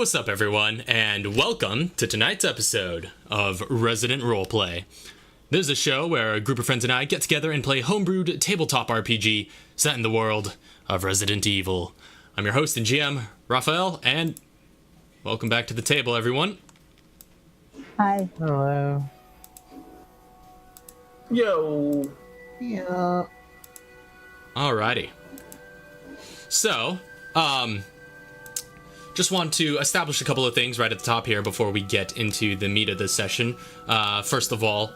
what's up everyone, and welcome to tonight's episode of Resident Roleplay. This is a show where a group of friends and I get together and play homebrewed tabletop RPG set in the world of Resident Evil. I'm your host and GM, Raphael, and welcome back to the table, everyone. Hi. Hello. Yo. Yeah. Alrighty. So, just want to establish a couple of things right at the top here before we get into the meat of this session. First of all,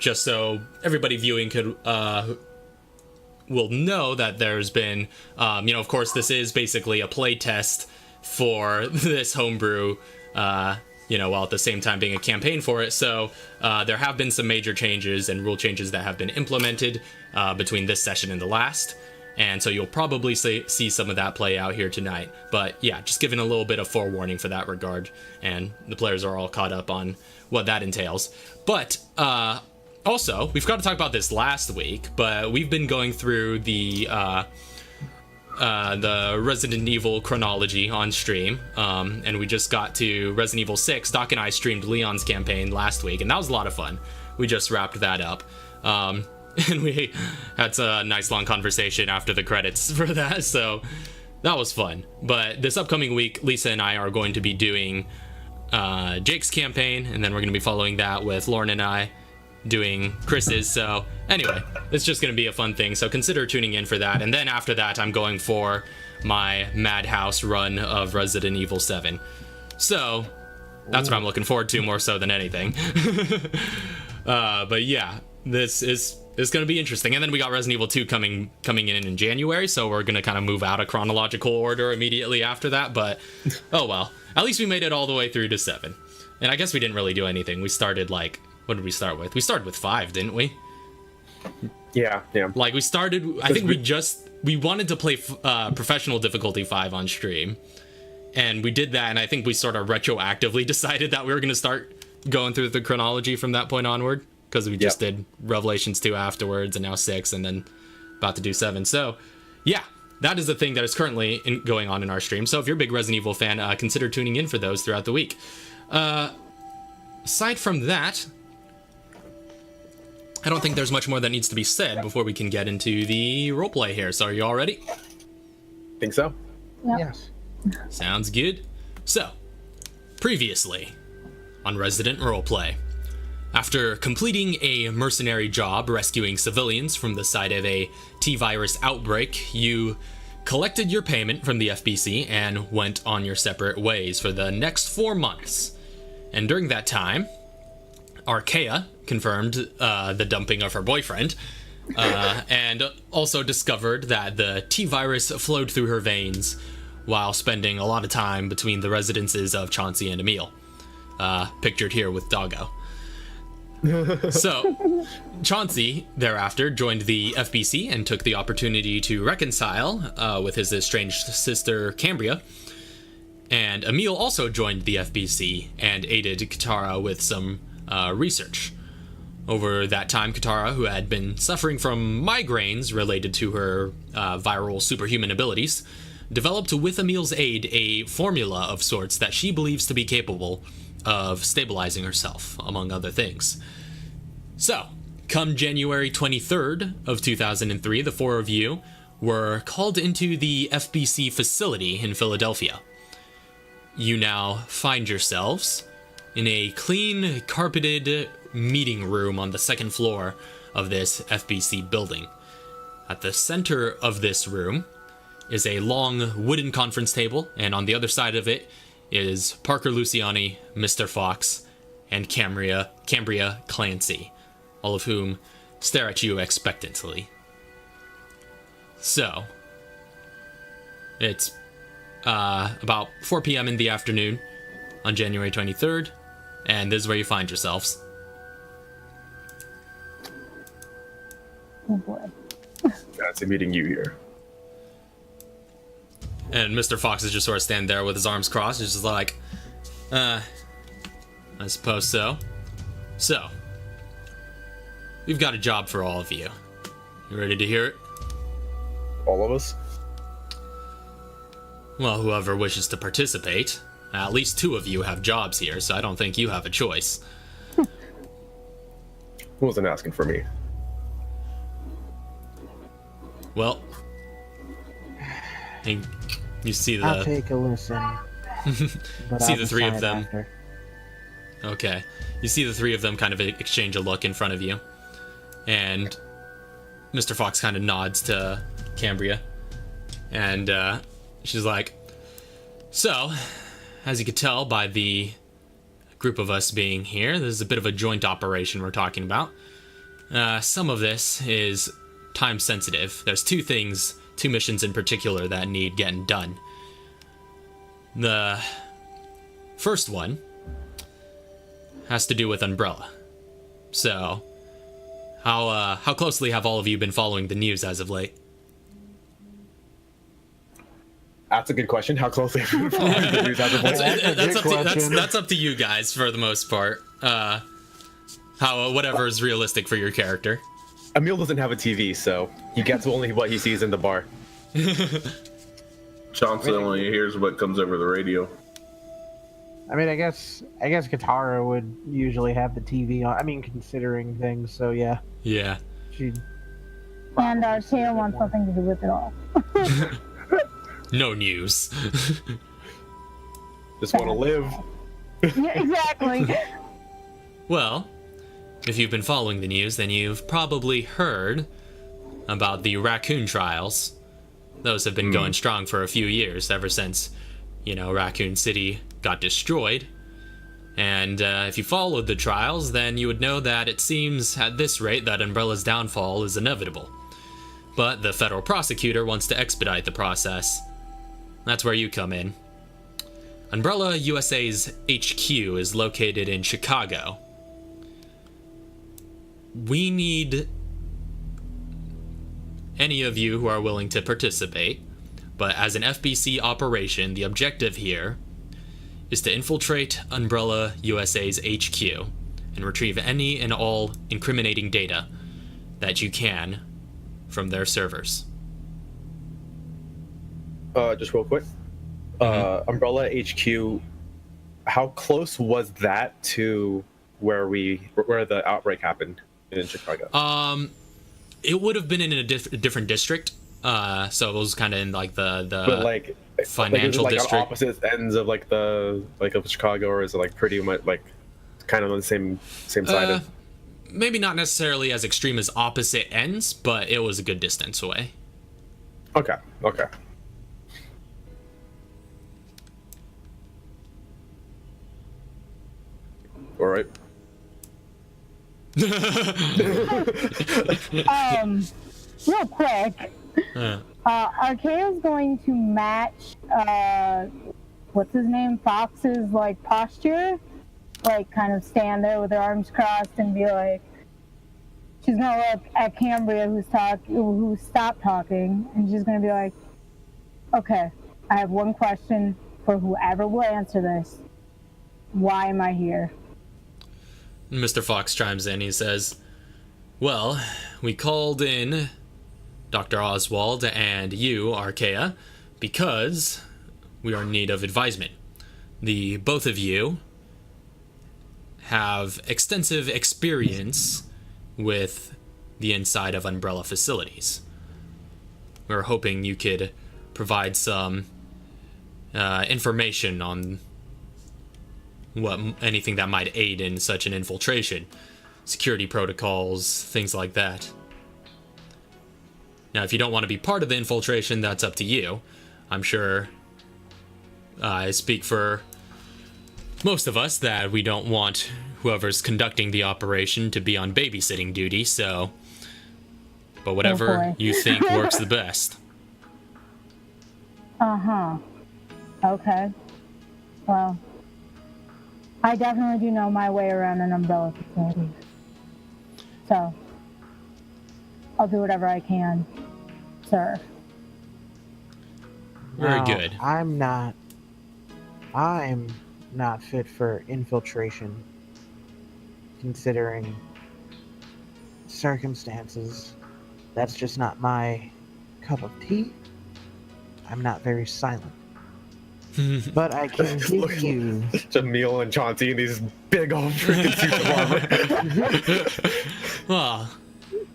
just so everybody viewing will know that there's been, of course, this is basically a play test for this homebrew, while at the same time being a campaign for it. So there have been some major changes and rule changes that have been implemented between this session and the last. And so you'll probably see some of that play out here tonight. But yeah, just giving a little bit of forewarning for that regard. And the players are all caught up on what that entails. But also, we've got to talk about this last week, but we've been going through the Resident Evil chronology on stream. And we just got to Resident Evil 6. Doc and I streamed Leon's campaign last week, and that was a lot of fun. We just wrapped that up. And we had a nice long conversation after the credits for that, so that was fun. But this upcoming week, Lisa and I are going to be doing Jake's campaign, and then we're going to be following that with Lauren and I doing Chris's. So anyway, it's just going to be a fun thing, so consider tuning in for that. And then after that, I'm going for my Madhouse run of Resident Evil 7. So that's what I'm looking forward to more so than anything. But yeah, this is... It's going to be interesting. And then we got Resident Evil 2 coming in January, so we're going to kind of move out of chronological order immediately after that, but oh well. At least we made it all the way through to 7. And I guess we didn't really do anything. We started, what did we start with? We started with 5, didn't we? Yeah. Like, we started, I think we wanted to play Professional Difficulty 5 on stream, and we did that, and I think we sort of retroactively decided that we were going to start going through the chronology from that point onward. Because we just did Revelations 2 afterwards, and now 6, and then about to do 7. So, yeah, that is the thing that is currently going on in our stream. So if you're a big Resident Evil fan, consider tuning in for those throughout the week. Aside from that, I don't think there's much more that needs to be said before we can get into the roleplay here. So are you all ready? Think so? Yep. Yes. Sounds good. So, previously on Resident Roleplay. After completing a mercenary job rescuing civilians from the site of a T-virus outbreak, you collected your payment from the FBC and went on your separate ways for the next 4 months. And during that time, Arkea confirmed the dumping of her boyfriend, and also discovered that the T-virus flowed through her veins while spending a lot of time between the residences of Chauncey and Emile, pictured here with Doggo. So, Chauncey, thereafter, joined the FBC and took the opportunity to reconcile with his estranged sister, Cambria. And Emile also joined the FBC and aided Katara with some research. Over that time, Katara, who had been suffering from migraines related to her viral superhuman abilities, developed with Emile's aid a formula of sorts that she believes to be capable of stabilizing herself, among other things. So, come January 23rd of 2003, the 4 of you were called into the FBC facility in Philadelphia. You now find yourselves in a clean, carpeted meeting room on the 2nd floor of this FBC building. At the center of this room is a long wooden conference table, and on the other side of it is Parker Luciani, Mr. Fox, and Cambria Clancy, all of whom stare at you expectantly. So, it's about 4 p.m. in the afternoon on January 23rd, and this is where you find yourselves. Oh boy. Fancy meeting you here. And Mr. Fox is just sort of standing there with his arms crossed. He's just like, I suppose so. So, we've got a job for all of you. You ready to hear it? All of us? Well, whoever wishes to participate. At least 2 of you have jobs here, so I don't think you have a choice. Who wasn't asking for me? Well, and you see I'll the take a listen. But see I'll the 3 of decide them. after. Okay, you see the 3 of them kind of exchange a look in front of you, and Mr. Fox kind of nods to Cambria, and she's like, "So, as you could tell by the group of us being here, this is a bit of a joint operation we're talking about. Some of this is time sensitive. There's 2 missions in particular that need getting done. The first one has to do with Umbrella. So, how closely have all of you been following the news as of late?" That's a good question. How closely have you been following the news as of late? That's up to you guys for the most part. Whatever is realistic for your character. Emil doesn't have a TV, so he gets only what he sees in the bar. Chauncey only hears what comes over the radio. I mean, I guess Katara would usually have the TV on. I mean, considering things, so yeah. Yeah. She'd And Shayla wants nothing to do with it all. No news. Just want to live. Yeah, exactly. Well, if you've been following the news, then you've probably heard about the raccoon trials. Those have been going strong for a few years, ever since, Raccoon City got destroyed. And if you followed the trials, then you would know that it seems at this rate that Umbrella's downfall is inevitable. But the federal prosecutor wants to expedite the process. That's where you come in. Umbrella USA's HQ is located in Chicago. We need any of you who are willing to participate, but as an FBC operation, the objective here is to infiltrate Umbrella USA's HQ and retrieve any and all incriminating data that you can from their servers. Just real quick. Umbrella HQ, how close was that to where the outbreak happened in Chicago? It would have been in a different district. So it was kind of in like the But like financial like district. on opposite ends of of Chicago, or is it like pretty much like kind of on the same side of? Maybe not necessarily as extreme as opposite ends, but it was a good distance away. Okay. All right. Real quick, Archaea's going to match, what's his name, Fox's, posture. Kind of stand there with her arms crossed and be like, she's gonna look at Cambria, who stopped talking, and she's gonna be like, okay, I have one question for whoever will answer this. Why am I here? Mr. Fox chimes in. He says, "Well, we called in Dr. Oswald and you, Archaea, because we are in need of advisement. The both of you have extensive experience with the inside of Umbrella facilities. We're hoping you could provide some information on anything that might aid in such an infiltration, security protocols, things like that. Now, if you don't want to be part of the infiltration, that's up to you. I'm sure I speak for most of us that we don't want whoever's conducting the operation to be on babysitting duty, so... But whatever you think works the best." Uh-huh. Okay. Well, I definitely do know my way around an Umbrella facility. So, I'll do whatever I can, sir. Very Now, good. I'm not fit for infiltration, considering circumstances. That's just not my cup of tea. I'm not very silent. But I can give you. Jamil and Chauncey in these big old freaking suits of armor. Well,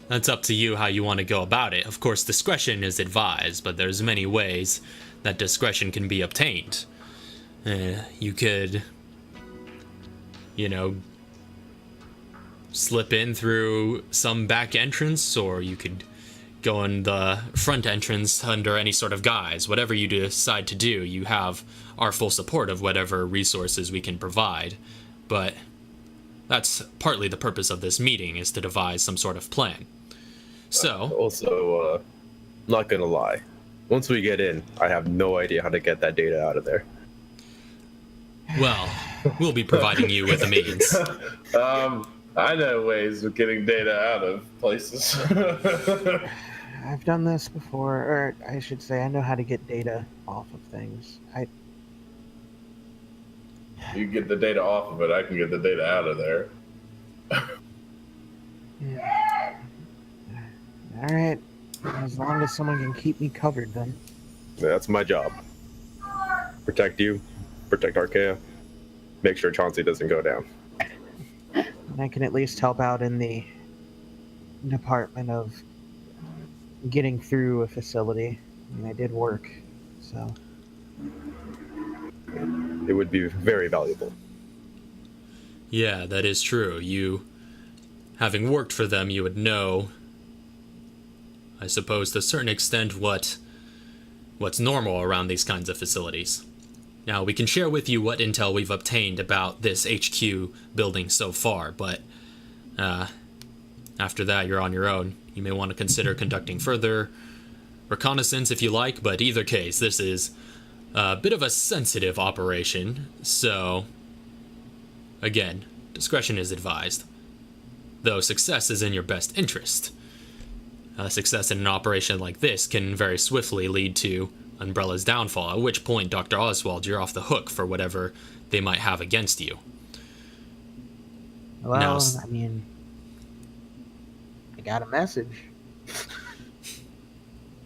that's up to you how you want to go about it. Of course, discretion is advised, but there's many ways that discretion can be obtained. You could, slip in through some back entrance, or you could go in the front entrance under any sort of guise. Whatever you decide to do, you have our full support of whatever resources we can provide. But that's partly the purpose of this meeting, is to devise some sort of plan. So... Also, not gonna lie. Once we get in, I have no idea how to get that data out of there. Well, we'll be providing you with a means. I know ways of getting data out of places. I've done this before, or I should say, I know how to get data off of things. You get the data off of it, I can get the data out of there. Yeah. All right. As long as someone can keep me covered, then. That's my job. Protect you, protect Archaea, make sure Chauncey doesn't go down. And I can at least help out in the department of getting through a facility. I mean, I did work, so. It would be very valuable. Yeah, that is true. You, having worked for them, you would know, I suppose, to a certain extent, what's normal around these kinds of facilities. Now, we can share with you what intel we've obtained about this HQ building so far, but after that, you're on your own. You may want to consider conducting further reconnaissance if you like, but either case, this is a bit of a sensitive operation, so again, discretion is advised. Though success is in your best interest. Success in an operation like this can very swiftly lead to Umbrella's downfall, at which point, Dr. Oswald, you're off the hook for whatever they might have against you. Well, Now, I mean, I got a message.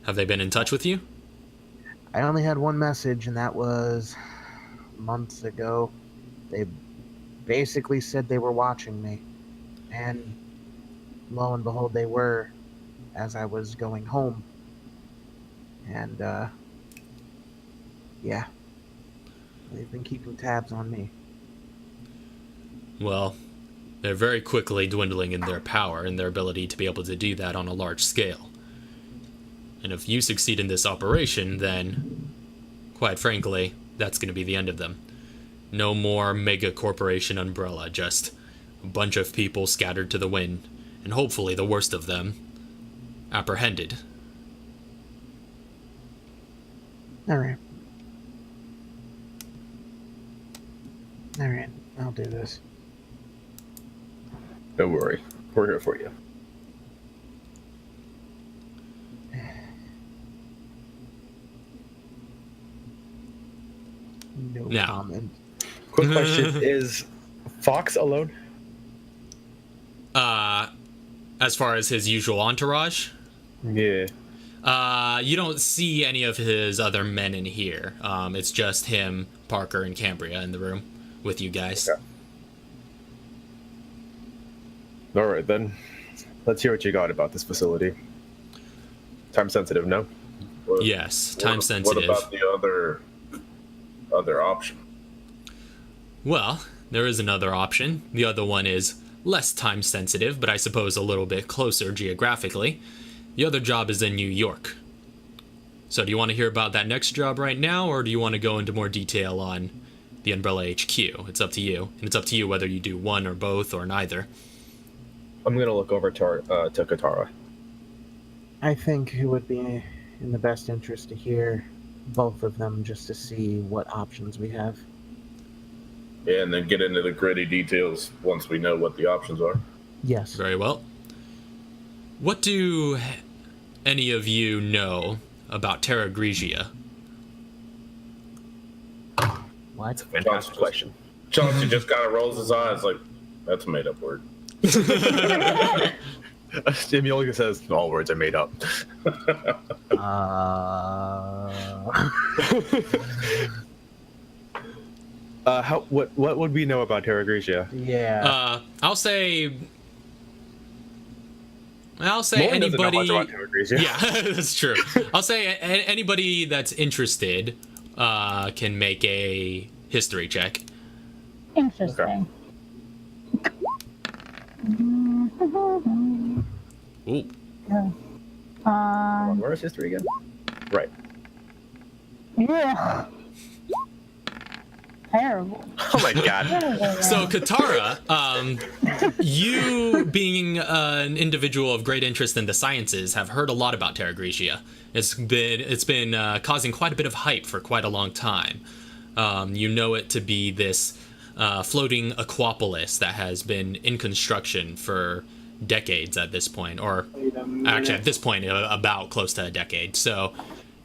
have they been in touch with you? I only had one message, and that was months ago. They basically said they were watching me. And lo and behold, they were, as I was going home. And, yeah. They've been keeping tabs on me. Well, they're very quickly dwindling in their power and their ability to be able to do that on a large scale. And if you succeed in this operation, then, quite frankly, that's going to be the end of them. No more mega corporation Umbrella, just a bunch of people scattered to the wind, and hopefully the worst of them apprehended. Alright. Alright, I'll do this. Don't worry, we're here for you. No Now. comment. Quick question, is Fox alone? As far as his usual entourage, Yeah. you don't see any of his other men in here. It's just him, Parker, and Cambria in the room with you guys. Okay. Alright then, let's hear what you got about this facility. Time sensitive, no? Yes, time sensitive. What about the other option? Well, there is another option. The other one is less time sensitive, but I suppose a little bit closer geographically. The other job is in New York. So do you want to hear about that next job right now, or do you want to go into more detail on the Umbrella HQ? It's up to you. And it's up to you whether you do one or both or neither. I'm gonna look over to Katara. I think it would be in the best interest to hear both of them just to see what options we have. Yeah, and then get into the gritty details once we know what the options are. Yes. Very well. What do any of you know about Terra Grigia? What? Fantastic question. Chauncey just kind of rolls his eyes like, that's a made-up word. Emilio says, all words are made up. What would we know about Terra Grigia? Yeah. I'll say Lauren doesn't know anybody. much about Terra Grigia. Yeah, that's true. I'll say anybody that's interested can make a history check. Interesting. Ooh. Where is history again? Right. Yeah. Terrible. Oh my god. So Katara, you being an individual of great interest in the sciences, have heard a lot about Terra Grigia. It's been causing quite a bit of hype for quite a long time. You know it to be this floating aquapolis that has been in construction for decades at this point, or actually at this point about close to a decade. So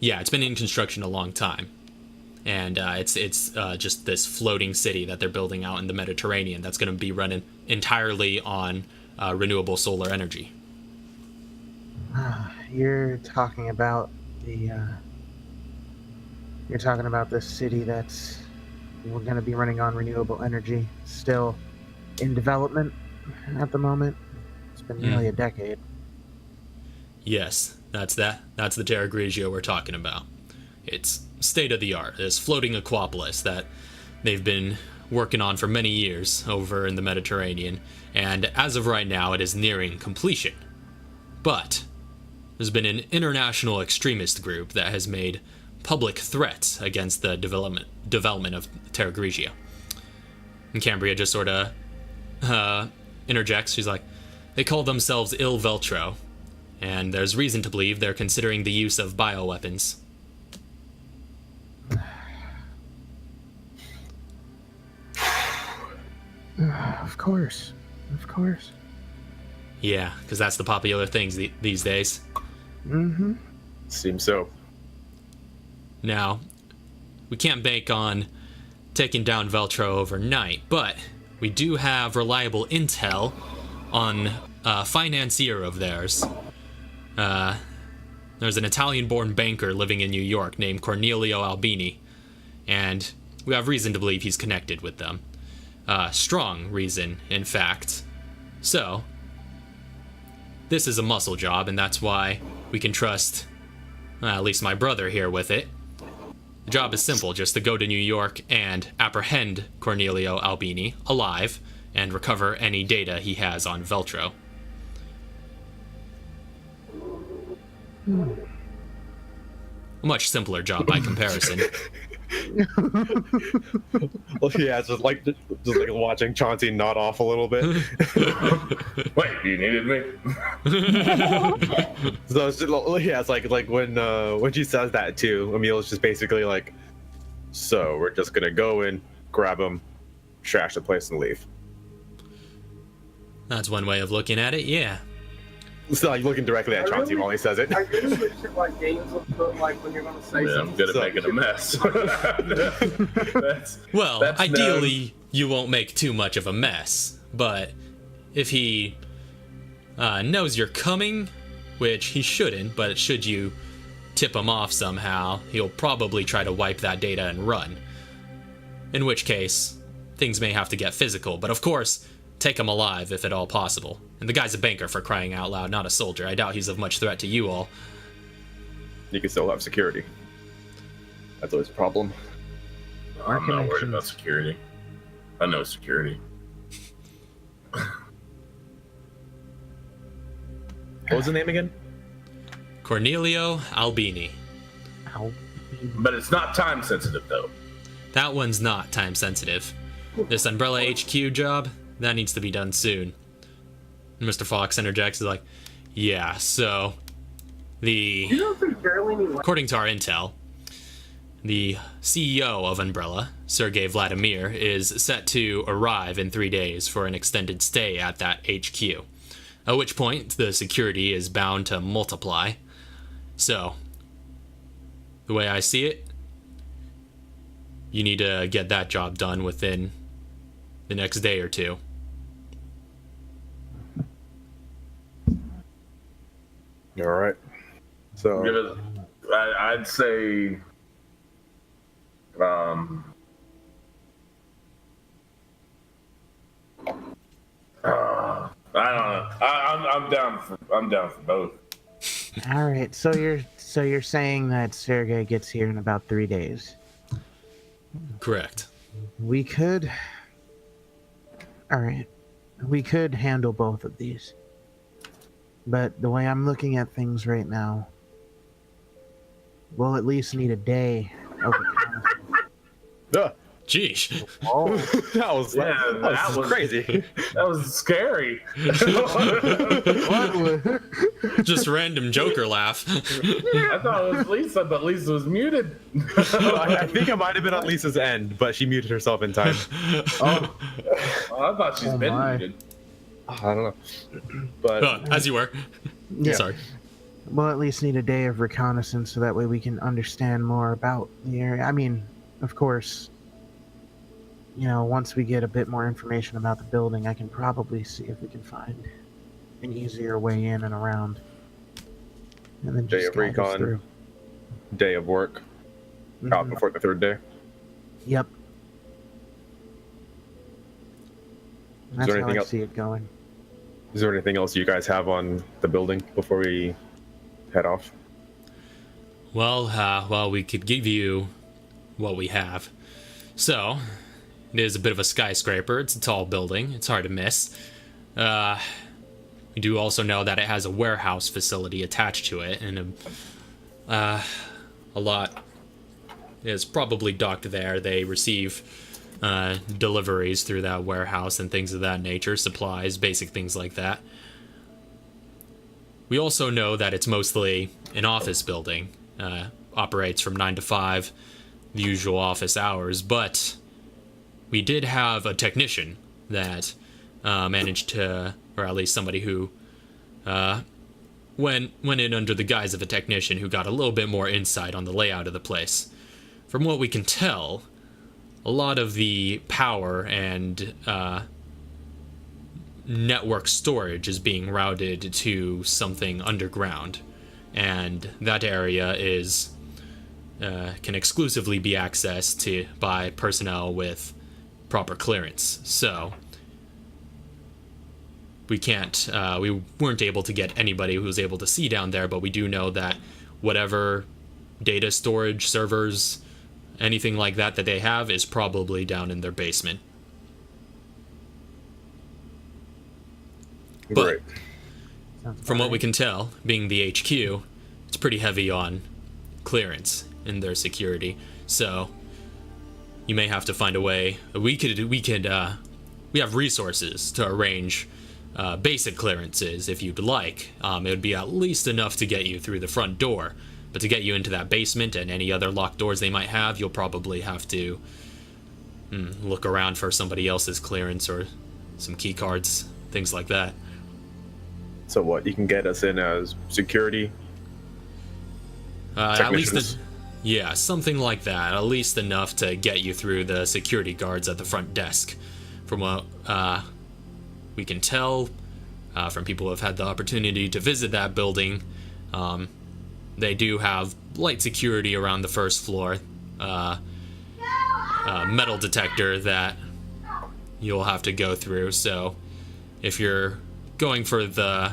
yeah, it's been in construction a long time. And it's just this floating city that they're building out in the Mediterranean that's going to be running entirely on renewable solar energy. You're talking about this city that's going to be running on renewable energy, still in development at the moment. It's been nearly a decade. Yes, that's the Terra Grigia we're talking about. It's state of the art, this floating aquapolis that they've been working on for many years over in the Mediterranean, and as of right now it is nearing completion. But there's been an international extremist group that has made public threats against the development of Terra Grigia. And Cambria just sort of interjects. She's like, they call themselves Il Veltro, and there's reason to believe they're considering the use of bioweapons. Of course. Yeah, because that's the popular things these days. Mm-hmm. Seems so. Now, we can't bank on taking down Veltro overnight, but we do have reliable intel on a financier of theirs. There's an Italian-born banker living in New York named Cornelio Albini, and we have reason to believe he's connected with them. Strong reason, in fact. So, this is a muscle job, and that's why we can trust, at least my brother here with it. The job is simple, just to go to New York and apprehend Cornelio Albini alive and recover any data he has on Veltro. A much simpler job by comparison. Well, yeah, it's just like watching Chauncey nod off a little bit. Wait, you needed me? So it's just, yeah, it's like when she says that too, Emil's just basically like, so we're just gonna go in, grab him, trash the place, and leave. That's one way of looking at it, yeah. So like looking directly at Chauncey while he says it. I really wish it like games will put like when you're gonna say Yeah, I'm something. good at making a mess. Well, that's ideally, you won't make too much of a mess, but if he knows you're coming, which he shouldn't, but should you tip him off somehow, he'll probably try to wipe that data and run. In which case, things may have to get physical, but of course, take him alive if at all possible. And the guy's a banker, for crying out loud, not a soldier. I doubt he's of much threat to you all. You can still have security. That's always a problem. I'm not worried about security. I know security. What was the name again? Cornelio Albini. But it's not time sensitive, though. That one's not time sensitive. This Umbrella HQ job, that needs to be done soon. And Mr. Fox interjects, is like, yeah, so You know, there's barely any. according to our intel, the CEO of Umbrella, Sergei Vladimir, is set to arrive in 3 days for an extended stay at that HQ. At which point, the security is bound to multiply. So, the way I see it, you need to get that job done within the next day or two. All right. So I'd say I'm down for both. All right, so you're saying that Sergei gets here in about 3 days. Correct. We could. All right, we could handle both of these. But the way I'm looking at things right now, we'll at least need a day of Jeez. Oh, that was crazy. That was scary. Just random Joker laugh. I thought it was Lisa, but Lisa was muted. I think it might have been on Lisa's end, but she muted herself in time. Oh, I thought she's been muted. I don't know. But As you were. yeah. Sorry. We'll at least need a day of reconnaissance so that way we can understand more about the area. I mean, of course, you know, once we get a bit more information about the building, I can probably see if we can find an easier way in and around. And then Day just of guide us recon. through. day of work out before the third day. Yep. That's there how anything I else? see it going. Is there anything else you guys have on the building before we head off? Well, we could give you what we have. So, it is a bit of a skyscraper. It's a tall building. It's hard to miss. We do also know that it has a warehouse facility attached to it, and a lot is probably docked there. They receive deliveries through that warehouse and things of that nature, supplies, basic things like that. We also know that it's mostly an office building. Operates from 9 to 5, the usual office hours, but we did have a technician that managed to, or at least somebody who went in under the guise of a technician who got a little bit more insight on the layout of the place. From what we can tell, a lot of the power and network storage is being routed to something underground, and that area is can exclusively be accessed by personnel with proper clearance. So we weren't able to get anybody who was able to see down there, but we do know that whatever data storage, servers, anything like that they have is probably down in their basement. But from what we can tell, being the HQ, it's pretty heavy on clearance in their security. So you may have to find a way. We have resources to arrange basic clearances if you'd like. It would be at least enough to get you through the front door, but to get you into that basement and any other locked doors they might have, you'll probably have to look around for somebody else's clearance or some key cards, things like that. So what, you can get us in as security? At least, something like that. At least enough to get you through the security guards at the front desk. From what we can tell from people who have had the opportunity to visit that building, they do have light security around the first floor. Metal detector that you'll have to go through. So if you're going for the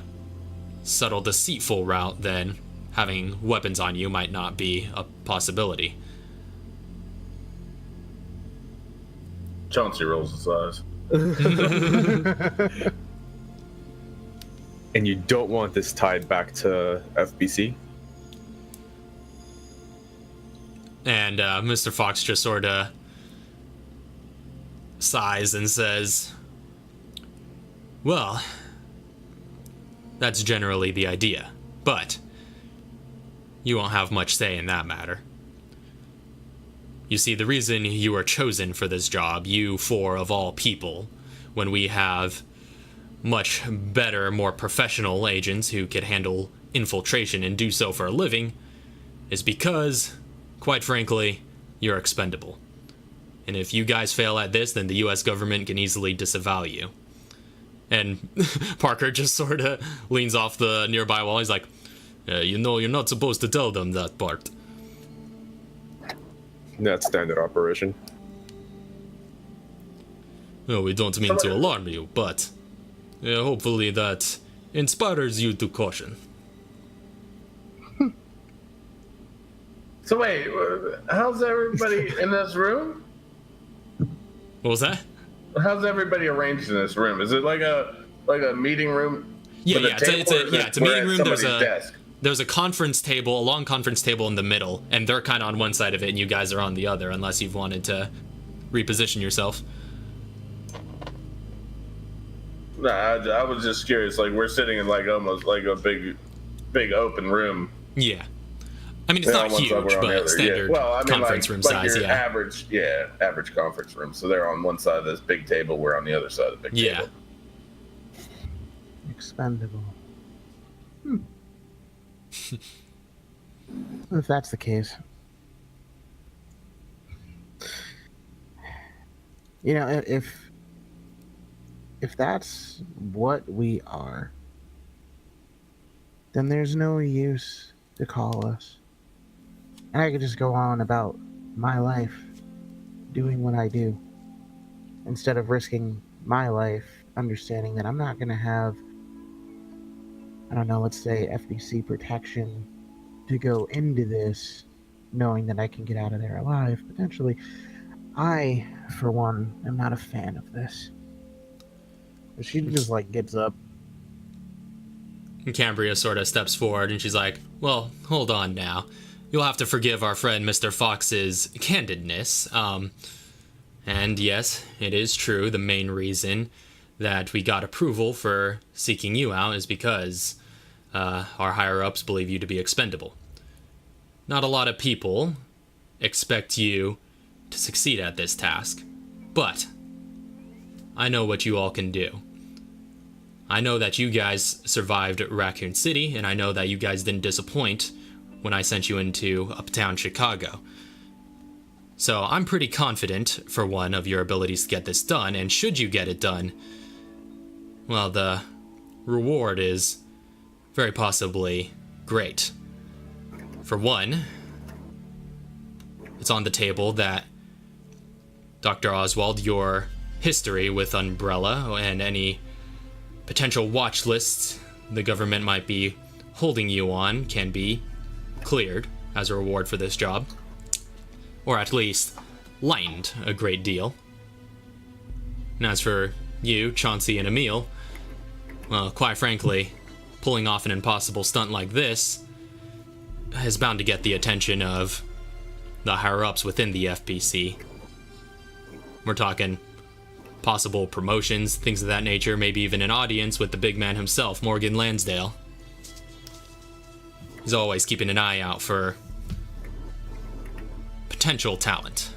subtle, deceitful route, then having weapons on you might not be a possibility. Chauncey rolls his eyes. And you don't want this tied back to FBC? And Mr. Fox just sort of sighs and says, well, that's generally the idea, but you won't have much say in that matter. You see, the reason you were chosen for this job, you four of all people, when we have much better, more professional agents who could handle infiltration and do so for a living, is because, quite frankly, you're expendable. And if you guys fail at this, then the US government can easily disavow you. And Parker just sort of leans off the nearby wall. He's like, you know, you're not supposed to tell them that part. That's standard operation. No, we don't mean to alarm you, but hopefully that inspires you to caution. So wait, how's everybody in this room? What was that? How's everybody arranged in this room? Is it like a meeting room? Yeah, with a yeah, table, it's a meeting room. Desk? There's a conference table, a long conference table in the middle, and they're kind of on one side of it, and you guys are on the other, unless you've wanted to reposition yourself. Nah, I was just curious. Like, we're sitting in like almost like a big open room. Yeah. I mean, it's not huge, but standard conference room size, your average conference room. So they're on one side of this big table, we're on the other side of the big table. Expendable. If that's the case. You know, if that's what we are, then there's no use to call us. And I could just go on about my life, doing what I do, instead of risking my life, understanding that I'm not going to have, I don't know, let's say FBC protection to go into this, knowing that I can get out of there alive, potentially. I, for one, am not a fan of this. She just, like, gets up. And Cambria sort of steps forward, and she's like, well, hold on now. You'll have to forgive our friend Mr. Fox's candidness. And yes, it is true, the main reason that we got approval for seeking you out is because our higher-ups believe you to be expendable. Not a lot of people expect you to succeed at this task, but I know what you all can do. I know that you guys survived Raccoon City, and I know that you guys didn't disappoint when I sent you into uptown Chicago. So I'm pretty confident, for one, of your abilities to get this done, and should you get it done, well, the reward is very possibly great. For one, it's on the table that Dr. Oswald, your history with Umbrella and any potential watch lists the government might be holding you on can be cleared as a reward for this job. Or at least lightened a great deal. And as for you, Chauncey, and Emil, well, quite frankly, pulling off an impossible stunt like this is bound to get the attention of the higher-ups within the FBC. We're talking possible promotions, things of that nature, maybe even an audience with the big man himself, Morgan Lansdale. He's always keeping an eye out for potential talent.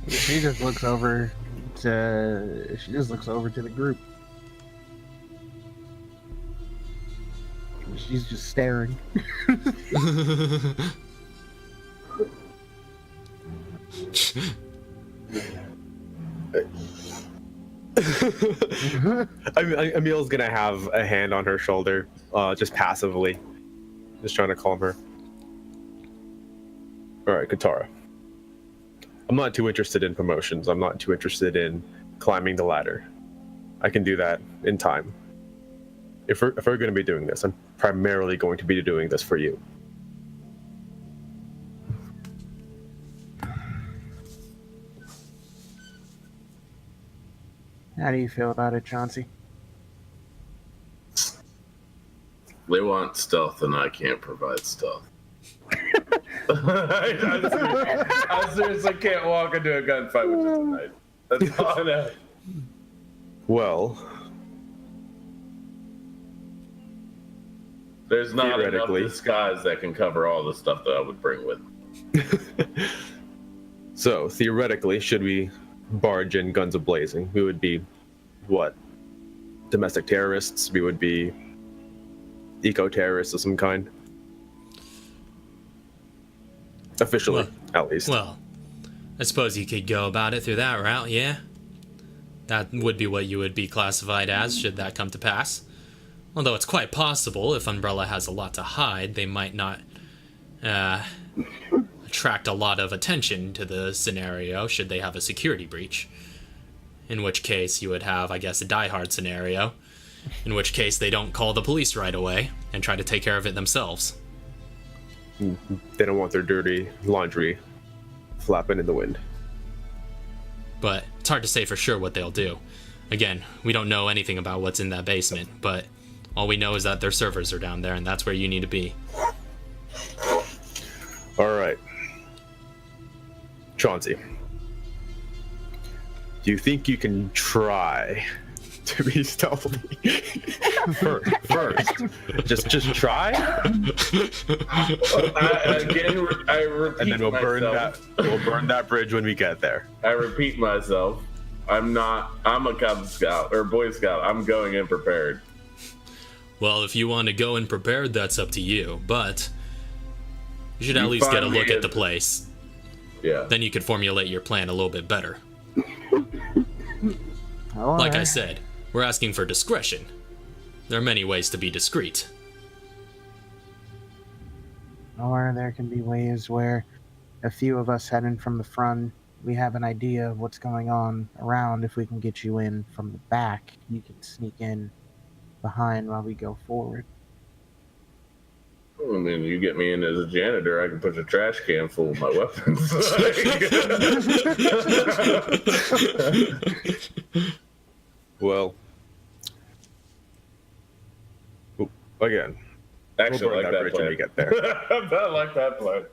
She just looks over to the group. She's just staring. Emil's gonna have a hand on her shoulder, just passively, just trying to calm her. All right, Katara. I'm not too interested in promotions. I'm not too interested in climbing the ladder. I can do that in time. If we're going to be doing this, I'm primarily going to be doing this for you. How do you feel about it, Chauncey? They want stealth, and I can't provide stealth. I seriously can't walk into a gunfight with this tonight. That's all I know. Well, there's not enough disguise that can cover all the stuff that I would bring with me. So, theoretically, should we barge in guns a-blazing, we would be, what? Domestic terrorists? We would be eco-terrorists of some kind? Officially, at least. Well, I suppose you could go about it through that route, yeah? That would be what you would be classified as, should that come to pass. Although it's quite possible, if Umbrella has a lot to hide, they might not attract a lot of attention to the scenario should they have a security breach. In which case you would have, I guess, a die-hard scenario. In which case they don't call the police right away and try to take care of it themselves. They don't want their dirty laundry flapping in the wind. But it's hard to say for sure what they'll do. Again, we don't know anything about what's in that basement, but all we know is that their servers are down there, and that's where you need to be. All right. Chauncey, do you think you can try to be stealthy? first. Just try. I repeat And then we'll myself. burn that bridge when we get there. I repeat myself. I'm a Cub Scout or Boy Scout. I'm going in prepared. Well, if you want to go in prepared, that's up to you, but you should at You least get a find me look at a- the place. Yeah. Then you could formulate your plan a little bit better. Oh, Like I alright. said, we're asking for discretion. There are many ways to be discreet. Or there can be ways where a few of us head in from the front. We have an idea of what's going on around. If we can get you in from the back, you can sneak in behind while we go forward. I mean, you get me in as a janitor, I can put a trash can full of my weapons. Well, again, Actually, we'll I burn like that that bridge when we plan. get there. I like that plan.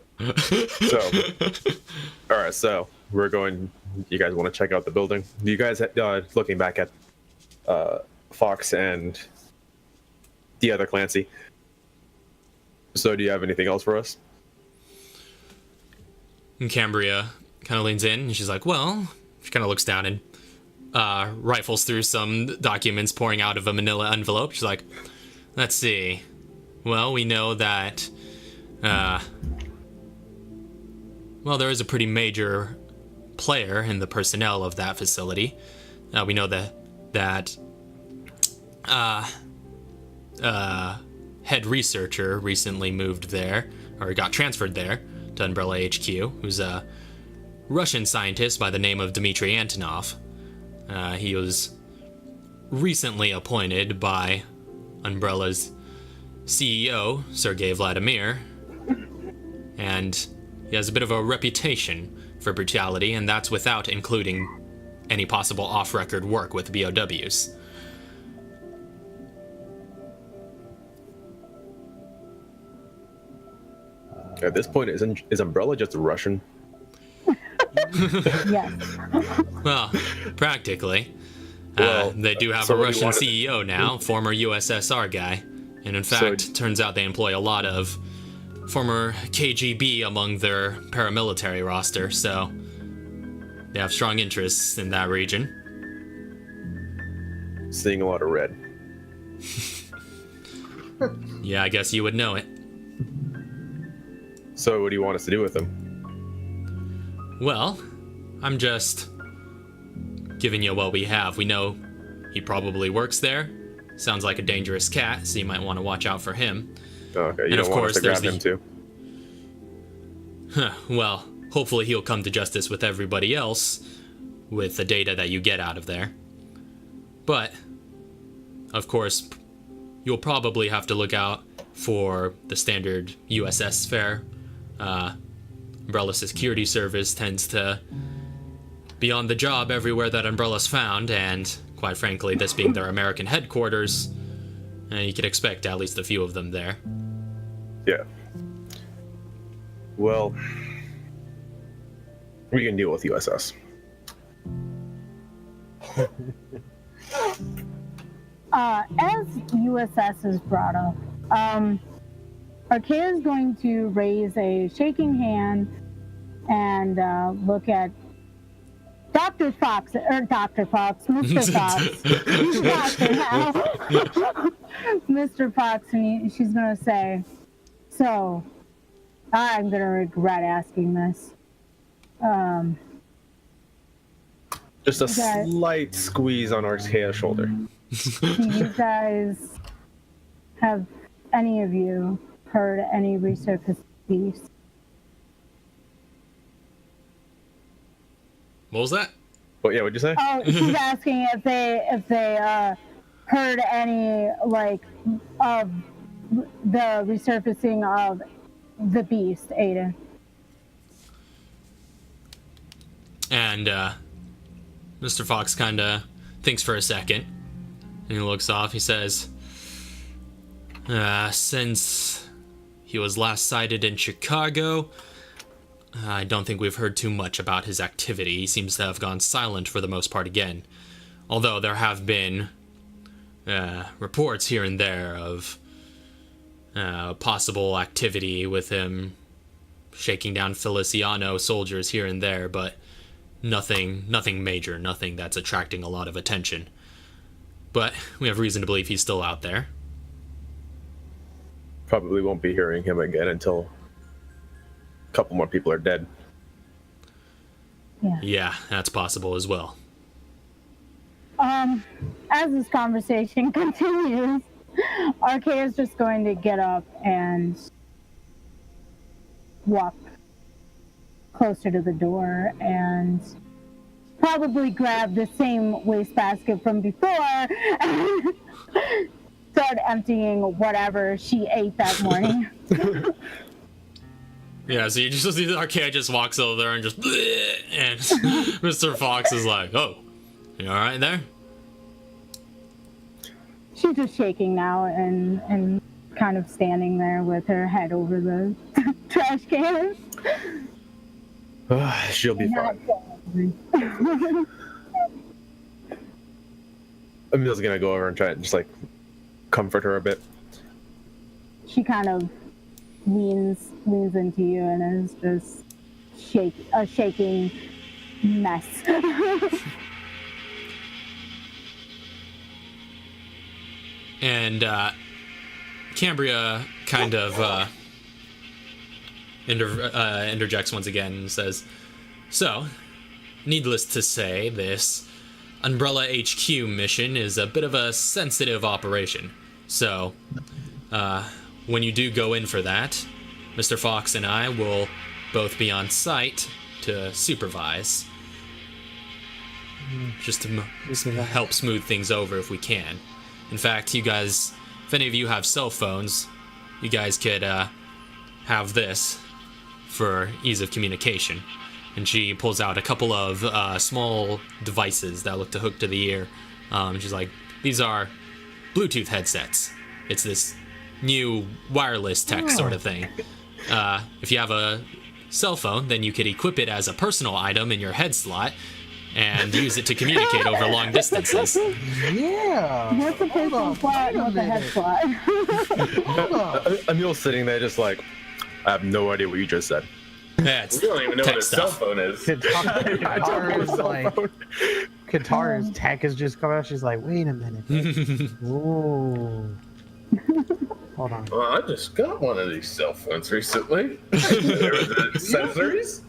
So, all right. So we're going. You guys want to check out the building? You guys, looking back at Fox and the other Clancy. So, do you have anything else for us? And Cambria kind of leans in, and she's like, well, she kind of looks down and rifles through some documents pouring out of a manila envelope. She's like, let's see. Well, we know that, well, there is a pretty major player in the personnel of that facility. We know that head researcher recently moved there, or got transferred there, to Umbrella HQ, who's a Russian scientist by the name of Dmitry Antonov. He was recently appointed by Umbrella's CEO, Sergei Vladimir, and he has a bit of a reputation for brutality, and that's without including any possible off-record work with BOWs. At this point, is Umbrella just Russian? Yes. Well, practically. Well, They do have so a what do you Russian want to- CEO now, former USSR guy. And in fact, turns out they employ a lot of former KGB among their paramilitary roster, so they have strong interests in that region. Seeing a lot of red. Yeah, I guess you would know it. So, what do you want us to do with him? Well, I'm just giving you what we have. We know he probably works there. Sounds like a dangerous cat, so you might want to watch out for him. Okay, you And don't of want course, us to grab there's him too. Well, hopefully he'll come to justice with everybody else with the data that you get out of there. But, of course, you'll probably have to look out for the standard USS fare. Umbrella Security Service tends to be on the job everywhere that Umbrella's found, and quite frankly, this being their American headquarters, you could expect at least a few of them there. Yeah. Well, we can deal with USS. As USS is brought up, Arkea is going to raise a shaking hand and look at Dr. Fox, or Dr. Fox, Mr. Fox. He's Dr. now. Mr. Fox, and she's going to say, so, I'm going to regret asking this. Just a Okay. slight squeeze on Arkea's shoulder. Do you guys, have any of you heard any resurface beefs? What was that? But yeah, what'd you say? Oh, she's asking if they heard any like of the resurfacing of the beast, Aiden. And Mr. Fox kind of thinks for a second, and he looks off. He says, since he was last sighted in Chicago, I don't think we've heard too much about his activity. He seems to have gone silent for the most part again. Although there have been reports here and there of possible activity with him shaking down Feliciano soldiers here and there, but nothing major, nothing that's attracting a lot of attention. But we have reason to believe he's still out there. Probably won't be hearing him again until a couple more people are dead. Yeah, that's possible as well. As this conversation continues, RK is just going to get up and walk closer to the door and probably grab the same wastebasket from before and start emptying whatever she ate that morning. Yeah, so you just see the arcade just walks over there and just and Mr. Fox is like, "Oh, you all right there?" She's just shaking now and kind of standing there with her head over the trash can. She'll be fine. Emil's gonna go over and try and just like comfort her a bit. She kind of leans into you and is just a shaking mess. And Cambria kind of interjects once again and says, "So, needless to say, this Umbrella HQ mission is a bit of a sensitive operation. So, when you do go in for that, Mr. Fox and I will both be on site to supervise. Just to help smooth things over if we can. In fact, you guys, if any of you have cell phones, you guys could have this for ease of communication." And she pulls out a couple of small devices that look to hook to the ear. She's like, "These are Bluetooth headsets. It's this new wireless tech sort of thing. If you have a cell phone, then you could equip it as a personal item in your head slot and use it to communicate over long distances." Yeah. What's a personal slot and what's a head slot? Hold up. Emil's sitting there just like, I have no idea what you just said. Yeah, it's We don't even know tech what a cell stuff. phone is. Katara's tech has just come out. She's like, wait a minute. Ooh. Hold on. Well, I just got one of these cell phones recently. There was accessories.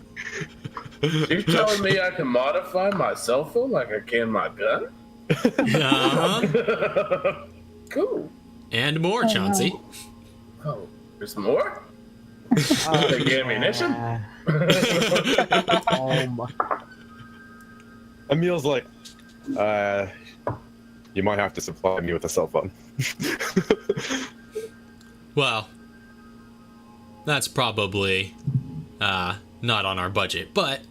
You're telling me I can modify my cell phone like I can my gun? Uh-huh. Cool. And more, Chauncey. Oh, there's more? Like ammunition? Emil's like, you might have to supply me with a cell phone. Well, that's probably not on our budget, but,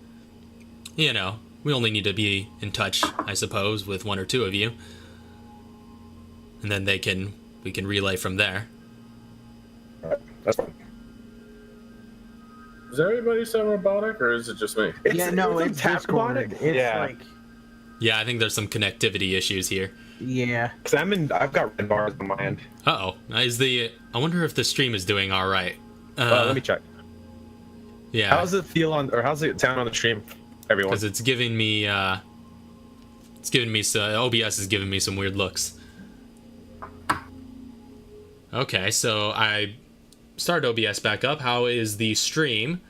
you know, we only need to be in touch, I suppose, with one or two of you. And then we can relay from there. Alright, that's fine. Is everybody so robotic, or is it just me? It's tap Discord. robotic. It's Yeah. like, Yeah, I think there's some connectivity issues here. yeah. Cause I've got red bars on my end. Uh-oh. I wonder if the stream is doing all right. Let me check. Yeah. How's it feel how's it sound on the stream, everyone? Because it's giving me OBS is giving me some weird looks. Okay, so I started OBS back up. How is the stream?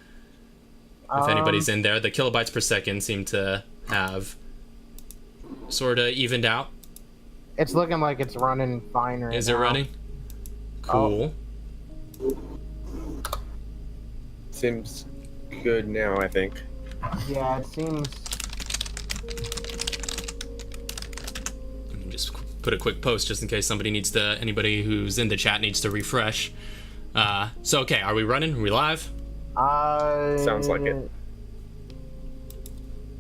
If anybody's in there, the kilobytes per second seem to have sort of evened out. It's looking like it's running fine right now. Is it running? Cool. Seems good now, I think. Yeah, it seems Let me just put a quick post just in case anybody who's in the chat needs to refresh. So okay, are we running? Are we live? Sounds like it.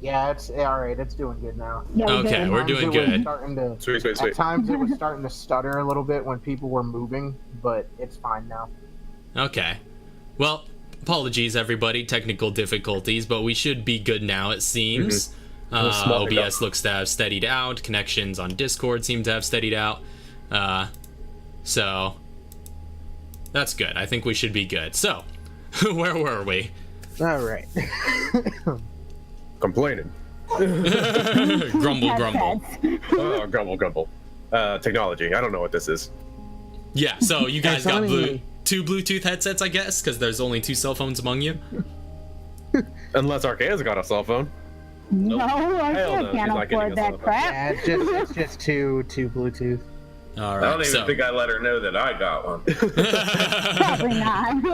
Yeah, it's all right. It's doing good now. Yeah, we Okay, did. we're doing good. Sweet. At times it was starting to stutter a little bit when people were moving, but it's fine now. Okay. Well, apologies everybody, technical difficulties, but we should be good now it seems. OBS looks to have steadied out, connections on Discord seem to have steadied out. So that's good. I think we should be good. So, where were we? All right. Complaining. Grumble. Oh, grumble. Technology. I don't know what this is. Yeah, so you guys got only- two Bluetooth headsets, I guess, because there's only 2 cell phones among you. Unless Archaea's got a cell phone. No, I Hell no, can't he's not getting afford us that on the- crap. Yeah, it's just two Bluetooth. All I right, don't even so think I let her know that I got one. Probably not.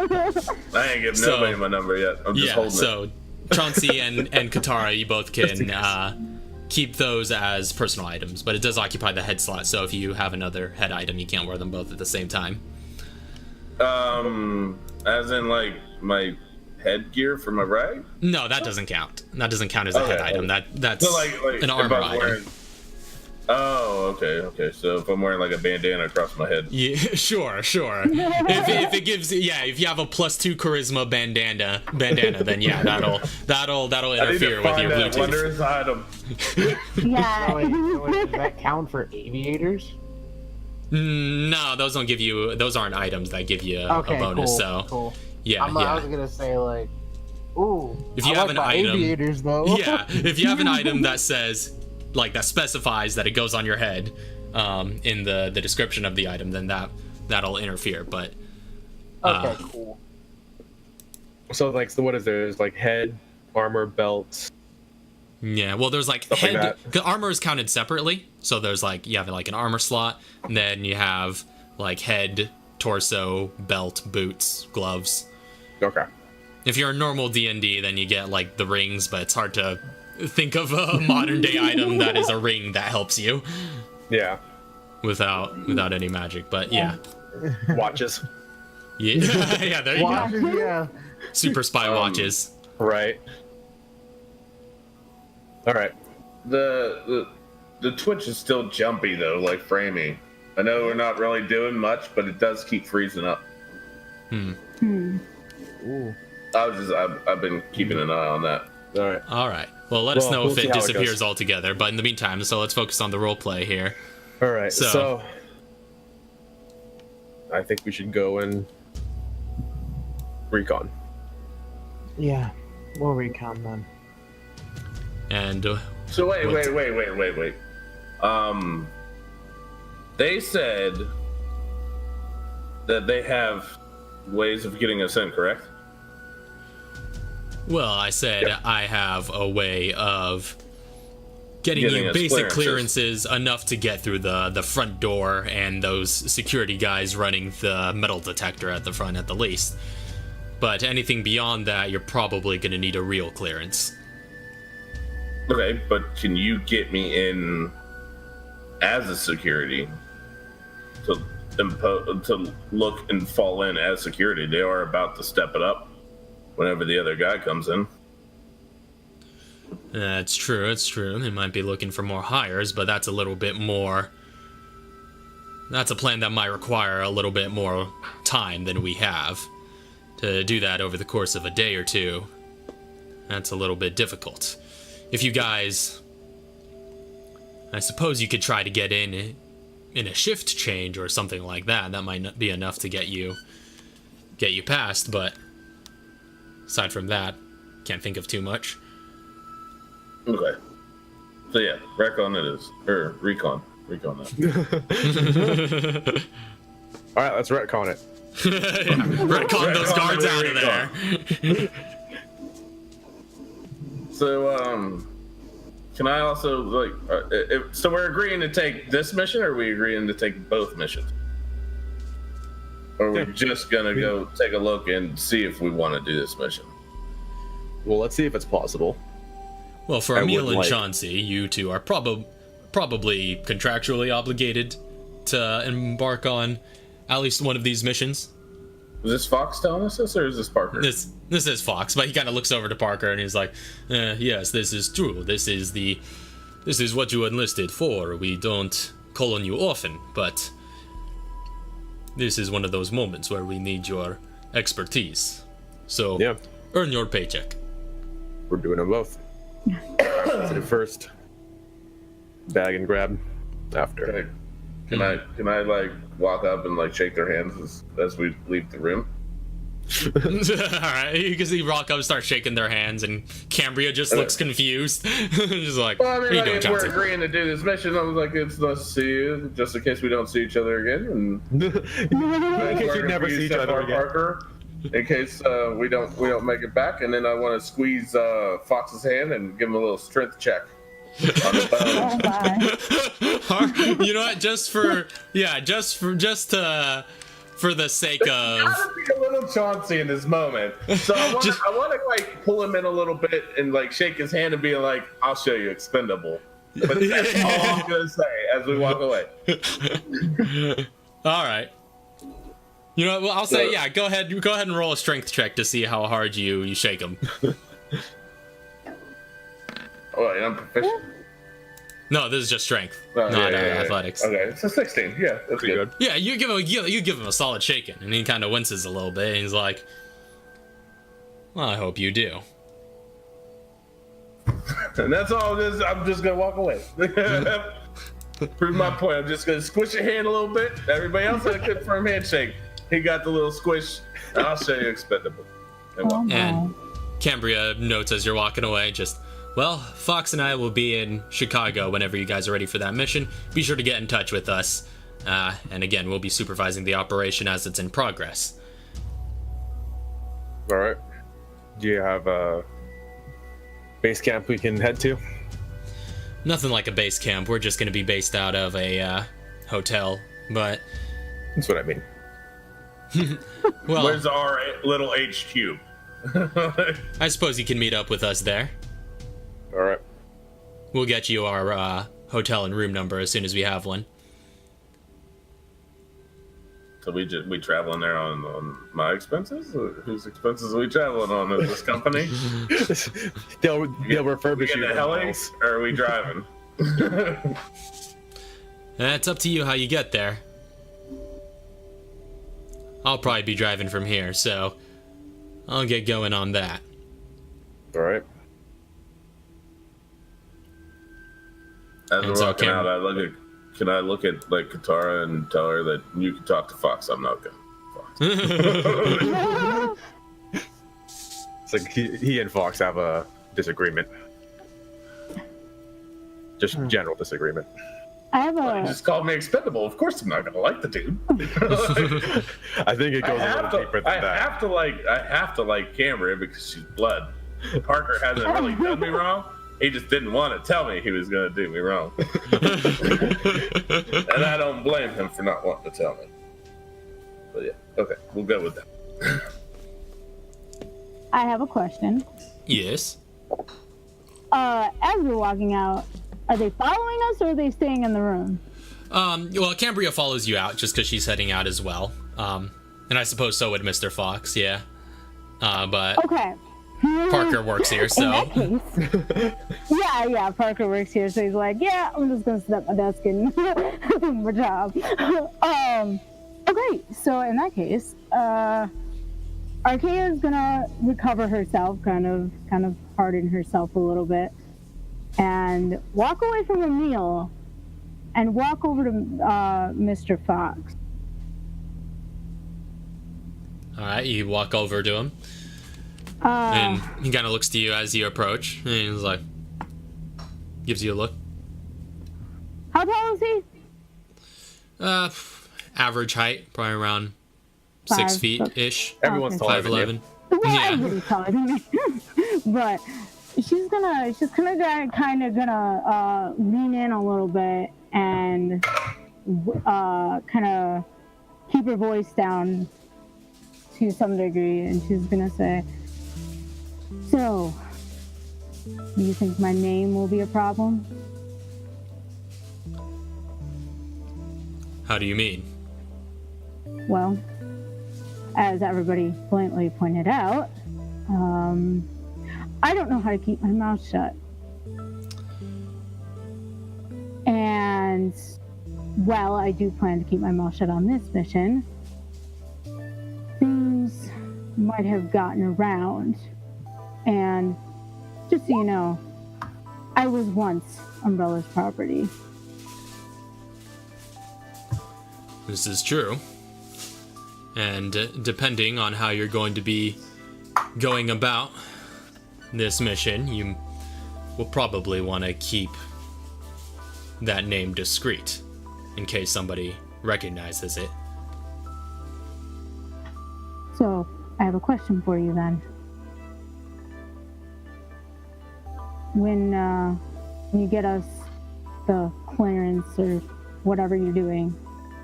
I ain't give So- nobody my number yet. I'm just yeah, holding it. so Chauncey and Katara, you both can keep those as personal items, but it does occupy the head slot. So if you have another head item, you can't wear them both at the same time. As in like my headgear for my rag. No, that doesn't count. That doesn't count as a head Okay. item. That's So like an if armor I'm item. wearing... Oh, okay. So if I'm wearing like a bandana across my head. Yeah, sure. if it gives, if you have a +2 charisma bandana, then yeah, that'll I need interfere to with your find that Bluetooth. wondrous item. Yeah. So does that count for aviators? No, those don't give you. Those aren't items that give you a Okay, bonus. cool, So cool. yeah, I was gonna say like, ooh. If you I have like an my item- aviators though. yeah. If you have an item that says that specifies that it goes on your head, in the description of the item, then that'll interfere. But Okay, cool. So what is there? There's like head, armor, belts. yeah, well, there's like Stuff like head. that. The armor is counted separately. So there's you have an armor slot, and then you have head, torso, belt, boots, gloves. Okay. If you're a normal D&D, then you get the rings, but it's hard to think of a modern day item that is a ring that helps you Yeah. without any magic. But yeah, Watches. yeah, there you go. Watches, yeah. Super spy watches. Right. All right. The Twitch is still jumpy though, like framing. I know we're not really doing much, but it does keep freezing up. Ooh. I've been keeping an eye on that. All right. All right. Well, let us know we'll if see it how it disappears goes. altogether. But in the meantime, so let's focus on the role play here. All right. So- So I think we should go and recon. Yeah. We'll recon then. And So wait. They said that they have ways of getting us in, correct? well, I said I have a way of getting Getting you us basic clearances. clearances enough to get through the front door and those security guys running the metal detector at the front at the least. But anything beyond that, you're probably going to need a real clearance. Okay, but can you get me in as a security to look and fall in as security? They are about to step it up whenever the other guy comes in. That's true, it's true. They might be looking for more hires, but that's a little bit more... That's a plan that might require a little bit more time than we have. To do that over the course of a day or two, that's a little bit difficult. If you guys... I suppose you could try to get in a shift change or something like that. That might not be enough to get you past, but aside from that, can't think of too much. Okay. So yeah, recon it is. Or recon. Recon that. All right. Let's retcon it. Retcon those guards out of there. So, can I also, so we're agreeing to take this mission, or are we agreeing to take both missions? Or are we just gonna go take a look and see if we want to do this mission? Well, let's see if it's possible. Well, for I Emil would and like- Chauncey, you two are probably contractually obligated to embark on at least one of these missions. Is this Fox telling us this, or is this Parker? This is Fox, but he kind of looks over to Parker and he's like, "Yes, this is true. This is what you enlisted for. We don't call on you often, but this is one of those moments where we need your expertise. So, Yeah, earn your paycheck." we're doing them both. So first, bag and grab after. Can I like walk up and like shake their hands as we leave the room? All right, you can see Rock up, start shaking their hands, and Cambria just looks confused. Just like, Well, I "What mean, are you like, doing, if we're Chauncey?" agreeing to do this mission, I was like, it's nice to see you, just in case we don't see each other again. And In case you never see each other again. Parker, in case we don't make it back, and then I want to squeeze Fox's hand and give him a little strength check. On the bone. Oh my. You know what? For the sake of, Gotta be a little Chauncey in this moment. So I want to like pull him in a little bit and like shake his hand and be like, "I'll show you expendable." But that's all I'm gonna say as we walk away. all right. You know what? Well, I'll say, yeah. Go ahead and roll a strength check to see how hard you shake him. Oh, and I'm proficient. No, this is just strength, Oh, not yeah. athletics. Okay, it's a 16. Yeah, that's Pretty good. good. Yeah, you give him a solid shaking, and he kind of winces a little bit, and he's like, "Well, I hope you do." And that's all. I'm just gonna walk away. Prove my point. I'm just gonna squish your hand a little bit. Everybody else had a good firm handshake. He got the little squish. And I'll show you expendable. And Oh walk. my. And Cambria notes as you're walking away, just, "Well, Fox and I will be in Chicago whenever you guys are ready for that mission. Be sure to get in touch with us. And again, we'll be supervising the operation as it's in progress." All right. Do you have a base camp we can head to? Nothing like a base camp. We're just going to be based out of a hotel. But, That's what I mean. well, Where's our little HQ? I suppose you can meet up with us there. All right. We'll get you our hotel and room number as soon as we have one. So we traveling there on my expenses? Or whose expenses are we traveling on? Is this company? They'll We refurbish get you. the heli, or are we driving? It's up to you how you get there. I'll probably be driving from here, so I'll get going on that. All right. As we're It's walking okay. out, can I look at like Katara and tell her that you can talk to Fox? I'm not good. It's like he and Fox have a disagreement. Just general disagreement. I have You a. just called me expendable. Of course, I'm not gonna like the dude. I think it goes a little deeper than I that. have to like Cambria because she's blood. Parker hasn't really done me wrong. He just didn't want to tell me he was gonna do me wrong, and I don't blame him for not wanting to tell me. But yeah, okay, we'll go with that. I have a question. Yes. As we're walking out, are they following us or are they staying in the room? Well, Cambria follows you out just because she's heading out as well. And I suppose so would Mr. Fox, yeah. But Okay. Parker works here, In so. that case, yeah, Parker works here, so he's like, yeah, I'm just gonna sit at my desk and do my job. Okay, so in that case, Arkea is gonna recover herself, kind of harden herself a little bit, and walk away from Emil, and walk over to Mr. Fox. All right, you walk over to him, and he kind of looks to you as you approach, and he's like, gives you a look. How tall is he? Average height, probably around 6 5 feet foot. ish. Everyone's Okay. taller than you. 5'11". Well, Yeah. everybody's taller than me. But she's gonna kind of gonna lean in a little bit and kind of keep her voice down to some degree, and she's gonna say, "So, Do you think my name will be a problem? How do you mean? Well, as everybody blatantly pointed out, I don't know how to keep my mouth shut. And while I do plan to keep my mouth shut on this mission, things might have gotten around. And just so you know, I was once Umbrella's property. This is true. And depending on how you're going to be going about this mission, you will probably want to keep that name discreet in case somebody recognizes it. So, I have a question for you then. When you get us the clearance or whatever you're doing,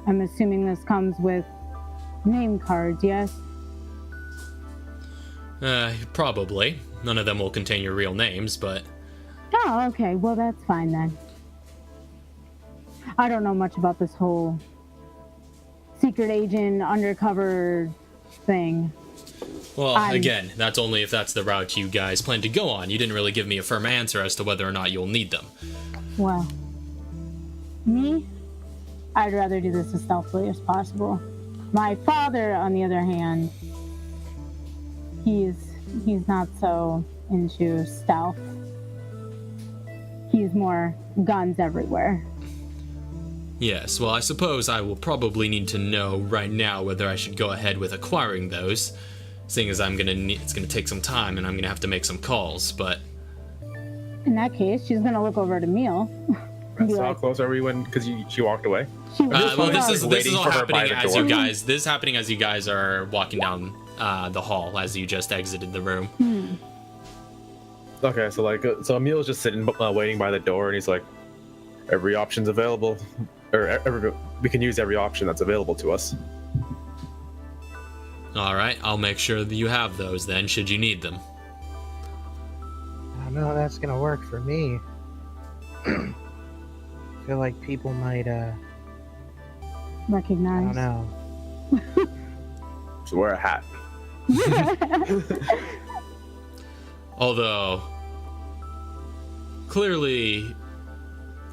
I'm assuming this comes with name cards, yes? Probably. None of them will contain your real names, but... Oh, okay. Well, that's fine then. I don't know much about this whole secret agent undercover thing. Well, again, that's only if that's the route you guys plan to go on. You didn't really give me a firm answer as to whether or not you'll need them. Well, me? I'd rather do this as stealthily as possible. My father, on the other hand, he's not so into stealth. He's more guns everywhere. Yes, well, I suppose I will probably need to know right now whether I should go ahead with acquiring those, seeing as it's gonna take some time and I'm gonna have to make some calls, but... In that case, she's gonna look over at Emil. So how close are we when? Because she walked away. Well, this is waiting all for her by happening the as door. you guys. This is happening as you guys are walking down the hall as you just exited the room. Okay, so Emil's just sitting waiting by the door, and he's like, "Every option's available, or we can use every option that's available to us." All right, I'll make sure that you have those then, should you need them. I don't know how that's gonna work for me. I feel like people might, Recognize. I don't know. So wear a hat. Although, clearly,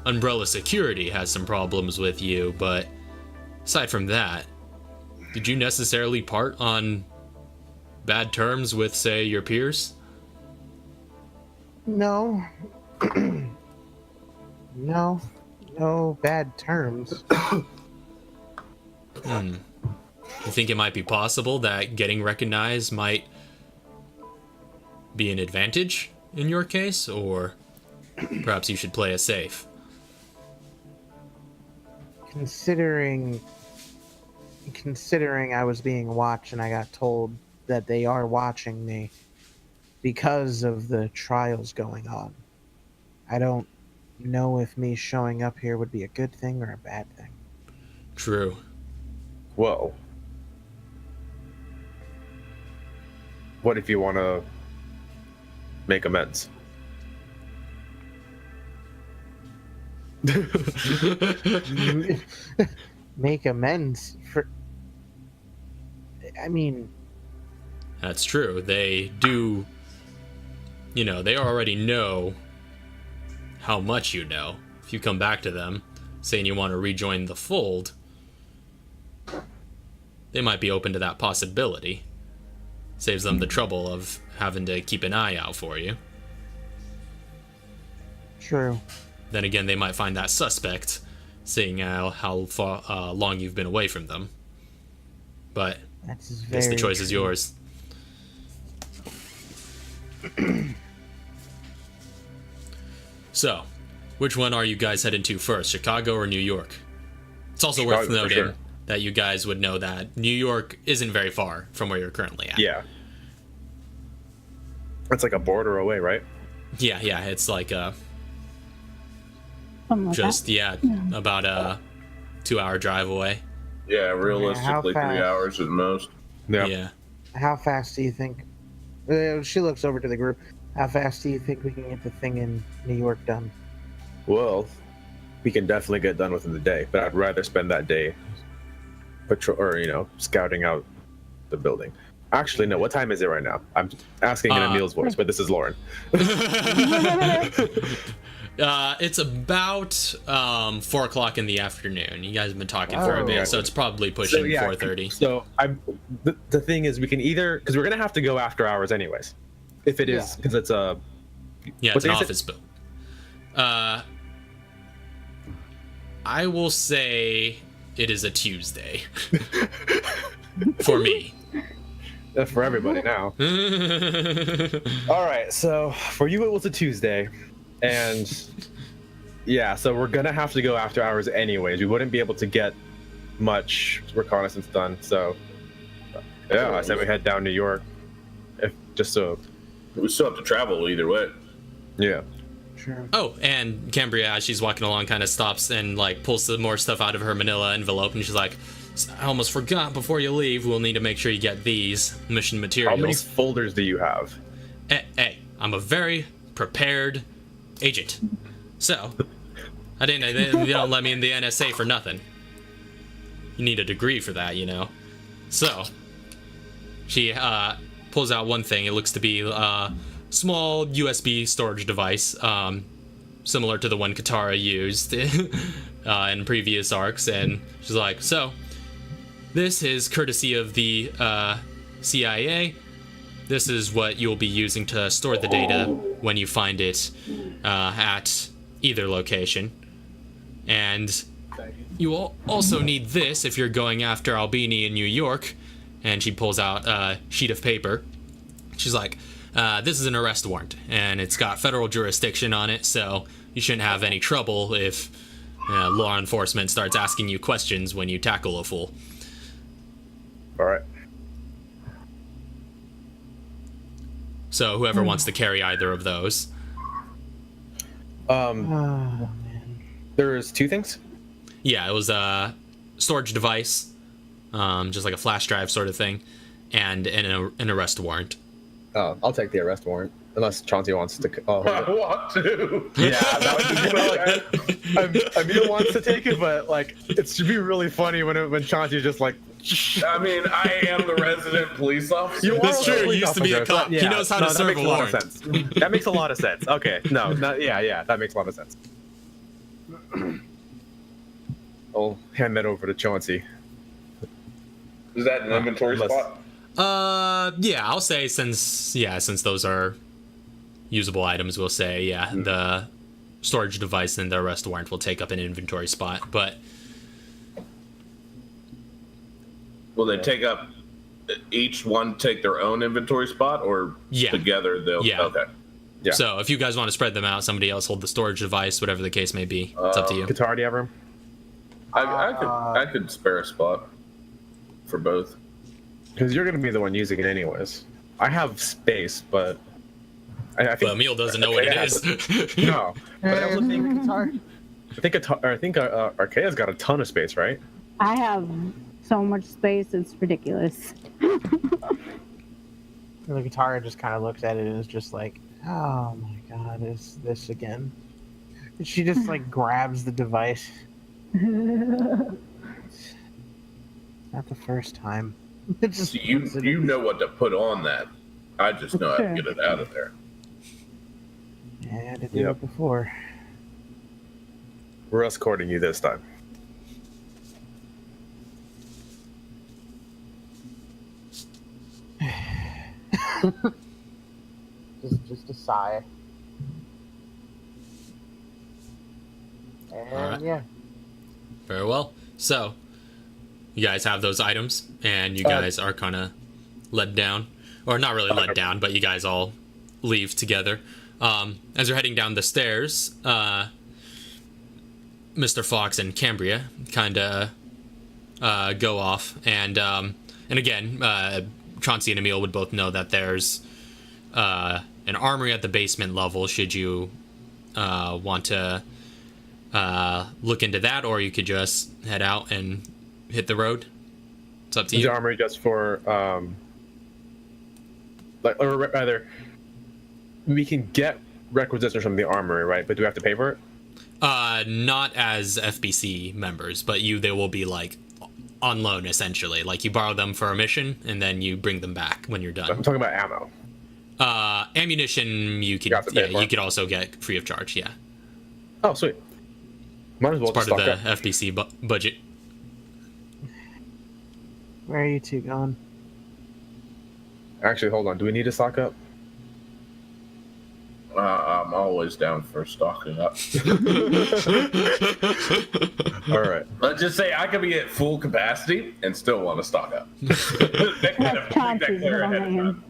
Umbrella Security has some problems with you, but aside from that, did you necessarily part on bad terms with, say, your peers? No. No bad terms. You think it might be possible that getting recognized might be an advantage in your case, or perhaps you should play it safe? Considering I was being watched and I got told that they are watching me because of the trials going on, I don't know if me showing up here would be a good thing or a bad thing. True. Well, what if you want to make amends? Make amends for... I mean... That's true. They do, they already know how much you know. If you come back to them saying you want to rejoin the fold, they might be open to that possibility. Saves them the trouble of having to keep an eye out for you. True. Then again, they might find that suspect, seeing how far long you've been away from them. But I guess the choice is yours. So, which one are you guys heading to first, Chicago or New York? It's also Chicago, worth noting sure, that you guys would know that New York isn't very far from where you're currently at. Yeah. It's like a border away, right? Yeah, it's like Something like about a 2-hour drive away. Yeah, realistically, 3 hours at most. Yeah. How fast do you think... she looks over to the group. How fast do you think we can get the thing in New York done? Well, we can definitely get done within the day, but I'd rather spend that day patrol or scouting out the building. Actually, no. What time is it right now? I'm asking in Emil's voice, but this is Lauren. It's about 4 o'clock in the afternoon. You guys have been talking for a bit, so it's probably pushing 4:30. So the thing is, we can either, because we're gonna have to go after hours anyways, if it is, because it's a it's an office building. I will say it is a Tuesday for me. For everybody now. All right, so for you it was a Tuesday, and yeah, so we're gonna have to go after hours anyways. We wouldn't be able to get much reconnaissance done. So yeah, I said we head down New York, We still have to travel either way. Yeah. Sure. Oh, and Cambria, as she's walking along, kind of stops and like pulls some more stuff out of her manila envelope, and she's like, I almost forgot, before you leave, we'll need to make sure you get these mission materials. How many folders do you have? Hey, I'm a very prepared agent. So, they don't let me in the NSA for nothing. You need a degree for that, So, she pulls out one thing. It looks to be a small USB storage device, similar to the one Katara used in previous arcs, and she's like, so, this is courtesy of the CIA. This is what you'll be using to store the data when you find it at either location. And you will also need this if you're going after Albini in New York. And she pulls out a sheet of paper. She's like, this is an arrest warrant, and it's got federal jurisdiction on it, so you shouldn't have any trouble if law enforcement starts asking you questions when you tackle a fool. All right. So whoever wants to carry either of those. Oh, man. There's 2 things? Yeah, it was a storage device, just like a flash drive sort of thing, and an arrest warrant. Oh, I'll take the arrest warrant, unless Chauncey wants to. I want to. Yeah, that would be Emil wants to take it, but like it should be really funny when Chauncey's just like. I mean, I am the resident police officer. That's true. He used to be a cop. Yeah, he knows how to serve a warrant. That makes a lot of sense. Okay, yeah, that makes a lot of sense. I'll hand that over to Chauncey. Is that an inventory spot? Yeah, I'll say since those are usable items, we'll say the storage device and the arrest warrant will take up an inventory spot, but Will they take up, each one take their own inventory spot, or together they'll? Yeah. Okay. Yeah. So if you guys want to spread them out, somebody else hold the storage device, whatever the case may be. It's up to you. Katara, do you have room? I could spare a spot for both. Because you're going to be the one using it anyways. I have space, but I think Well, Emil doesn't know what it is. No. But I also think Guitar. I think Archaea's got a ton of space, right? I have so much space, it's ridiculous. The guitar just kind of looks at it and is just like, oh my god, is this again? And she just like grabs the device. Not the first time. It just So you know what to put on that. I just know how to get it out of there. Yeah, I had to do it before. We're escorting you this time. just a sigh. And Alright. yeah. Very well. So, you guys have those items, and you guys are kind of led down. Or not really led down, but you guys all leave together. As you're heading down the stairs, Mr. Fox and Cambria kind of go off. And again, Chauncey and Emil would both know that there's an armory at the basement level should you want to look into that, or you could just head out and hit the road. It's up to Is you. the armory just for or rather, we can get requisitions from the armory, right? But do we have to pay for it? Not as FBC members, but they will be like on loan essentially. Like you borrow them for a mission, and then you bring them back when you're done. I'm talking about ammo. Ammunition you could you could also get free of charge. Yeah. Oh, sweet. Might as well It's just part of stock the up. FBC budget. Where are you two going? Actually, hold on. Do we need to stock up? I'm always down for stocking up. All right. Let's just say I could be at full capacity and still want to stock up. That kind of- Chauncey's that clear middle ahead of name. time.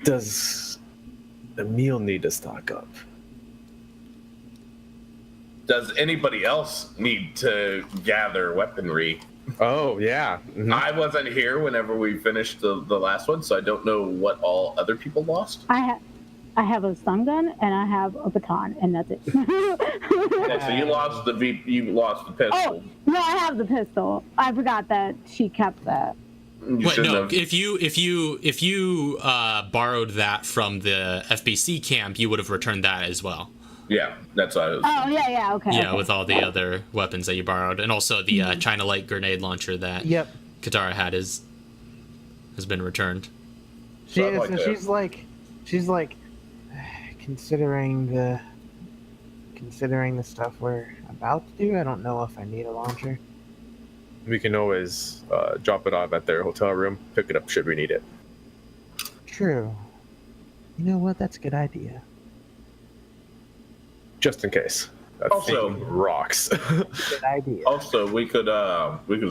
Does Emil need to stock up? Does anybody else need to gather weaponry? Oh, yeah. Mhm. I wasn't here whenever we finished the last one, so I don't know what all other people lost. I have a stun gun and I have a baton, and that's it. Yeah, so you lost the pistol. Oh no, I have the pistol. I forgot that she kept that. You Wait, shouldn't no. have- If you borrowed that from the FBC camp, you would have returned that as well. Yeah, that's what I was. Oh yeah, okay. Yeah, okay. with all the other weapons that you borrowed, and also the China Light grenade launcher that Yep. Katara had has been returned. She, So I'd like so to- she's like, considering the stuff we're about to do. I don't know if I need a launcher. We can always drop it off at their hotel room, pick it up should we need it. True. You know what? That's a good idea. Just in case. That Also- thing rocks. Good idea. Also, we could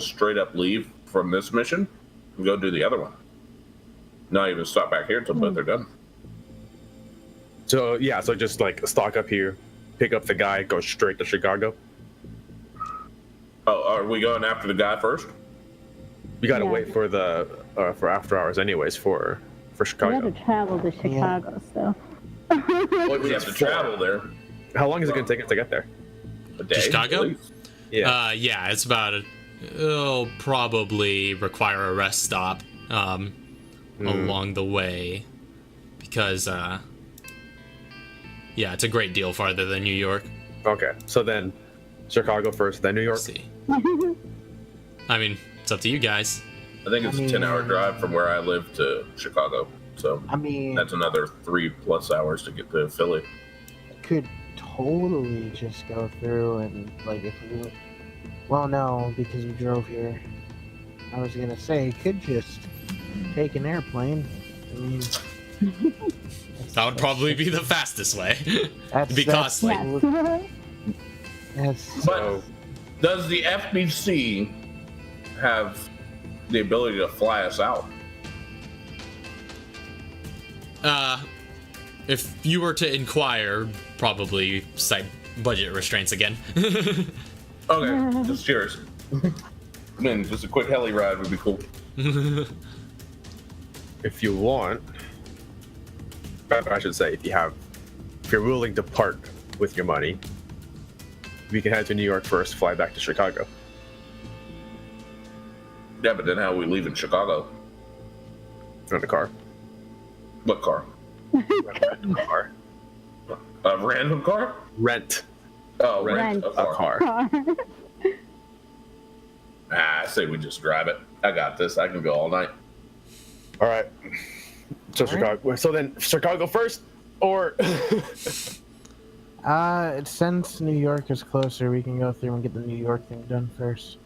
straight up leave from this mission and go do the other one. Not even stop back here until both are done. So, yeah, so just like stock up here, pick up the guy, go straight to Chicago. Oh, are we going after the guy first? We gotta Yeah. wait for the for after hours anyways for We Chicago. have to travel to Chicago still. Well, we have to travel there. How long is it gonna take us to get there? A day, Chicago? at least. Yeah. Yeah, it's about it'll probably require a rest stop along the way because yeah, it's a great deal farther than New York. Okay. So then Chicago first, then New York. Let's see. I mean, it's up to you guys. I think it's I a 10-hour mean- drive from where I live to Chicago. So I mean, that's another 3+ hours to get to Philly. could totally just go through and like if we. Well, no, because we drove here. I was gonna say could just take an airplane. I mean, That would probably be the fastest way. that's, be that's- costly. Yes. That's, But does the FBC have the ability to fly us out? If you were to inquire, probably cite budget restraints again. Okay, just curious. I mean, just a quick heli ride would be cool. If you want, I should say, if you're willing to part with your money, we can head to New York first, fly back to Chicago. Yeah, but then how are we leaving Chicago? In a car. What car? Car. A random car? Rent Oh, rent a a car. car. I say we just drive it. I got this. I can go all night. All right. So Chicago. So then Chicago first, or since New York is closer, we can go through and get the New York thing done first.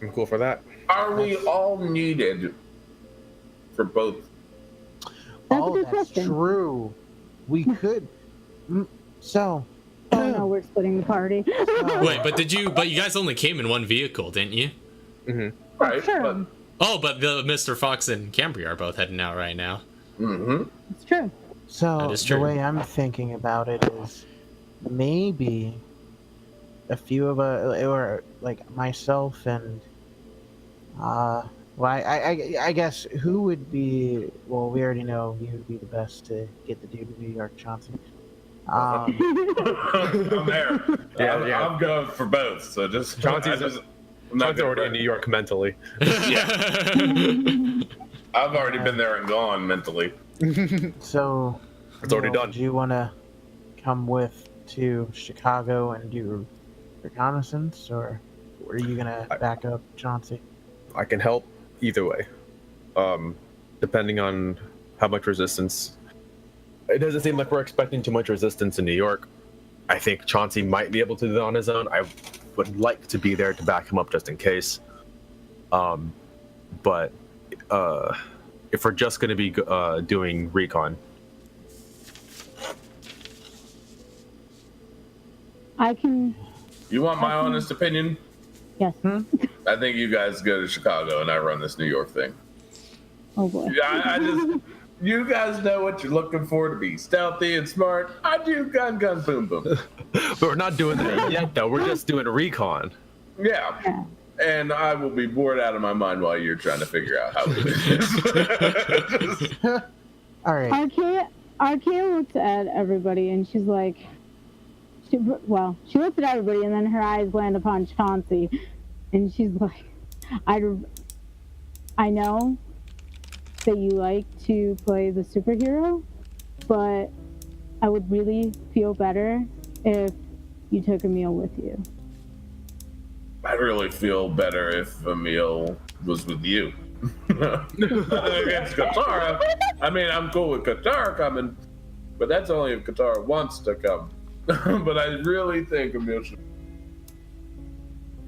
I'm cool for that. Are we all needed for both? That's a Oh, good that's question. true. We could. So. Oh no, we're splitting the party. Wait, but you guys only came in one vehicle, didn't you? Right. Sure. Oh, but the Mr. Fox and Cambria are both heading out right now. Mm-hmm. It's true. So That is the true. way I'm thinking about it is maybe a few of us, or like myself and well, I guess who would be? Well, we already know you would be the best to get the dude to New York, Chauncey. I'm there. Yeah. I'm going for both. So just Chauncey's I'm not Chauncey's already in New York mentally. I've already been there and gone mentally. So, It's already done. Do you want to come with to Chicago and do reconnaissance, or are you gonna back up Chauncey? I can help either way, depending on how much resistance. It doesn't seem like we're expecting too much resistance in New York. I think Chauncey might be able to do it on his own. I would like to be there to back him up just in case. But if we're just going to be doing recon, I can. You want my honest opinion? Yes. I think you guys go to Chicago and I run this New York thing. Oh boy. I just, you guys know what you're looking for to be stealthy and smart. I do gun, boom, boom. but we're not doing that yet, though. We're just doing recon. Yeah. And I will be bored out of my mind while you're trying to figure out how to do this. All right. Archaea looks at everybody and she's like, she looked at everybody and then her eyes land upon Chauncey, and she's like, I know that you like to play the superhero, but I would really feel better if you took Emil with you. I'd really feel better if Emil was with you. Against Katara. I mean, I'm cool with Katara coming, but that's only if Katara wants to come. But I really think Emil should.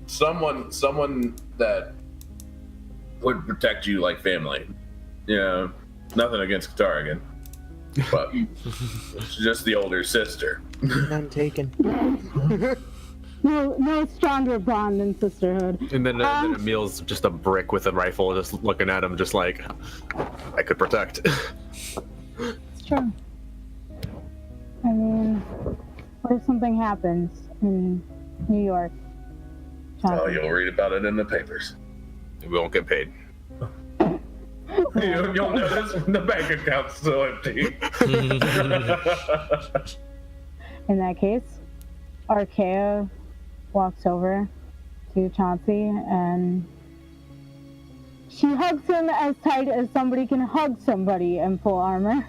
Someone that would protect you like family. Yeah, nothing against Katara again, but it's just the older sister. None taken. No stronger bond than sisterhood. And then Emil's just a brick with a rifle, just looking at him, just like, I could protect. It's true. I mean, what if something happens in New York? Oh, you'll read about it in the papers. We won't get paid. You'll notice the bank account's still empty. In that case, Archaea walks over to Chauncey and she hugs him as tight as somebody can hug somebody in full armor.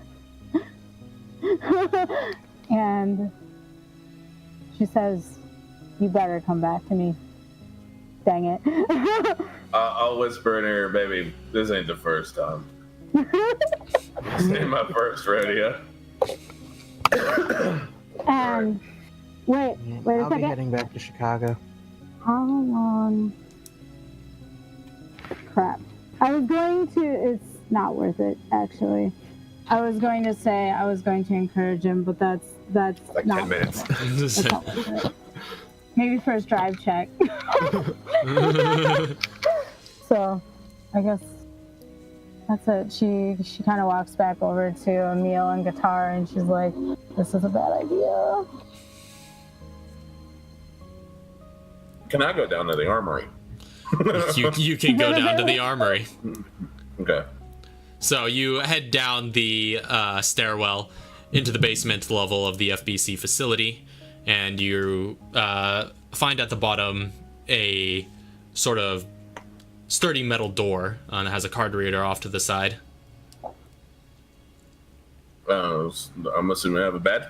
And she says, "You better come back to me. Dang it." I'll whisper in her ear, "Baby, this ain't the first time. This ain't my first rodeo." And wait a I'll be second. heading back to Chicago. How long? Crap. I was going to. It's not worth it, actually. I was going to say I was going to encourage him, but that's Like not 10 minutes. That's not worth it. Maybe for his drive check. So, I guess that's it. She kind of walks back over to Emil and Guitar, and she's like, "This is a bad idea." Can I go down to the armory? You can go down to the armory. Okay. So you head down the stairwell into the basement level of the FBC facility, and you find at the bottom a sort of sturdy metal door that has a card reader off to the side. I'm assuming I have a badge.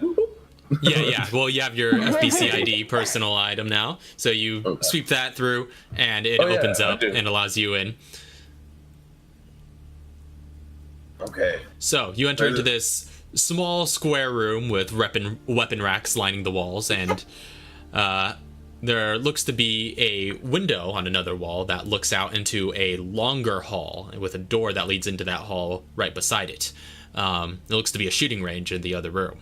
Yeah. Well, you have your FBC ID personal item now, so you sweep that through, and it opens up and allows you in. Okay. So you enter into this small square room with weapon racks lining the walls, and there looks to be a window on another wall that looks out into a longer hall with a door that leads into that hall right beside it. It looks to be a shooting range in the other room.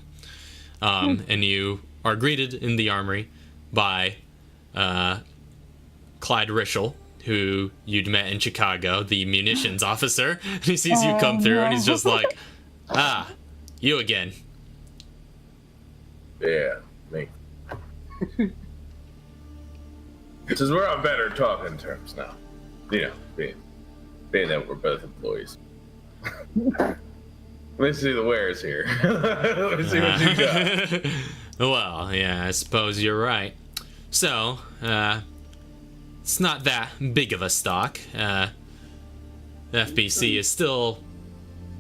And you are greeted in the armory by Clyde Rischel, who you'd met in Chicago, the munitions officer. He sees you come through, and he's just like, "Ah, you again." Yeah, me. This is where I'm better talking terms now. You know, being that we're both employees. Let me see the wares here. Let me see what you got. Well, yeah, I suppose you're right. So, it's not that big of a stock. the FBC is still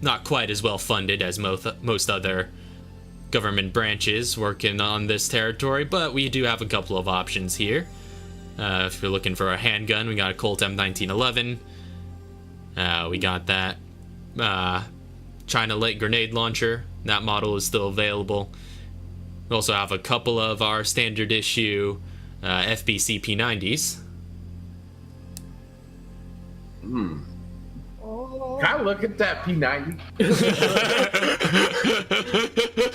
not quite as well funded as most other government branches working on this territory, but we do have a couple of options here. If you're looking for a handgun, we got a Colt M1911. We got that China Lake grenade launcher. That model is still available. We also have a couple of our standard issue FBC P90s. Can I look at that P90?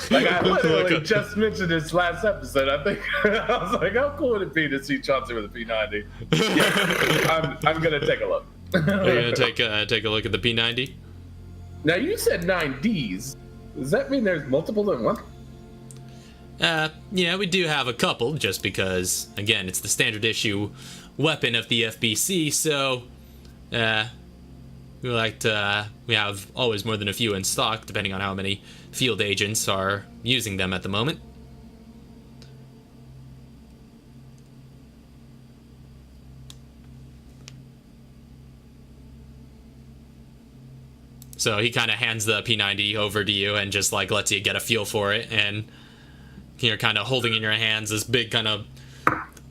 Like, I literally just mentioned this last episode. I think I was like, how cool would it be to see Chauncey with a P90? Yeah, I'm gonna take a look. Are you gonna take a look at the P90? Now you said 9Ds. Does that mean there's multiple than one? Yeah, we do have a couple, just because, again, it's the standard issue weapon of the FBC, so we have always more than a few in stock, depending on how many field agents are using them at the moment. So he kind of hands the P90 over to you and just like lets you get a feel for it, and you're kind of holding in your hands this big kind of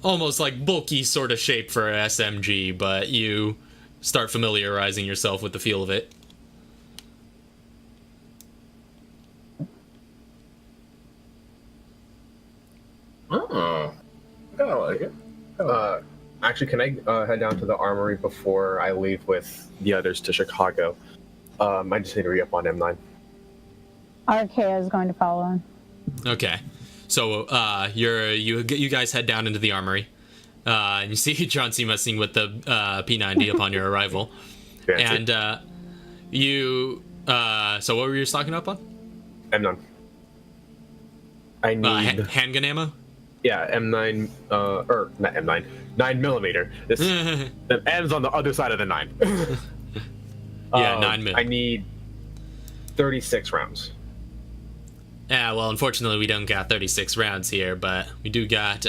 almost like bulky sort of shape for an SMG, but you start familiarizing yourself with the feel of it. Oh, I kind of like it. Actually, can I head down to the armory before I leave with the others to Chicago? I just need to re-up on M9. RK is going to follow him. Okay, so you guys head down into the armory, and you see Chauncey messing with the P90 upon your arrival. Fancy. And so what were you stocking up on? M9. I need handgun ammo. Yeah, M9, or not M9, 9mm. This the M's on the other side of the 9. Yeah, 9mm. I need 36 rounds. Yeah, well, unfortunately, we don't got 36 rounds here, but we do got,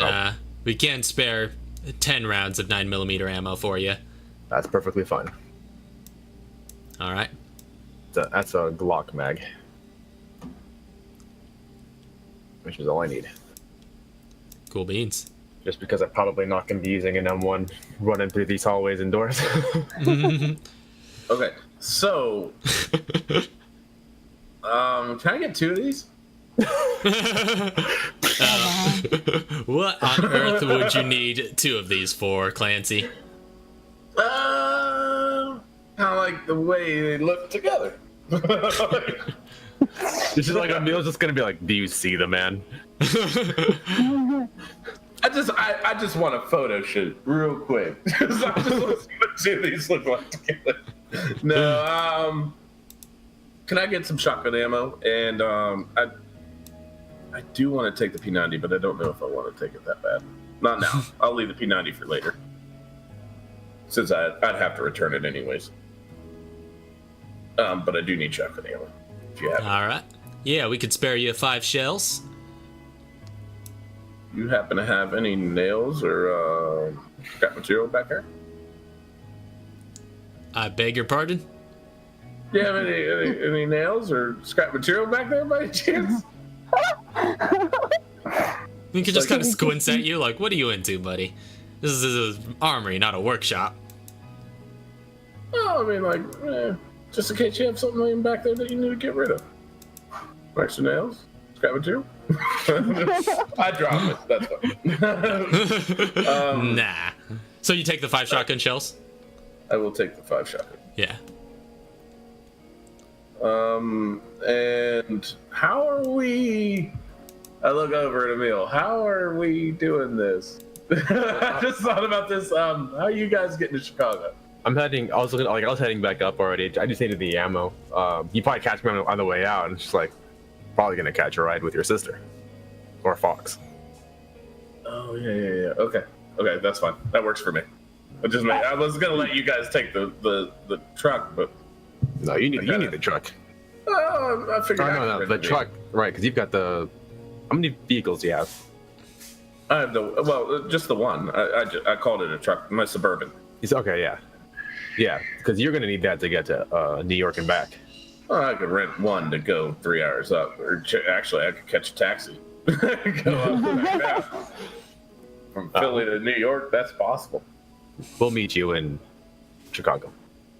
we can spare 10 rounds of 9mm ammo for you. That's perfectly fine. All right. That's a Glock mag, which is all I need. Cool beans. Just because I'm probably not going to be using an M1 running through these hallways indoors. Okay, so can I get 2 of these? What on earth would you need 2 of these for, Clancy? Kind of like the way they look together. This is like Emil's just going to be like, do you see the man? I just want a photo shoot real quick. I just want to see what 2 of these look like together. No, can I get some shotgun ammo? And I do want to take the P90, but I don't know if I want to take it that bad. Not now. I'll leave the P90 for later, since I'd have to return it anyways. But I do need shotgun ammo. If you have it. All right. Yeah, we could spare you 5 shells. You happen to have any nails or scrap material back there? I beg your pardon? Do you have any nails or scrap material back there by any chance? He can just kind of squints at you like, what are you into, buddy? This is an armory, not a workshop. Oh, I mean, like, just in case you have something laying back there that you need to get rid of. Extra nails? Scrap material? I drop it, that's fine. Nah. So you take the 5 shotgun shells? I will take the 5 shotgun. Yeah. And how are we... I look over at Emil. How are we doing this? I just thought about this. How are you guys getting to Chicago? I'm heading. I was heading back up already. I just needed the ammo. You probably catch me on the way out, and it's just like probably gonna catch a ride with your sister or Fox. Oh yeah. Okay, that's fine. That works for me. I was gonna let you guys take the truck, but no, you need the truck. I figured. No, the truck, right? Because you've got the. How many vehicles do you have? I have just the one. I called it a truck. My Suburban. Okay, yeah. Yeah, because you're gonna need that to get to New York and back. Well, I could rent one to go 3 hours up, or actually, I could catch a taxi. Go up and back down. From Philly to New York, that's possible. We'll meet you in Chicago.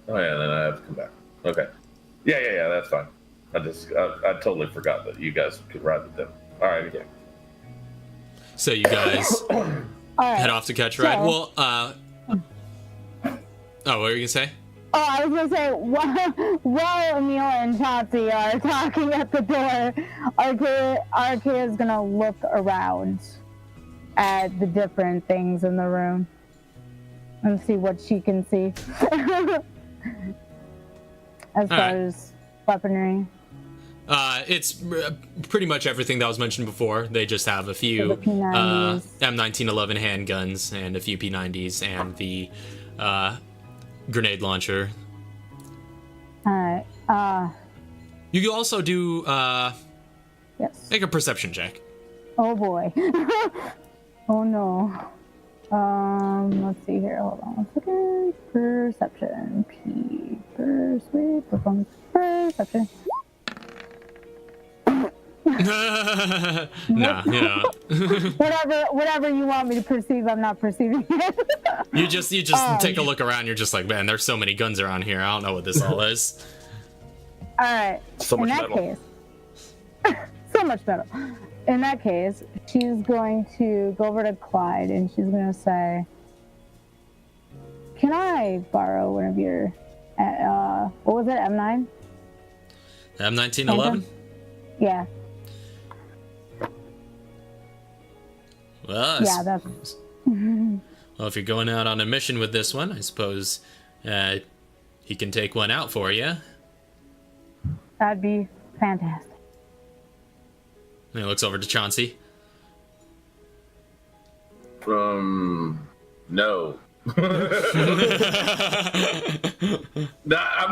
Oh yeah, then I have to come back. Okay. Yeah, that's fine. I totally forgot that you guys could ride with them. All right, yeah. So you guys All right. head off to catch a ride. So- Well, what were you gonna say? Oh, I was gonna say, while Emil and Chauncey are talking at the door, Arcea is gonna look around at the different things in the room and see what she can see. As far as weaponry. It's pretty much everything that was mentioned before. They just have a few The P90s. M1911 handguns and a few P90s and the grenade launcher. Alright, You can also do yes. make a perception check. Oh boy. Oh no. Let's see here. Hold on 1 second. Perception. P. Persuade. Performance. Perception. Nah, you know. Whatever you want me to perceive, I'm not perceiving it. You just take a look around. You're just like, man, there's so many guns around here. I don't know what this all is. Alright. So much In that metal. case. So much metal. In that case, she's going to go over to Clyde and she's going to say, can I borrow one of your, what was it, M9? M1911. Yeah. Well, Yeah, that's... well, if you're going out on a mission with this one, I suppose he can take one out for you. That'd be fantastic. And he looks over to Chauncey. No. I'm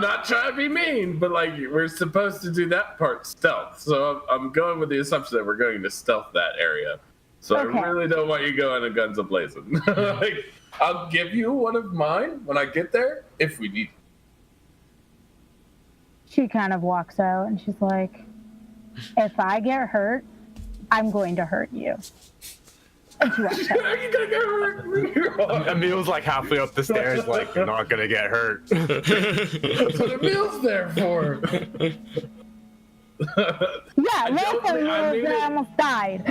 not trying to be mean, but like we're supposed to do that part stealth. So I'm going with the assumption that we're going to stealth that area. So Okay. I really don't want you going to guns a-blazing. Like, I'll give you one of mine when I get there if we need. She kind of walks out and she's like, if I get hurt, I'm going to hurt you. And she walks out. Are you gonna get hurt? Emil's like halfway up the stairs, like, you're not gonna get hurt. That's what Emil's there for. Yeah, last time I almost died.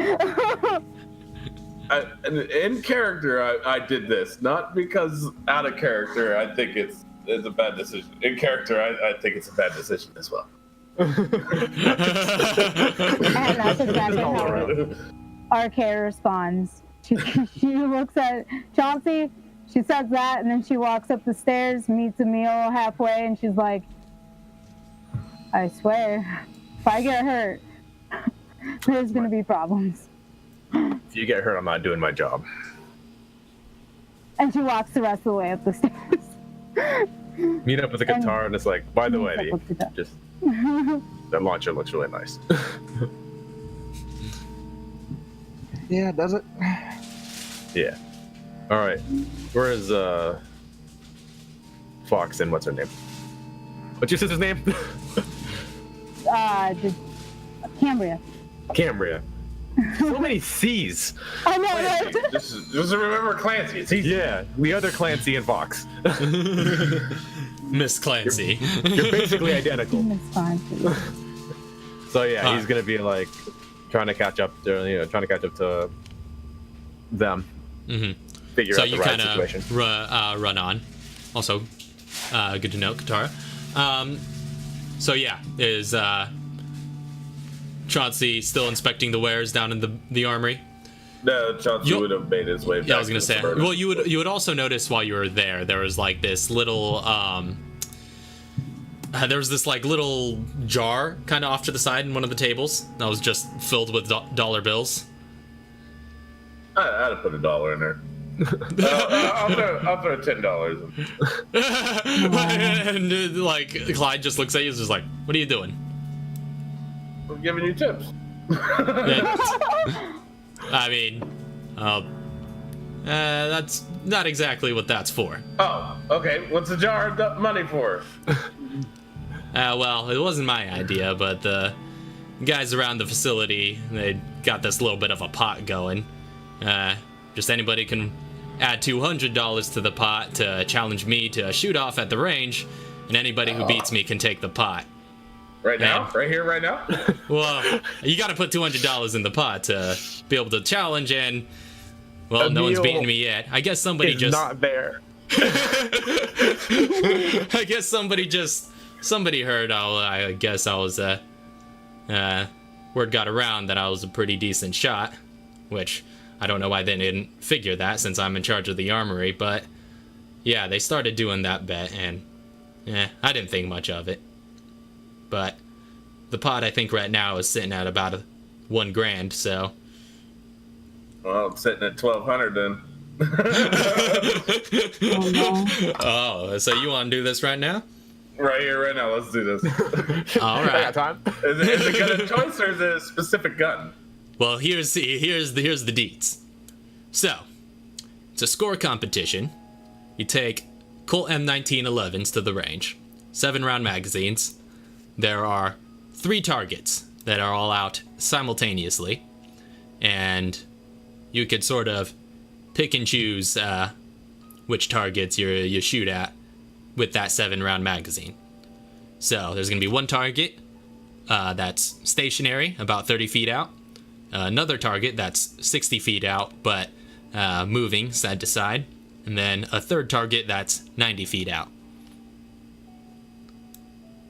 In character, I did this. Not because out of character, I think it's a bad decision. In character, I think it's a bad decision as well. And that's exactly how Arcea responds. She looks at Chauncey, she says that, and then she walks up the stairs, meets Emil halfway, and she's like, I swear, if I get hurt, there's gonna be problems. If you get hurt, I'm not doing my job. And she walks the rest of the way up the stairs. Meet up with a guitar, and it's like, by the way, Look at that. just that launcher looks really nice. Yeah, does it? Yeah. All right. Where is Fox and what's her name? What's your sister's name? The Cambria. Cambria. So many C's. I know, right? Just remember Clancy. It's easy. Yeah, the other Clancy and Fox. Miss Clancy. You're basically identical. It's fine. So yeah, he's gonna be like trying to catch up to them. Mm-hmm. Figure So out the you ride kind situation. of run on. Also, good to know, Katara. So yeah, is Chauncey still inspecting the wares down in the armory? No, Chauncey would have made his way back. Yeah, I was gonna to say. Suburban. Well, you would also notice while you were there was like this little there was this like little jar kind of off to the side in one of the tables that was just filled with dollar bills. I'd have put $1 in there. I'll throw $10. And like Clyde just looks at you, and is just like, "What are you doing?" I'm giving you tips. I mean, That's not exactly what that's for. Oh, okay. What's the jar of money for? Well, it wasn't my idea, but the guys around the facility, they got this little bit of a pot going. Just anybody can add $200 to the pot to challenge me to shoot off at the range, and anybody who beats me can take the pot. Right now? Right here, right now? Well, you gotta put $200 in the pot to be able to challenge, and, well, no one's beaten me yet. I guess somebody It's just... not there. I guess somebody heard. I guess I was, word got around that I was a pretty decent shot, which I don't know why they didn't figure that since I'm in charge of the armory, but yeah, they started doing that bet, and I didn't think much of it. But the pot, I think right now is sitting at about $1,000, so. Well, it's sitting at 1,200 then. Oh, so you want to do this right now? Right here, right now. Let's do this. All I right. got time. Is it a gun of choice or is it a specific gun? Well, here's the deets. So, it's a score competition. You take Colt M1911s to the range, 7-round magazines. There are 3 targets that are all out simultaneously, and you could sort of pick and choose which targets you shoot at with that 7-round magazine. So there's gonna be one target that's stationary, about 30 feet out. Another target that's 60 feet out, but moving side to side. And then a third target that's 90 feet out.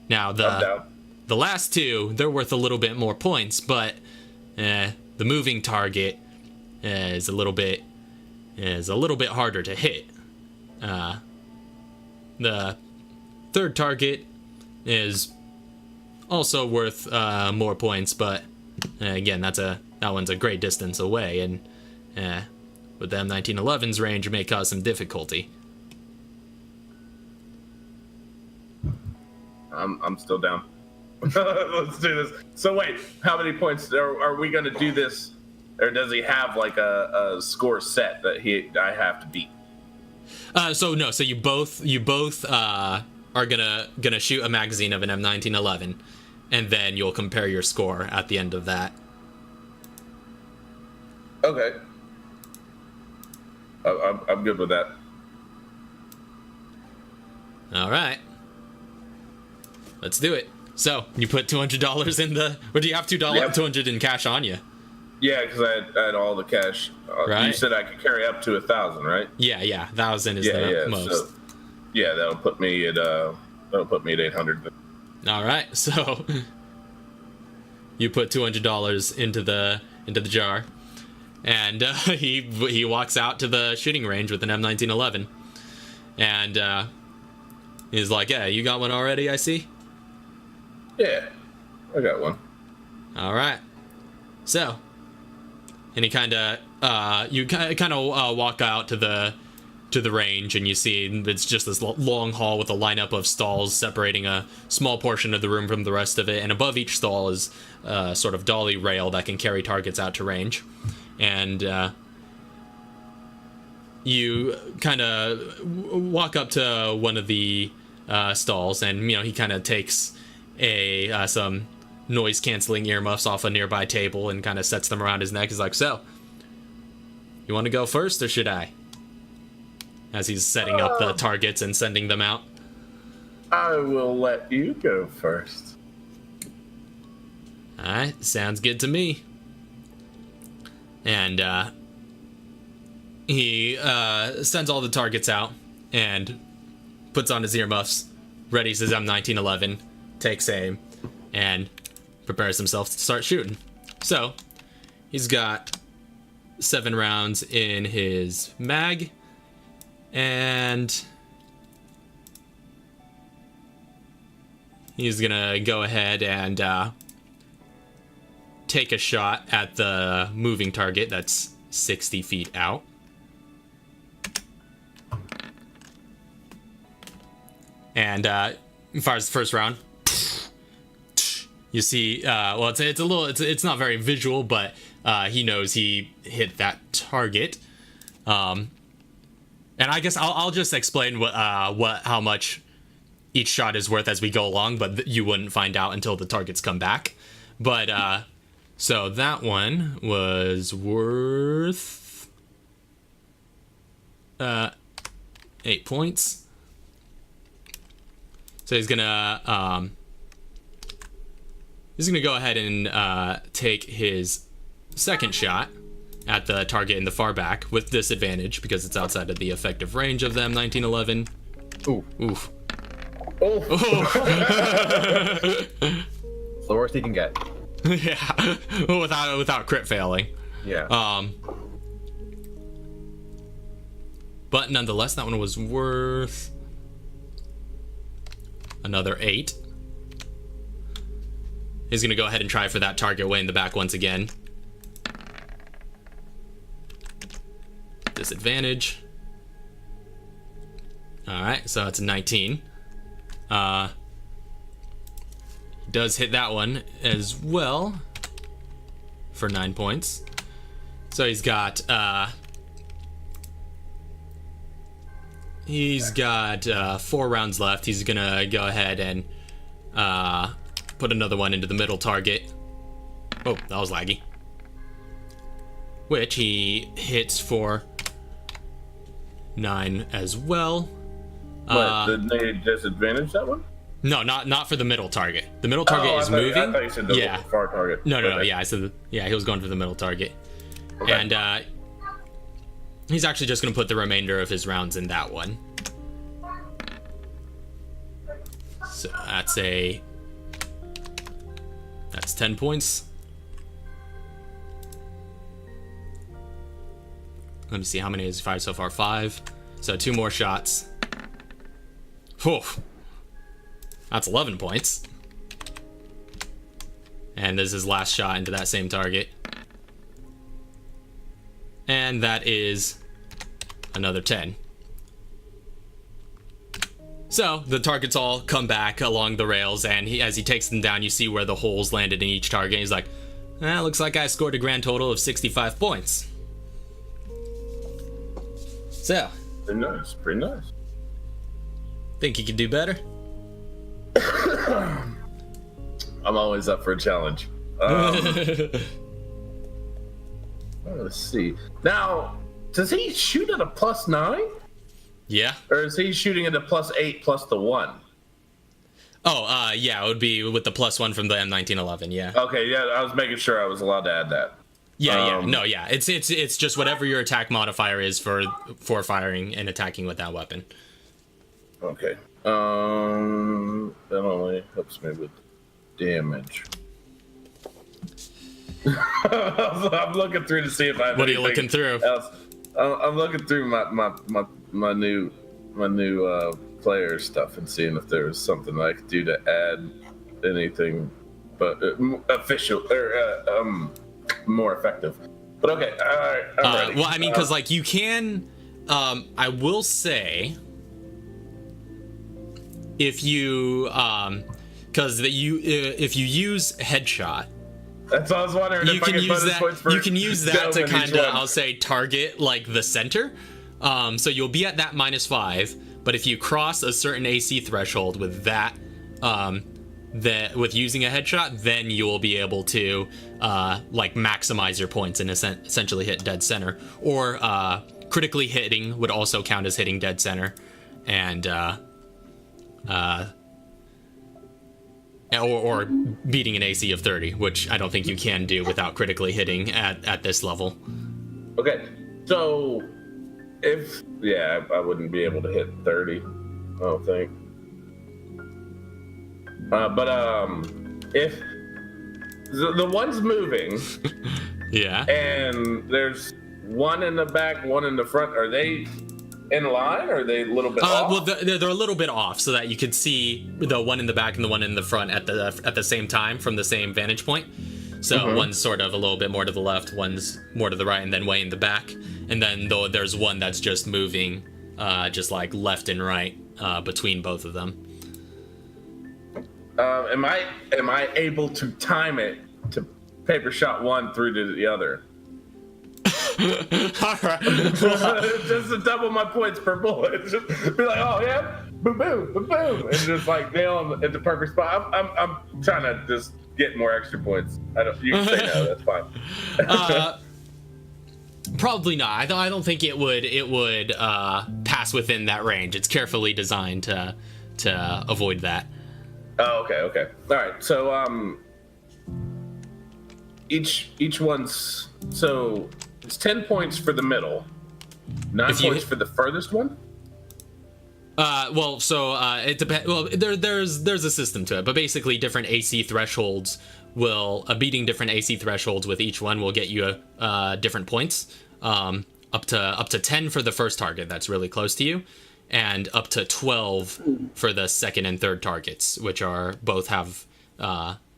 Now, the last 2, they're worth a little bit more points, but the moving target is a little bit harder to hit. The third target is also worth more points, but again, that one's a great distance away, and with the M1911's range, it may cause some difficulty. I'm still down. Let's do this. So wait, how many points are we going to do this? Or does he have like a score set that I have to beat? So you both are gonna shoot a magazine of an M1911, and then you'll compare your score at the end of that. Okay. I'm good with that. All right. Let's do it. So, you put $200 in the... Or do you have $200 in cash on you? Yeah, because I had all the cash. Right. You said I could carry up to 1,000, right? Yeah, 1,000 is the most. So, yeah, that'll put me at 800. All right, so you put $200 into the jar, and he walks out to the shooting range with an M1911, and he's like, "Yeah, you got one already, I see." Yeah, I got one. All right, so. And he kind of, walk out to the range, and you see it's just this long hall with a lineup of stalls separating a small portion of the room from the rest of it. And above each stall is a sort of dolly rail that can carry targets out to range. And you kind of walk up to one of the stalls, and he kind of takes some noise-canceling earmuffs off a nearby table and kind of sets them around his neck. He's like, "So, you want to go first, or should I?" As he's setting up the targets and sending them out. I will let you go first. Alright, sounds good to me. And he sends all the targets out and puts on his earmuffs, readies his M1911, takes aim, and prepares himself to start shooting. So, he's got 7 rounds in his mag, and he's gonna go ahead and take a shot at the moving target that's 60 feet out. And as far as the first round, you see, well, it's not very visual, but he knows he hit that target. And I guess I'll just explain how much each shot is worth as we go along, but you wouldn't find out until the targets come back. But so that one was worth 8 points. So he's gonna go ahead and take his second shot at the target in the far back with disadvantage because it's outside of the effective range of the M1911. Ooh. Oof. Oh. It's the worst he can get. Yeah, without crit failing. Yeah. But nonetheless, that one was worth another 8. He's gonna go ahead and try for that target way in the back once again. Disadvantage. Alright, so it's a 19. Does hit that one as well for 9 points. So he's got 4 rounds left. He's gonna go ahead and put another one into the middle target. Oh, that was laggy. Which he hits for 9 as well. But did they disadvantage that one? No, not for the middle target. The middle target is moving. I thought you said the far target. No. Yeah, I said he was going for the middle target, okay. And he's actually just going to put the remainder of his rounds in that one. So that's 10 points. Let me see how many has he fired so far. 5. So 2 more shots. Whew. That's 11 points. And this is his last shot into that same target. And that is another 10. So the targets all come back along the rails, and as he takes them down, you see where the holes landed in each target. He's like, looks like I scored a grand total of 65 points. So. Pretty nice, pretty nice. Think you could do better? I'm always up for a challenge. Let's see. Now, does he shoot at a +9? Yeah. Or is he shooting at a +8 plus the 1? Oh, yeah, it would be with the +1 from the M1911, yeah. Okay, yeah, I was making sure I was allowed to add that. Yeah. It's just whatever your attack modifier is for firing and attacking with that weapon. Okay. That only helps me with damage. I'm looking through to see if I have What are you looking through? Else. I'm looking through my new player stuff and seeing if there was something I could do to add anything, but official or more effective. But okay, all right. I'm ready. Well, I mean, because like you can, I will say, if you if you use headshot, that's what I was wondering. You can use that. You can use that to kind of, I'll say, target like the center. So you'll be at that -5, but if you cross a certain AC threshold with that, with using a headshot, then you will be able to like maximize your points and essentially hit dead center. Or critically hitting would also count as hitting dead center, and or beating an AC of 30, which I don't think you can do without critically hitting at this level. Okay, so I wouldn't be able to hit 30, I don't think. But if the one's moving, yeah, and there's one in the back, one in the front, are they in line, or are they a little bit off? Well, they're a little bit off, so that you could see the one in the back and the one in the front at the same time from the same vantage point. So one's sort of a little bit more to the left, one's more to the right, and then way in the back. And then though there's one that's just moving, just like left and right between both of them. Am I able to time it to paper shot one through to the other? All right. Just to double my points per bullet. Just be like, oh yeah, boom, boom, boom, boom, and just like nail them at the perfect spot. I'm trying to just get more extra points. You can say no. That's fine. Probably not. I don't think it would pass within that range. It's carefully designed to avoid that. Oh, okay. All right. So each one's so it's 10 points for the middle, 9 points for the furthest one. It depends. Well, there's a system to it, but basically different AC thresholds beating different AC thresholds with each one will get you different points. Up to 10 for the first target that's really close to you, and up to 12 for the second and third targets, which are both have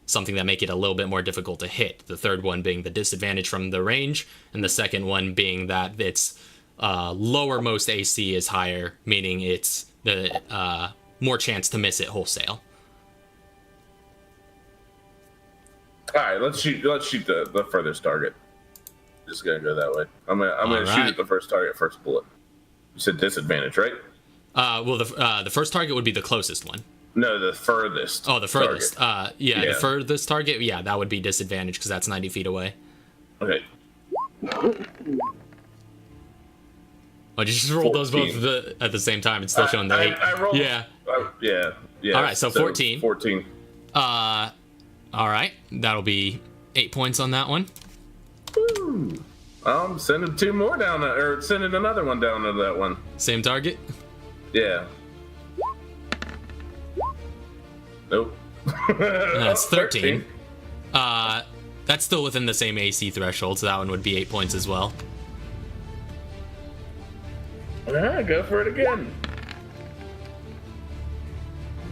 something that make it a little bit more difficult to hit. The third one being the disadvantage from the range, and the second one being that its lowermost AC is higher, meaning it's the more chance to miss it wholesale. All right, let's shoot the furthest target. Just gonna go that way. I'm gonna shoot at the first target, first bullet. You said disadvantage, right? The first target would be the closest one. No, the furthest. Oh, the furthest. The furthest target. Yeah, that would be disadvantage because that's 90 feet away. Okay. Oh, did you just roll 14. Those both at the same time? It's still showing the 8. I rolled. Yeah. Yeah. All right, so 14. 14. All right, that'll be 8 points on that one. Woo. I'm sending 2 more down, or sending another one down to that one. Same target? Yeah. Nope. That's 13. That's still within the same AC threshold, so that one would be 8 points as well. Go for it again.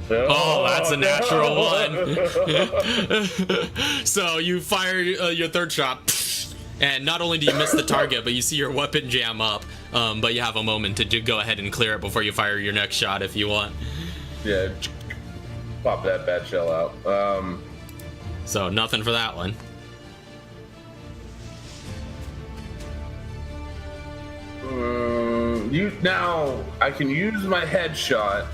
Oh, that's a natural one. So you fire your third shot, and not only do you miss the target, but you see your weapon jam up, but you have a moment to go ahead and clear it before you fire your next shot if you want. Yeah, pop that bad shell out. So nothing for that one. Now I can use my headshot.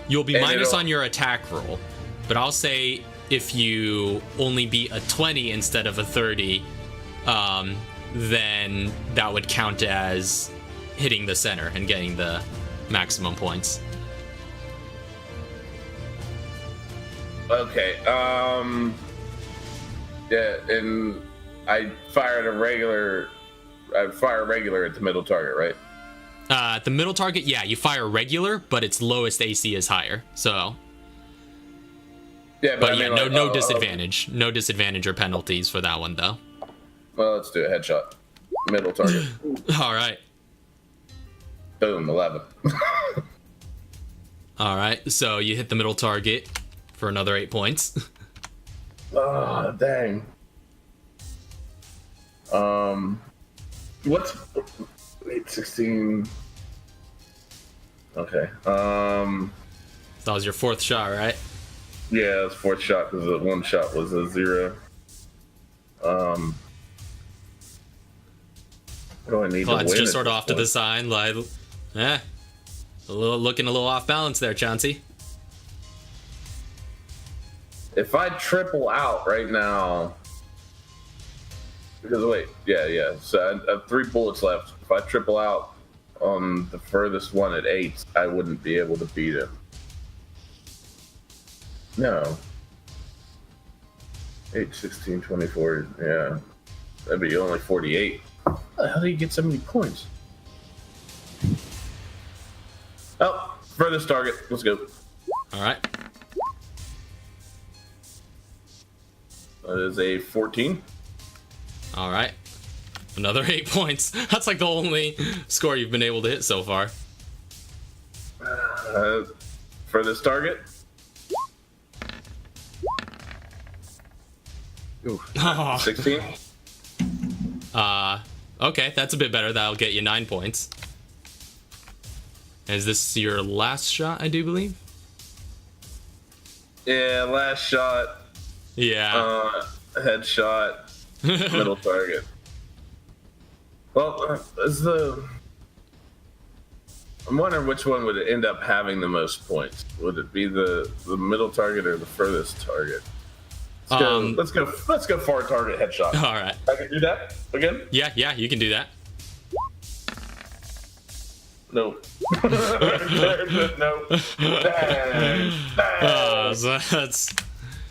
You'll be minus on your attack roll, but I'll say if you only beat a 20 instead of a 30, then that would count as hitting the center and getting the maximum points. Okay. Yeah, and I fire regular at the middle target, right? At the middle target, yeah, you fire regular, but its lowest AC is higher. So, yeah, but yeah, no disadvantage, no disadvantage or penalties for that one though. Well, let's do a headshot. Middle target. All right. Boom, 11. All right, so you hit the middle target for another 8 points. Oh, dang. What's 8, 16? Okay. That was your fourth shot, right? Yeah, that's fourth shot because the one shot was a 0. What do I need to win? Just sort of off to the side, like, looking a little off balance there, Chauncey. If I triple out right now, because wait, yeah. So I have 3 bullets left. If I triple out on the furthest one at 8, I wouldn't be able to beat him. No. 8, 16, 24. Yeah, that'd be only 48. How the hell do you get so many points? Oh, furthest target. Let's go. All right. That is a 14. All right. Another 8 points. That's like the only score you've been able to hit so far. Furthest target. Ooh. 16. Okay, that's a bit better. That'll get you 9 points. Is this your last shot, I do believe? Yeah, last shot. Yeah. Headshot. Middle target. Well, I'm wondering which one would end up having the most points. Would it be the middle target or the furthest target? Let's go far target headshot. All right. I can do that again? Yeah, you can do that. No. No.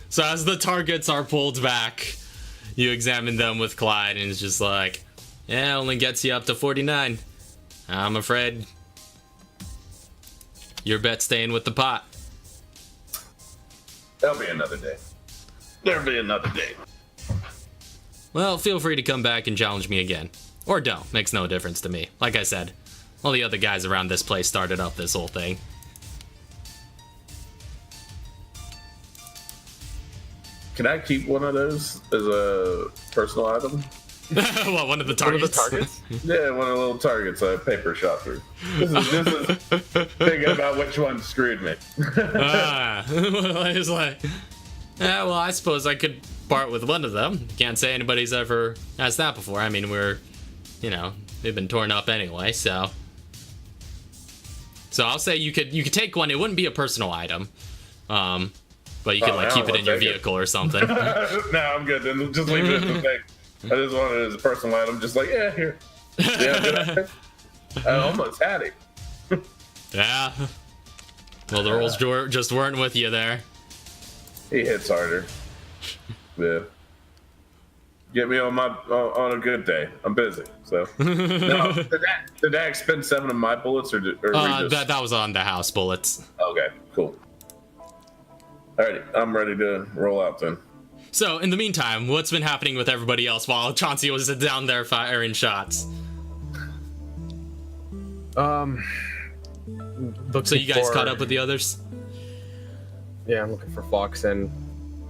So as the targets are pulled back, you examine them with Clyde, and it's just like, yeah, only gets you up to 49. I'm afraid your bet's staying with the pot. There'll be another day. There'll be another day. Well, feel free to come back and challenge me again. Or don't. Makes no difference to me. Like I said, all the other guys around this place started up this whole thing. Can I keep one of those as a personal item? What, one of the targets? Yeah, one of the little targets I paper shot through. This is thinking about which one screwed me. Well, I was like, yeah, well, I suppose I could part with one of them. Can't say anybody's ever asked that before. I mean, they've been torn up anyway, so I'll say you could take one. It wouldn't be a personal item, but you could keep it in your vehicle or something. No, I'm good. Then just leave it as a thing. I just wanted it as a personal item. Just like, yeah, here. Yeah, I almost had it. Yeah. Well, the rolls just weren't with you there. He hits harder. Yeah. Get me on a good day. I'm busy. So no, did that expend 7 of my bullets or that was on the house bullets. Okay, cool. Alrighty, I'm ready to roll out then. So in the meantime, what's been happening with everybody else while Chauncey was down there firing shots? So you guys caught up with the others? Yeah, I'm looking for Fox and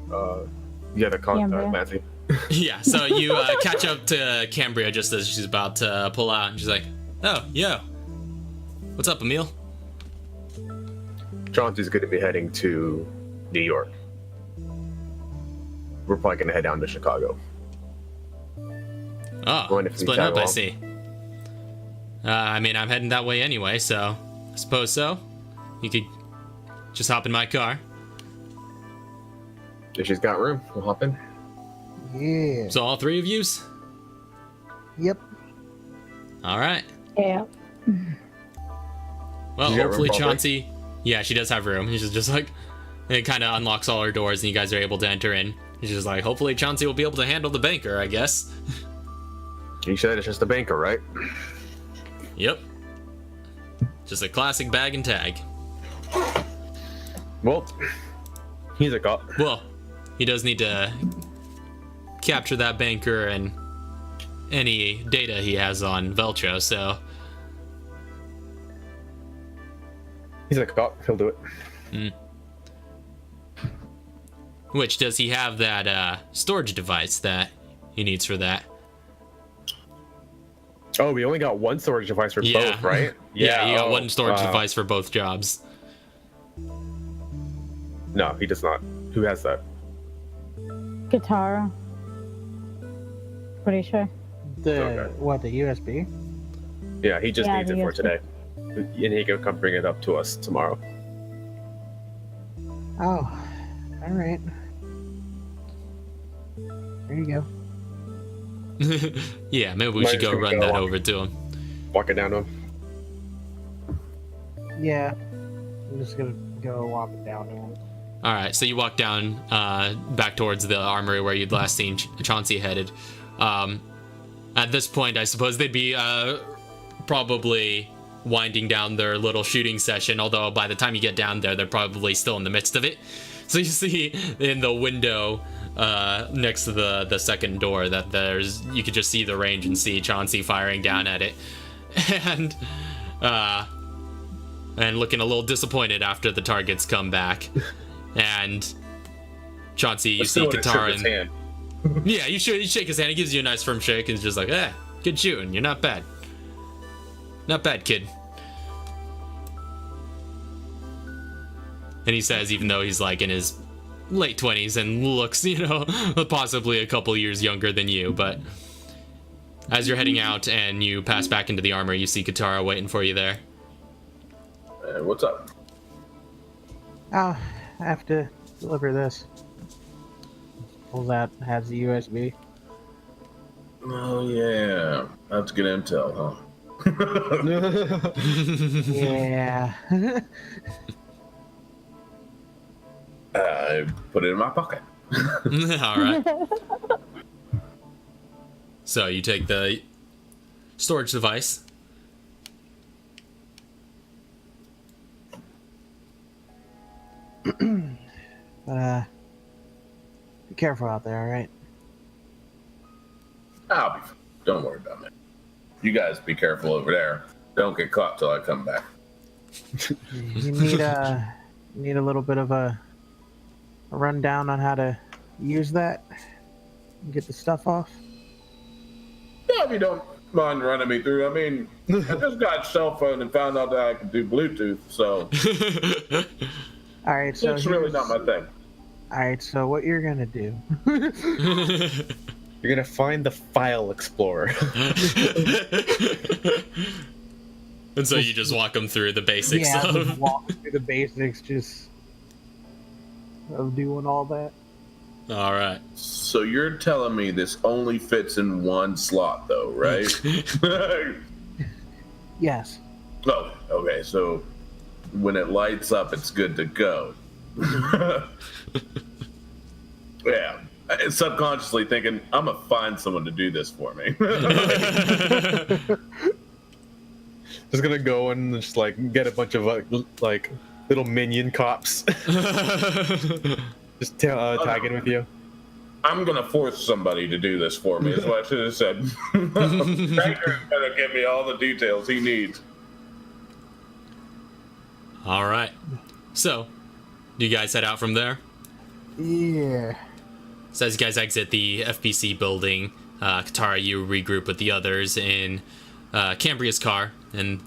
the other Nancy. Yeah, so you catch up to Cambria just as she's about to pull out, and she's like, "Oh, yo, what's up, Emil?" Chauncey's going to be heading to New York. We're probably going to head down to Chicago. Oh, split up, I see. I mean, I'm heading that way anyway, so I suppose so. You could just hop in my car. If she's got room, we'll hop in. Yeah. So all 3 of yous? Yep. All right. Yeah. Well, hopefully Chauncey... Yeah, she does have room. She's just like... It kind of unlocks all her doors and you guys are able to enter in. She's just like, hopefully Chauncey will be able to handle the banker, I guess. You said it's just a banker, right? Yep. Just a classic bag and tag. Well, he's a cop. Well, he does need to capture that banker and any data he has on Veltro, so... He's a cop. He'll do it. Which, does he have that storage device that he needs for that? Oh, we only got one storage device for both, right? Yeah, you got one storage device for both jobs. No, he does not. Who has that? Guitar. Pretty sure. The USB? Yeah, he just Yeah, needs the it for USB. today. And he can come bring it up to us tomorrow. Oh, all right. There you go. Yeah, maybe we should go run that over to him. Walk it down to him. Yeah. I'm just gonna go walk it down to him. All right, so you walk down back towards the armory where you'd last seen Chauncey headed. At this point, I suppose they'd be probably winding down their little shooting session, although by the time you get down there, they're probably still in the midst of it. So you see in the window next to the second door that you could just see the range and see Chauncey firing down at it. And looking a little disappointed after the targets come back. And Chauncey, you see Katara and yeah, you shake his hand. He gives you a nice firm shake and is just like, good shooting. You're not bad. Not bad, kid. And he says, even though he's like in his late 20s and looks, possibly a couple years younger than you. But as you're heading out and you pass back into the armor, you see Katara waiting for you there. What's up? I have to deliver this. Pulls out, has the USB. Oh yeah, that's good intel, huh? Yeah. I put it in my pocket. All right. So you take the storage device. Be careful out there, alright? I'll be fine. Don't worry about me. You guys be careful over there. Don't get caught till I come back. You need a little bit of a rundown on how to use that and get the stuff off. Yeah, if you don't mind running me through. I mean, I just got a cell phone and found out that I could do Bluetooth, so All right, so it's really not my thing. All right, so what you're gonna do? You're gonna find the file explorer. And so you just walk them through the basics Yeah, of... just walk through the basics, just of doing all that. All right. So you're telling me this only fits in one slot, though, right? Yes. Oh, okay. So when it lights up, it's good to go. Yeah. Subconsciously thinking, I'm gonna find someone to do this for me. Just gonna go and just like get a bunch of like little minion cops. Just tag in with you. I'm gonna force somebody to do this for me, is what I should have said. Banker's gonna give me all the details he needs. All right. So, you guys head out from there? Yeah. So as you guys exit the FBC building, Katara, you regroup with the others in Cambria's car, and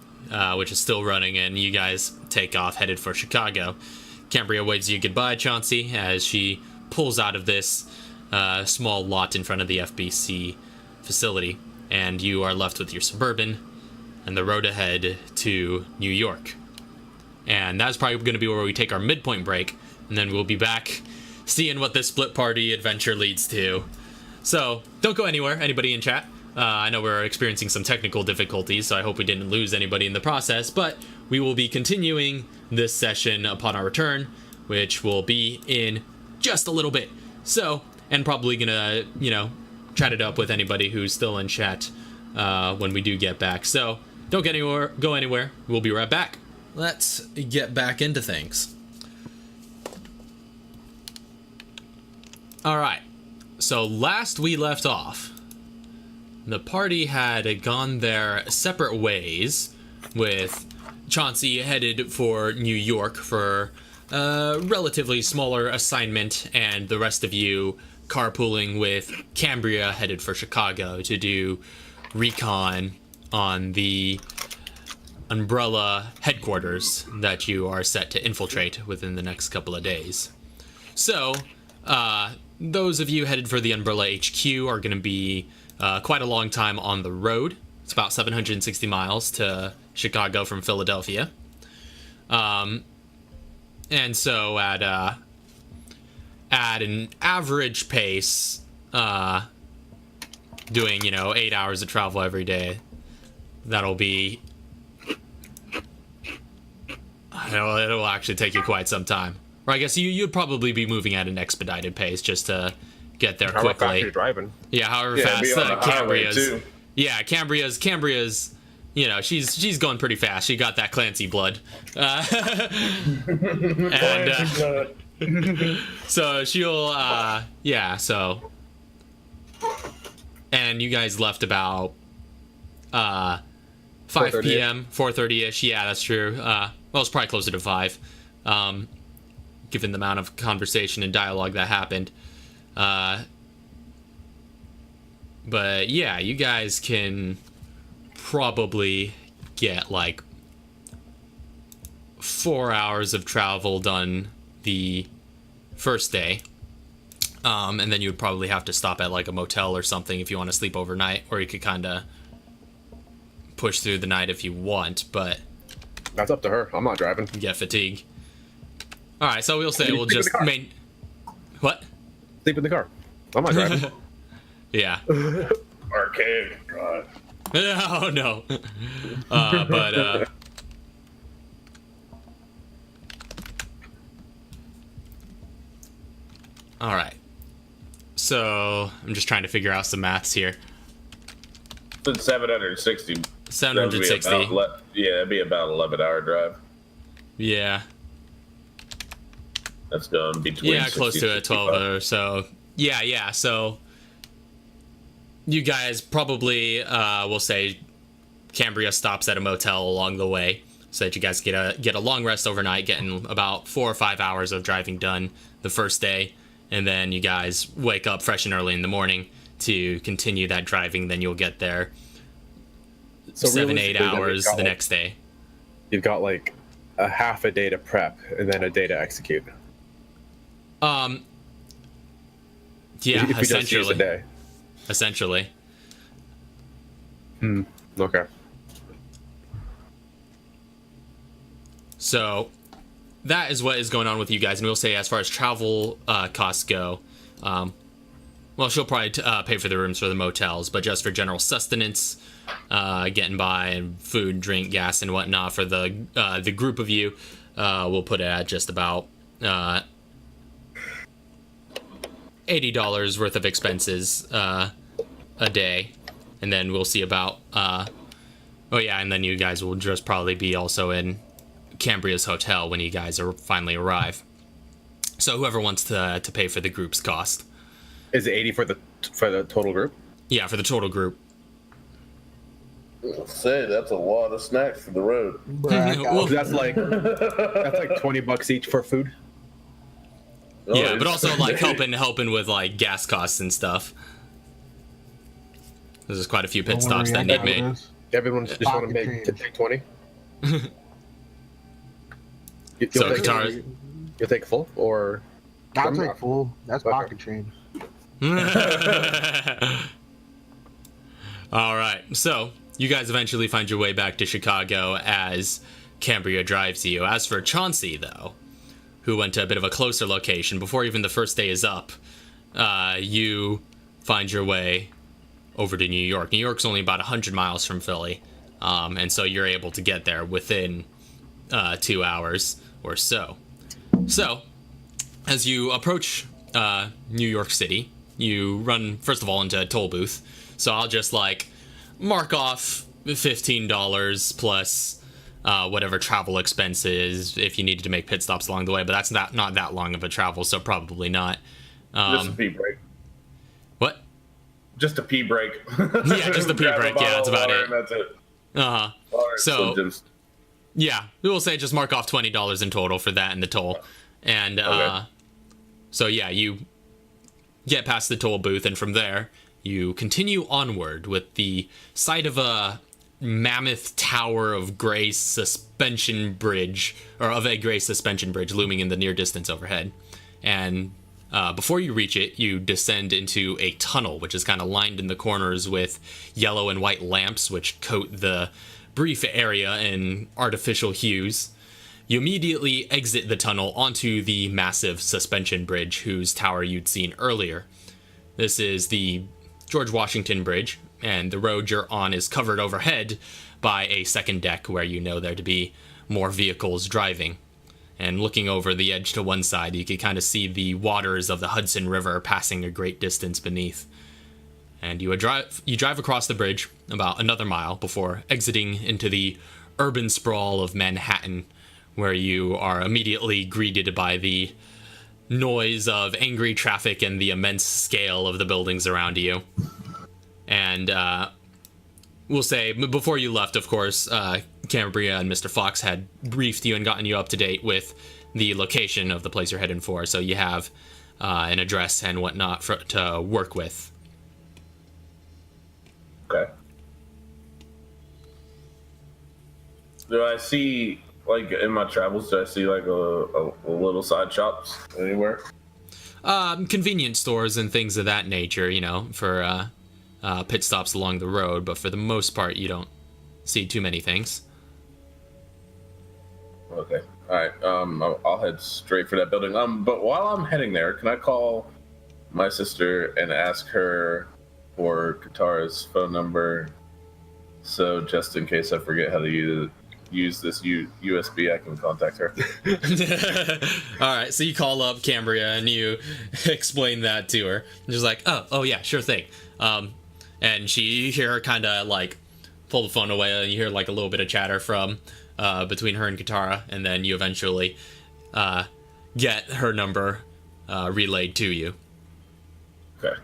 which is still running, and you guys take off, headed for Chicago. Cambria waves you goodbye, Chauncey, as she pulls out of this small lot in front of the FBC facility, and you are left with your Suburban and the road ahead to New York. And that's probably going to be where we take our midpoint break, and then we'll be back seeing what this split party adventure leads to. So, don't go anywhere, anybody in chat. I know we're experiencing some technical difficulties, so I hope we didn't lose anybody in the process, but we will be continuing this session upon our return, which will be in just a little bit. So, and probably gonna, chat it up with anybody who's still in chat when we do get back. So, don't go anywhere. We'll be right back. Let's get back into things. All right. So last we left off, the party had gone their separate ways, with Chauncey headed for New York for a relatively smaller assignment, and the rest of you carpooling with Cambria headed for Chicago to do recon on the Umbrella headquarters that you are set to infiltrate within the next couple of days. So, those of you headed for the Umbrella HQ are going to be quite a long time on the road. It's about 760 miles to Chicago from Philadelphia. And so at an average pace, doing, 8 hours of travel every day, that'll be... It'll actually take you quite some time. Or I guess you'd probably be moving at an expedited pace just to get there However quickly. fast you're driving. Yeah, however Yeah, fast be on the highway, Cambria's. too. Yeah, Cambria's. She's going pretty fast. She got that Clancy blood, and so she'll. So. And you guys left about 5 p.m., 4:30ish. Yeah, that's true. Well, it's probably closer to 5, given the amount of conversation and dialogue that happened. But yeah, you guys can probably get like 4 hours of travel done the first day. And then you would probably have to stop at like a motel or something if you want to sleep overnight, or you could kind of push through the night if you want, but That's up to her. I'm not driving. you get fatigue. All right, so we'll say we'll Sleep in just the car. What? Sleep in the car. I'm not driving. Yeah. Archaic. God. Oh no. All right. So I'm just trying to figure out some maths here. It's 760. 760. Yeah, it'd be about 11-hour drive. Yeah. That's going between. Yeah, 60 close to and it, 12 or so. Yeah. So you guys probably will say Cambria stops at a motel along the way, so that you guys get a long rest overnight, getting about 4 or 5 hours of driving done the first day, and then you guys wake up fresh and early in the morning to continue that driving. Then you'll get there So 7-8 realistically, then we've hours got, the like- next day. You've got like a half a day to prep and then a day to execute. Yeah, If you just use a day. essentially. Okay. So that is what is going on with you guys, and we'll say as far as travel costs go, well, she'll probably pay for the rooms for the motels, but just for general sustenance, getting by, and food, drink, gas, and whatnot for the group of you, we'll put it at just about $80 worth of expenses a day, and then we'll see about and then you guys will just probably be also in Cambria's hotel when you guys finally arrive. So whoever wants to pay for the group's cost. Is it 80 for the total group? Yeah, for the total group. Say that's a lot of snacks for the road. Well, That's like $20 each for food. yeah, but also like helping with like gas costs and stuff. There's quite a few pit stops that need made. Everyone just want to take 20. So guitar. You'll take full or? I'll take full. That's pocket change. All right, so you guys eventually find your way back to Chicago as Cambria drives you. As for Chauncey, though, who went to a bit of a closer location before even the first day is up, you find your way over to New York. New York's only about 100 miles from Philly, and so you're able to get there within 2 hours or so. So, as you approach New York City, you run, first of all, into a toll booth. So I'll just, like, mark off $15 plus whatever travel expenses if you needed to make pit stops along the way. But that's not that long of a travel, so probably not. Just a pee break. What? Just a pee break. Yeah, just a pee Grab a break. Yeah, that's bottle of about water it. and that's it. Uh-huh. Or So- Slim Jims. Yeah, we'll say just mark off $20 in total for that and the toll. And Okay. so yeah, you get past the toll booth, and from there you continue onward with the sight of a mammoth tower of gray suspension bridge, or of a gray suspension bridge looming in the near distance overhead. And before you reach it, you descend into a tunnel, which is kind of lined in the corners with yellow and white lamps, which coat the brief area in artificial hues. You immediately exit the tunnel onto the massive suspension bridge whose tower you'd seen earlier. This is the George Washington Bridge, and the road you're on is covered overhead by a second deck where you know there to be more vehicles driving. And looking over the edge to one side, you can kind of see the waters of the Hudson River passing a great distance beneath. And you drive across the bridge about another mile before exiting into the urban sprawl of Manhattan, where you are immediately greeted by the noise of angry traffic and the immense scale of the buildings around you. And we'll say, before you left, of course, Cambria and Mr. Fox had briefed you and gotten you up to date with the location of the place you're heading for, so you have an address and whatnot to work with. Okay. Do I see, like, in my travels, do I see, like, a little side shops anywhere? convenience stores and things of that nature, you know, for pit stops along the road, but for the most part, you don't see too many things. Okay. All right. I'll head straight for that building. But while I'm heading there, can I call my sister and ask her for Katara's phone number? So just in case I forget how to use this USB, I can contact her. All right. So you call up Cambria and you explain that to her. And she's like, oh yeah, sure thing. And you hear her kind of like pull the phone away, and you hear like a little bit of chatter from between her and Katara, and then you eventually get her number relayed to you. Okay.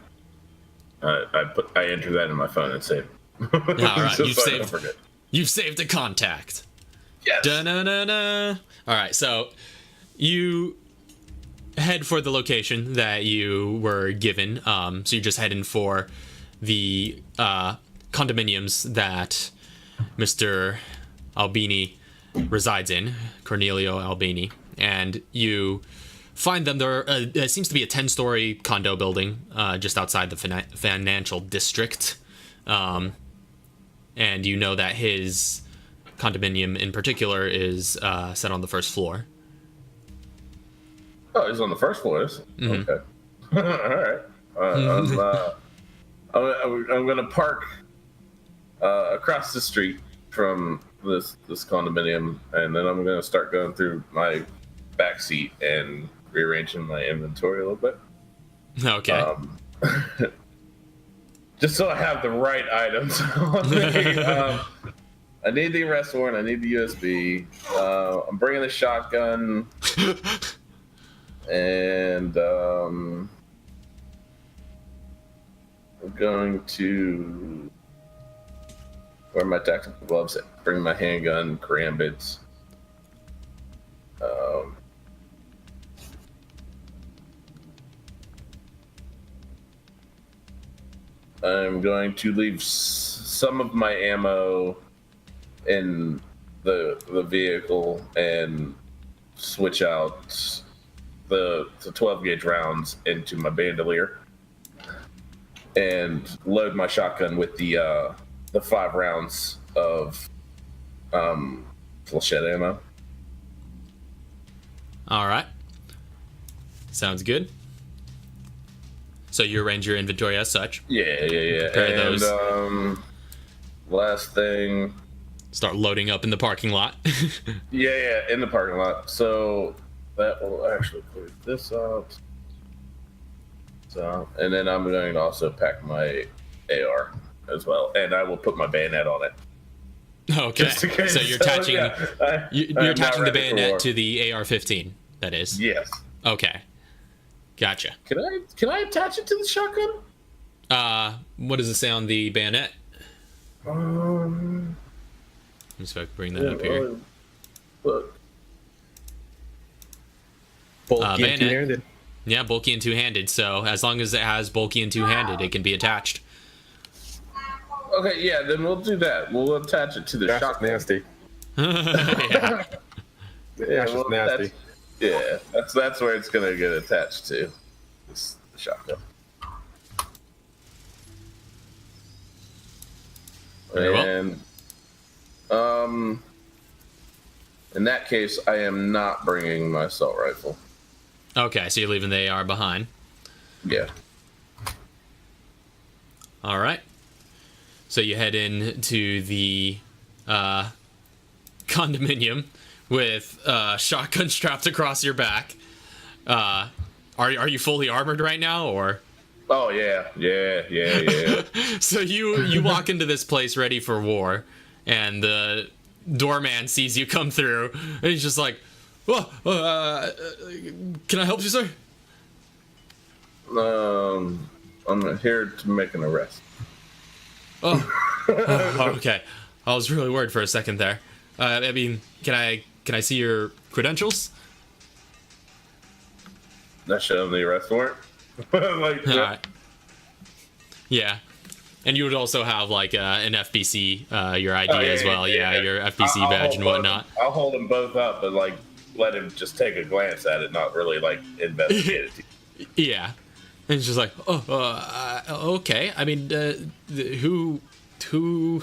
I enter that in my phone and save. All right, So you've saved a contact. Yes. Da-na-na-na. All right, so you head for the location that you were given. So you're just heading for the condominiums that Mr. Albini resides in, Cornelio Albini, and you find them there. It seems to be a 10-story condo building just outside the financial district, and you know that his condominium in particular is set on the first floor. Oh, he's on the first floor. Mm-hmm. Okay. All right. I'm gonna park across the street from this condominium, and then I'm gonna start going through my back seat and rearranging my inventory a little bit. Okay. Just so I have the right items on me. I need the arrest warrant. I need the USB. I'm bringing the shotgun, and I'm going to wear my tactical gloves, bring my handgun, karambits. I'm going to leave some of my ammo in the vehicle and switch out the 12 gauge rounds into my bandolier and load my shotgun with the 5 rounds of flechette ammo. All right. Sounds good. So you arrange your inventory as such. Yeah. Prepare those. Last thing. Start loading up in the parking lot. Yeah, in the parking lot. So that will actually clear this out. So, and then I'm going to also pack my AR as well, and I will put my bayonet on it. Okay. So you're attaching you're attaching the bayonet to the AR-15. That is. Yes. Okay. Gotcha. Can I attach it to the shotgun? What does it say on the bayonet? Let's bring that up here. Look. Bulky Bayonet. and two-handed. Yeah, bulky and two-handed. So as long as it has bulky and two-handed, it can be attached. Okay, yeah, then we'll do that. We'll attach it to the That's shotgun. nasty. Yeah. Yeah, it's just nasty. That's where it's gonna get attached to. This shotgun. Very well. And in that case, I am not bringing my assault rifle. Okay, so you're leaving the AR behind. Yeah. All right. So you head into the condominium with shotgun strapped across your back. Are you fully armored right now, or? Oh yeah. So you walk into this place ready for war, and the doorman sees you come through, and he's just like, "Whoa, can I help you, sir?" I'm here to make an arrest. Oh, okay. I was really worried for a second there. I mean, can I see your credentials? That show them the arrest warrant. Like, All right. Yeah. And you would also have like an FBC, your ID as well. Yeah, your FBC badge and whatnot. I'll hold them both up, but like let him just take a glance at it, not really like investigate it. Yeah. And she's like, okay. I mean, who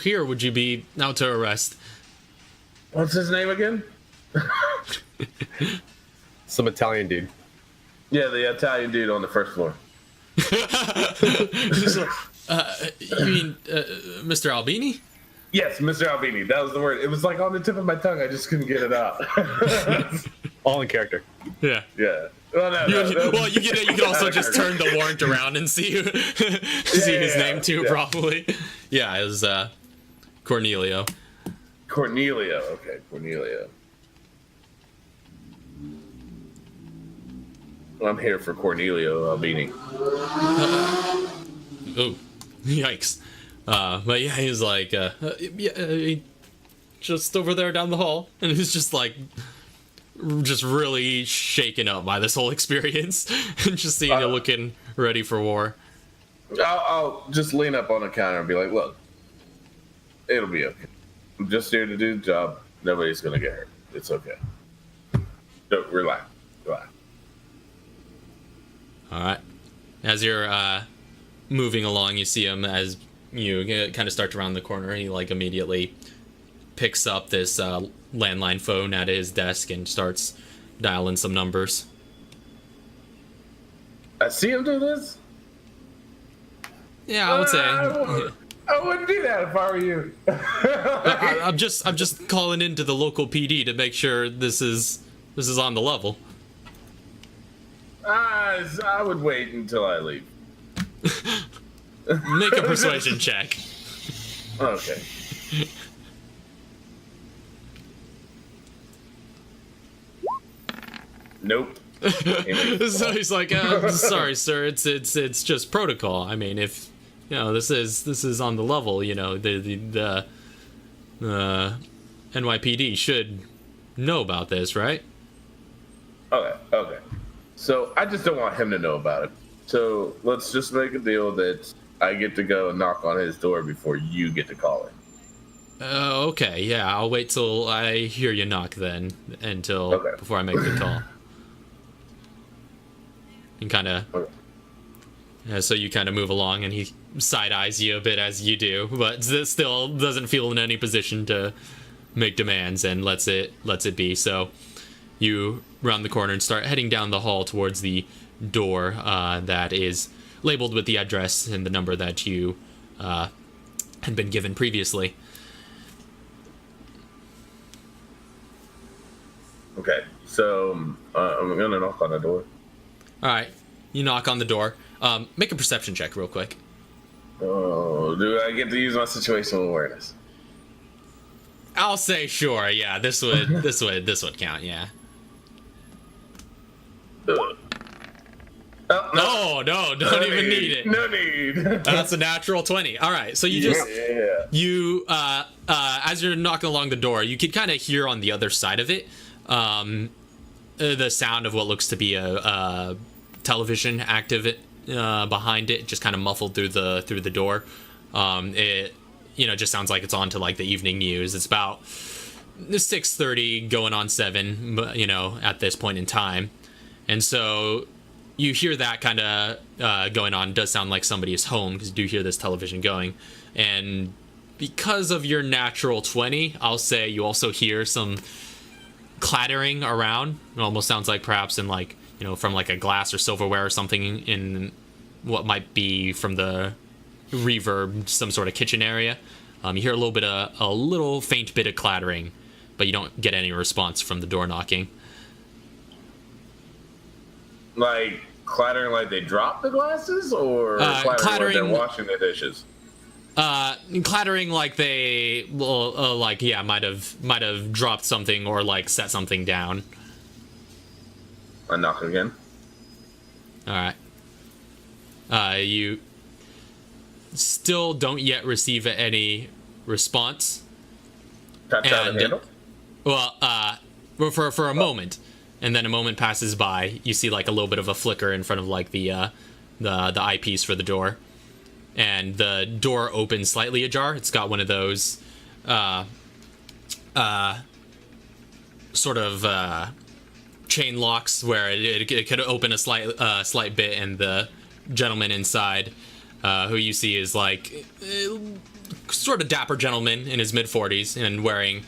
here would you be out to arrest? What's his name again? Some Italian dude. Yeah, the Italian dude on the first floor. You mean Mr. Albini? Yes, Mr. Albini. That was the word. It was like on the tip of my tongue. I just couldn't get it out. All in character. Yeah. Yeah. Well, no, Well, you can also just turn the warrant around and see his name too, probably. Yeah, it was Cornelio. Cornelio. Okay, Cornelio. I'm here for Cornelio Albini. Oh, yikes. But yeah, he's like, just over there down the hall. And he's just like, just really shaken up by this whole experience. And just seeing you looking ready for war. I'll just lean up on the counter and be like, look, it'll be okay. I'm just here to do the job. Nobody's going to get hurt. It's okay. Don't relax. All right. As you're moving along, you see him as you kind of start to round the corner. He like immediately picks up this landline phone at his desk and starts dialing some numbers. I see him do this? Yeah, I would say. I wouldn't do that if I were you. I'm just calling into the local PD to make sure this is on the level. I would wait until I leave. Make a persuasion check. Okay. Nope. So he's like, sorry, sir, it's just protocol. I mean, if this is on the level, the NYPD should know about this, right? Okay. So I just don't want him to know about it. So let's just make a deal that I get to go and knock on his door before you get to call him. Okay, yeah, I'll wait till I hear you knock then, before I make the call. And kind of, so you kind of move along, and he side eyes you a bit as you do, but still doesn't feel in any position to make demands and lets it be. So you round the corner and start heading down the hall towards the door that is labeled with the address and the number that you had been given previously. Okay, so I'm gonna knock on the door. All right, you knock on the door. Make a perception check real quick. Oh, do I get to use my situational awareness? I'll say sure. Yeah, this would count. Yeah. Oh, no, don't even need it. No need. That's a natural 20. All right, so you just as you're knocking along the door, you can kind of hear on the other side of it the sound of what looks to be a television active behind it, just kind of muffled through the door. It just sounds like it's on to like the evening news. It's about 6:30 going on 7, at this point in time. And so you hear that kind of going on. It does sound like somebody is home because you do hear this television going. And because of your natural 20, I'll say you also hear some clattering around. It almost sounds like perhaps in like, from like a glass or silverware or something in what might be from the reverb, some sort of kitchen area. You hear a little faint bit of clattering, but you don't get any response from the door knocking. Like clattering like they dropped the glasses, or clattering like they're washing the dishes? Clattering like they might have dropped something or like set something down. I knock again. All right. You still don't yet receive any response. Touch out the handle? Well, for a moment. And then a moment passes by. You see like a little bit of a flicker in front of like the eyepiece for the door, and the door opens slightly ajar. It's got one of those chain locks where it could open a slight bit, and the gentleman inside, who you see is like sort of dapper gentleman in his mid-40s and wearing,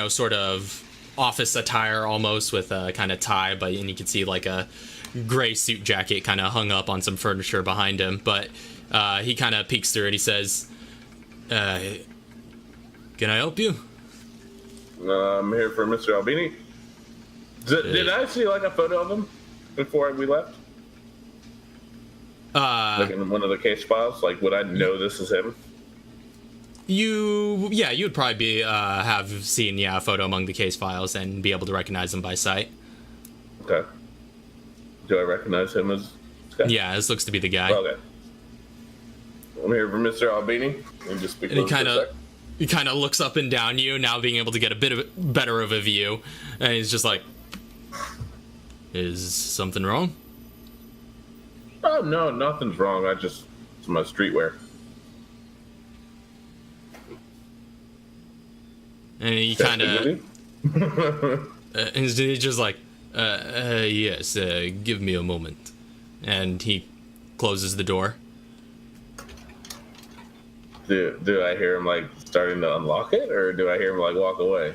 sort of office attire almost, with a kind of tie, and you can see like a gray suit jacket kind of hung up on some furniture behind him. But he kind of peeks through and he says, "Can I help you?" I'm here for Mr. Albini. Did I see like a photo of him before we left? Like in one of the case files? Like, would I know this is him? You would probably have seen a photo among the case files and be able to recognize him by sight. Okay. Do I recognize him as this guy? Yeah, this looks to be the guy. Okay. I'm here for Mr. Albini. And just speak. And he kind of looks up and down you, now being able to get a bit better of a view, and he's just like, "Is something wrong?" Oh no, nothing's wrong. It's my streetwear. And he kind of, he's just like, "Yes, give me a moment," and he closes the door. Do I hear him like starting to unlock it, or do I hear him like walk away?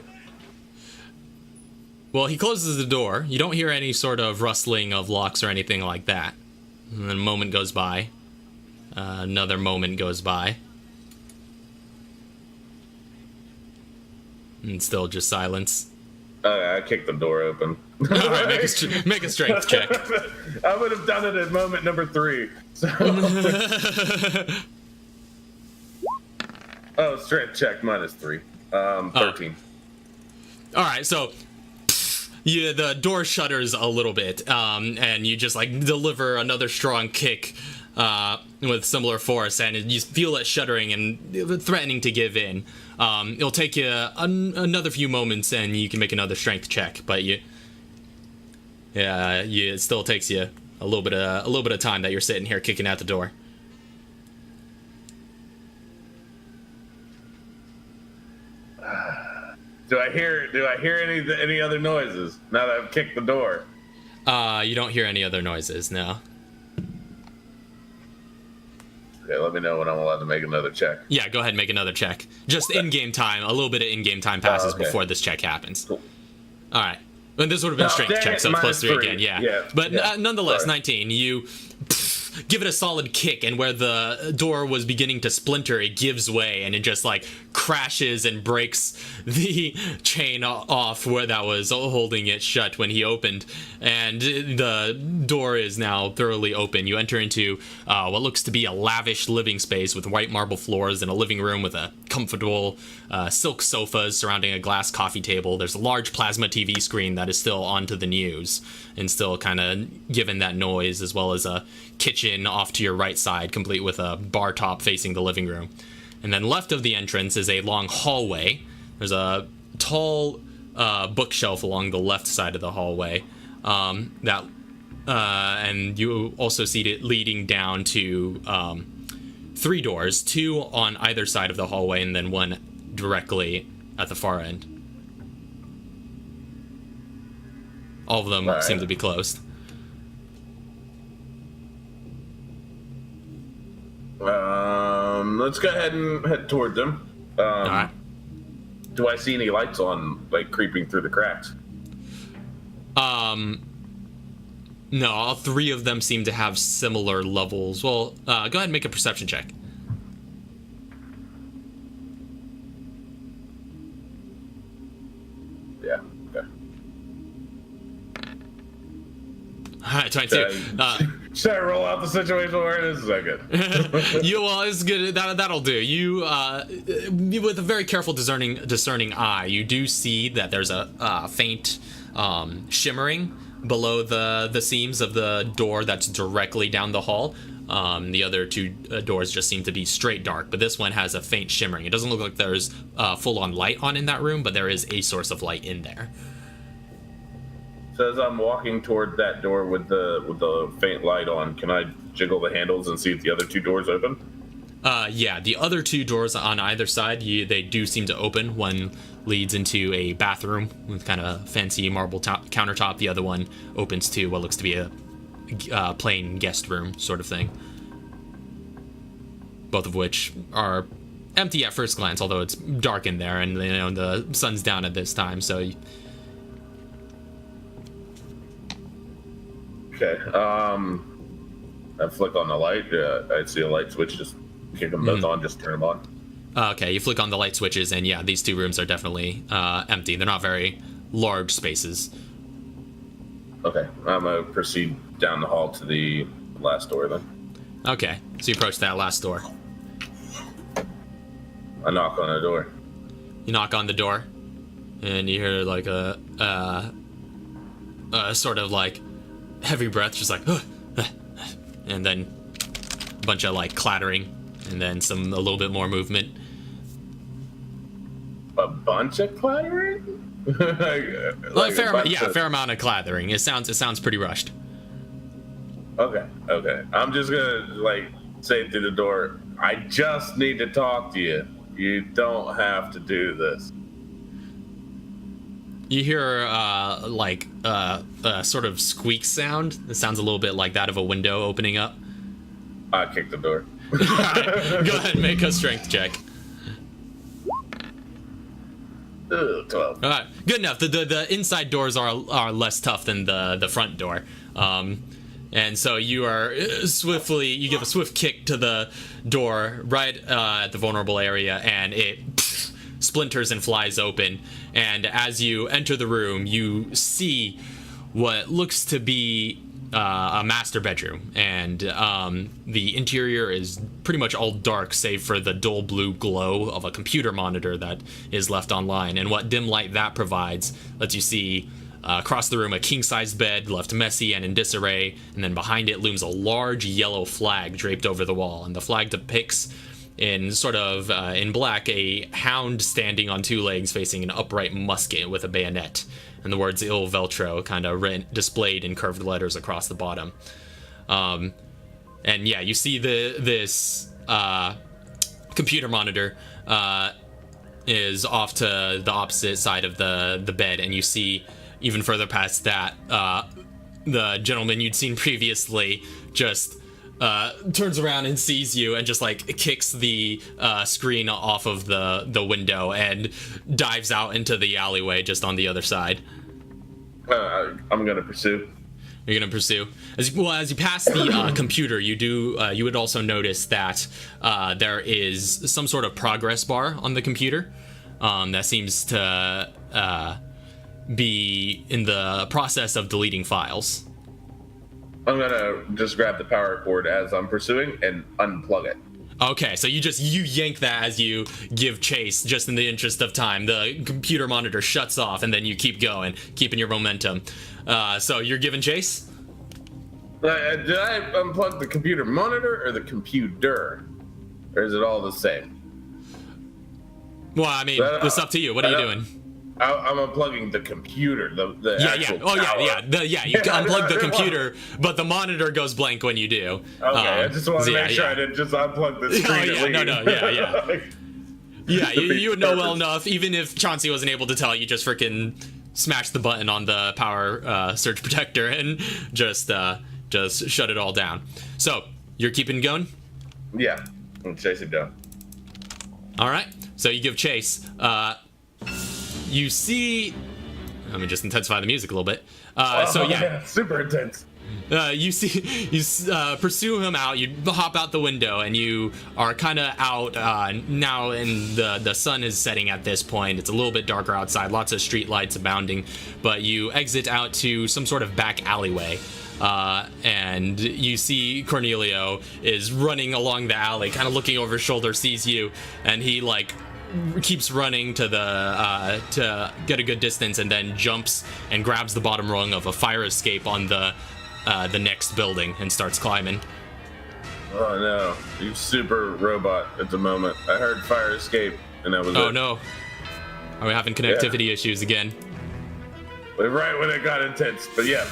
Well, he closes the door. You don't hear any sort of rustling of locks or anything like that. And then a moment goes by. Another moment goes by. And still just silence. I kicked the door open. All right, make a strength check. I would have done it at moment number 3. So. Oh, strength check -3. 13. All right, so the door shudders a little bit, and you just like deliver another strong kick with similar force, and you feel it shuddering and threatening to give in. It'll take you another few moments, and you can make another strength check, but it still takes you a little bit of time that you're sitting here kicking at the door. Do I hear any other noises now that I've kicked the door? You don't hear any other noises, no. Okay, let me know when I'm allowed to make another check. Yeah, go ahead and make another check. Just in-game time. A little bit of in-game time passes before this check happens. Cool. All right. And this would have been a strength check, so it's +3 again. Yeah. But nonetheless, Sorry. 19, you give it a solid kick, and where the door was beginning to splinter, it gives way, and it just like crashes and breaks the chain off where that was holding it shut when he opened, and the door is now thoroughly open. You enter into what looks to be a lavish living space with white marble floors and a living room with a comfortable silk sofas surrounding a glass coffee table. There's a large plasma TV screen that is still onto the news and still kind of giving that noise, as well as a kitchen off to your right side, complete with a bar top facing the living room. And then left of the entrance is a long hallway. There's a tall bookshelf along the left side of the hallway, and you also see it leading down to 3 doors, 2 on either side of the hallway, and then 1 directly at the far end. All of them seem to be closed. Let's go ahead and head toward them. All right. Do I see any lights on, like, creeping through the cracks? No, all 3 of them seem to have similar levels. Well, go ahead and make a perception check. Yeah, okay. All right, 22. Should I roll out the situation where it is? Is that good? It's good. That'll do. You, with a very careful discerning eye, you do see that there's a faint shimmering below the seams of the door that's directly down the hall. The other 2 doors just seem to be straight dark, but this one has a faint shimmering. It doesn't look like there's full-on light on in that room, but there is a source of light in there. So as I'm walking toward that door with the faint light on, can I jiggle the handles and see if the other 2 doors open? Yeah, the other two doors on either side, they do seem to open. One leads into a bathroom with kind of fancy marble countertop. The other one opens to what looks to be a plain guest room sort of thing. Both of which are empty at first glance, although it's dark in there, and the sun's down at this time, so... Okay, I flick on the light. I see a light switch, just kick them both on, just turn them on. Okay, you flick on the light switches, and yeah, these two rooms are definitely empty. They're not very large spaces. Okay, I'm gonna proceed down the hall to the last door then. Okay, so you approach that last door. I knock on the door. You knock on the door, and you hear like a sort of like heavy breath, just like, and then a bunch of like clattering, and then a little bit more movement. A bunch of clattering? Well, a fair amount of clattering. It sounds pretty rushed. Okay. I'm just gonna like say through the door, I just need to talk to you. You don't have to do this. You hear a sort of squeak sound. It sounds a little bit like that of a window opening up. I kick the door. Go ahead and make a strength check. Ugh, 12. All right, good enough. The inside doors are less tough than the front door, and so you are you give a swift kick to the door right at the vulnerable area, and it splinters and flies open. And as you enter the room, you see what looks to be a master bedroom, and the interior is pretty much all dark save for the dull blue glow of a computer monitor that is left online. And what dim light that provides lets you see across the room a king-sized bed left messy and in disarray, and then behind it looms a large yellow flag draped over the wall, and the flag depicts in black a hound standing on two legs facing an upright musket with a bayonet, and the words Il Veltro kind of displayed in curved letters across the bottom. And yeah, you see this computer monitor is off to the opposite side of the bed, and you see even further past that the gentleman you'd seen previously just turns around and sees you and just like kicks the screen off of the window and dives out into the alleyway just on the other side. I'm gonna pursue. You're gonna pursue. As you pass the computer, you would also notice that there is some sort of progress bar on the computer that seems to be in the process of deleting files. I'm gonna just grab the power cord as I'm pursuing and unplug it. Okay, so you yank that as you give chase, just in the interest of time. The computer monitor shuts off, and then you keep going, keeping your momentum. So you're giving chase? Did I unplug the computer monitor or the computer? Or is it all the same? Well, I mean, it's up to you. What are you doing? I'm unplugging the computer. The actual Oh, power. You unplug the computer, but the monitor goes blank when you do. Okay, I just want to make sure I didn't just unplug the screen. You would know well enough, even if Chauncey wasn't able to tell, you just freaking smash the button on the power surge protector and just shut it all down. So, you're keeping going? Yeah, I'm chasing down. All right, so you give chase. You see... Let me just intensify the music a little bit. Super intense. You pursue him out. You hop out the window, and you are kind of out now. And the sun is setting at this point. It's a little bit darker outside. Lots of street lights abounding. But you exit out to some sort of back alleyway. And you see Cornelio is running along the alley, kind of looking over his shoulder, sees you, and he keeps running to get a good distance, and then jumps and grabs the bottom rung of a fire escape on the next building and starts climbing. Oh no, you super robot at the moment. I heard fire escape, and that was it. Oh no, are we having connectivity issues again? right when it got intense. But yeah,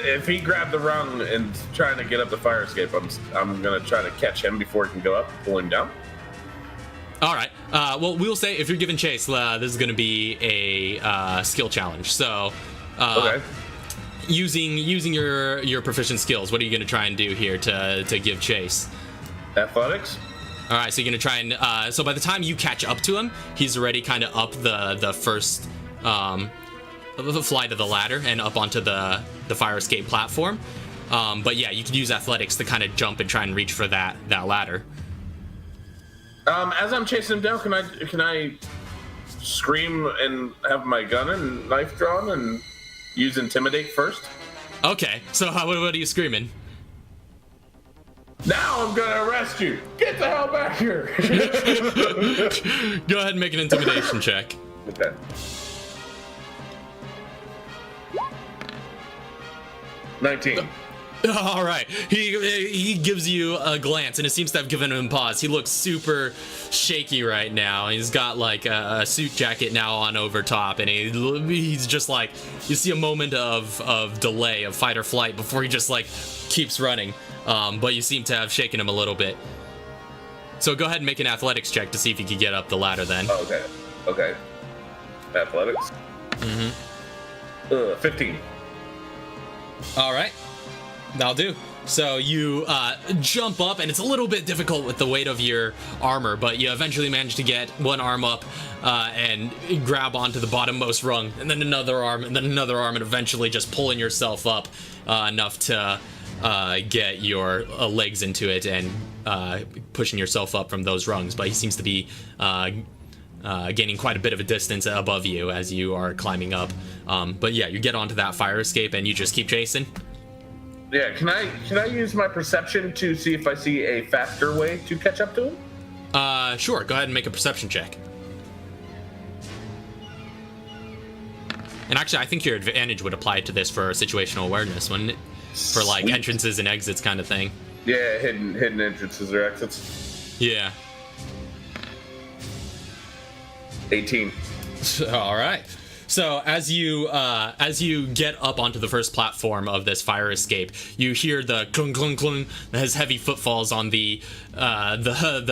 if he grabbed the rung and trying to get up the fire escape, I'm gonna try to catch him before he can go up, pull him down. All right. Well, we'll say if you're giving chase, this is going to be a skill challenge. So, Okay. using your proficient skills, what are you going to try and do here to give chase? Athletics. All right. So you're going to try and so by the time you catch up to him, he's already kind of up the first the flight of the ladder and up onto the fire escape platform. But yeah, you can use athletics to kind of jump and try and reach for that ladder. As I'm chasing him down, can I scream and have my gun and knife drawn and use intimidate first? Okay. So what are you screaming? Now I'm gonna arrest you. Get the hell back here. Go ahead and make an intimidation check. Okay. $19. All right. He gives you a glance, and it seems to have given him pause. He looks super shaky right now. He's got like a suit jacket now on over top, and he's just like, you see a moment of delay, of fight or flight, before he just like keeps running. But you seem to have shaken him a little bit. So go ahead and make an athletics check to see if you can get up the ladder then. Okay. Athletics. 15. All right. That'll do. So you jump up, and it's a little bit difficult with the weight of your armor, but you eventually manage to get one arm up and grab onto the bottommost rung, and then another arm, and then another arm, and eventually just pulling yourself up enough to get your legs into it and pushing yourself up from those rungs. But he seems to be gaining quite a bit of a distance above you as you are climbing up. But yeah, you get onto that fire escape, and you just keep chasing. Yeah, can I use my perception to see if I see a faster way to catch up to him? Sure. Go ahead and make a perception check. And actually, I think your advantage would apply to this for situational awareness, wouldn't it? For like Sweet. entrances and exits kind of thing. Yeah, hidden entrances or exits. Yeah. 18. All right. So as you get up onto the first platform of this fire escape, you hear the clunk clunk clunk as heavy footfalls on the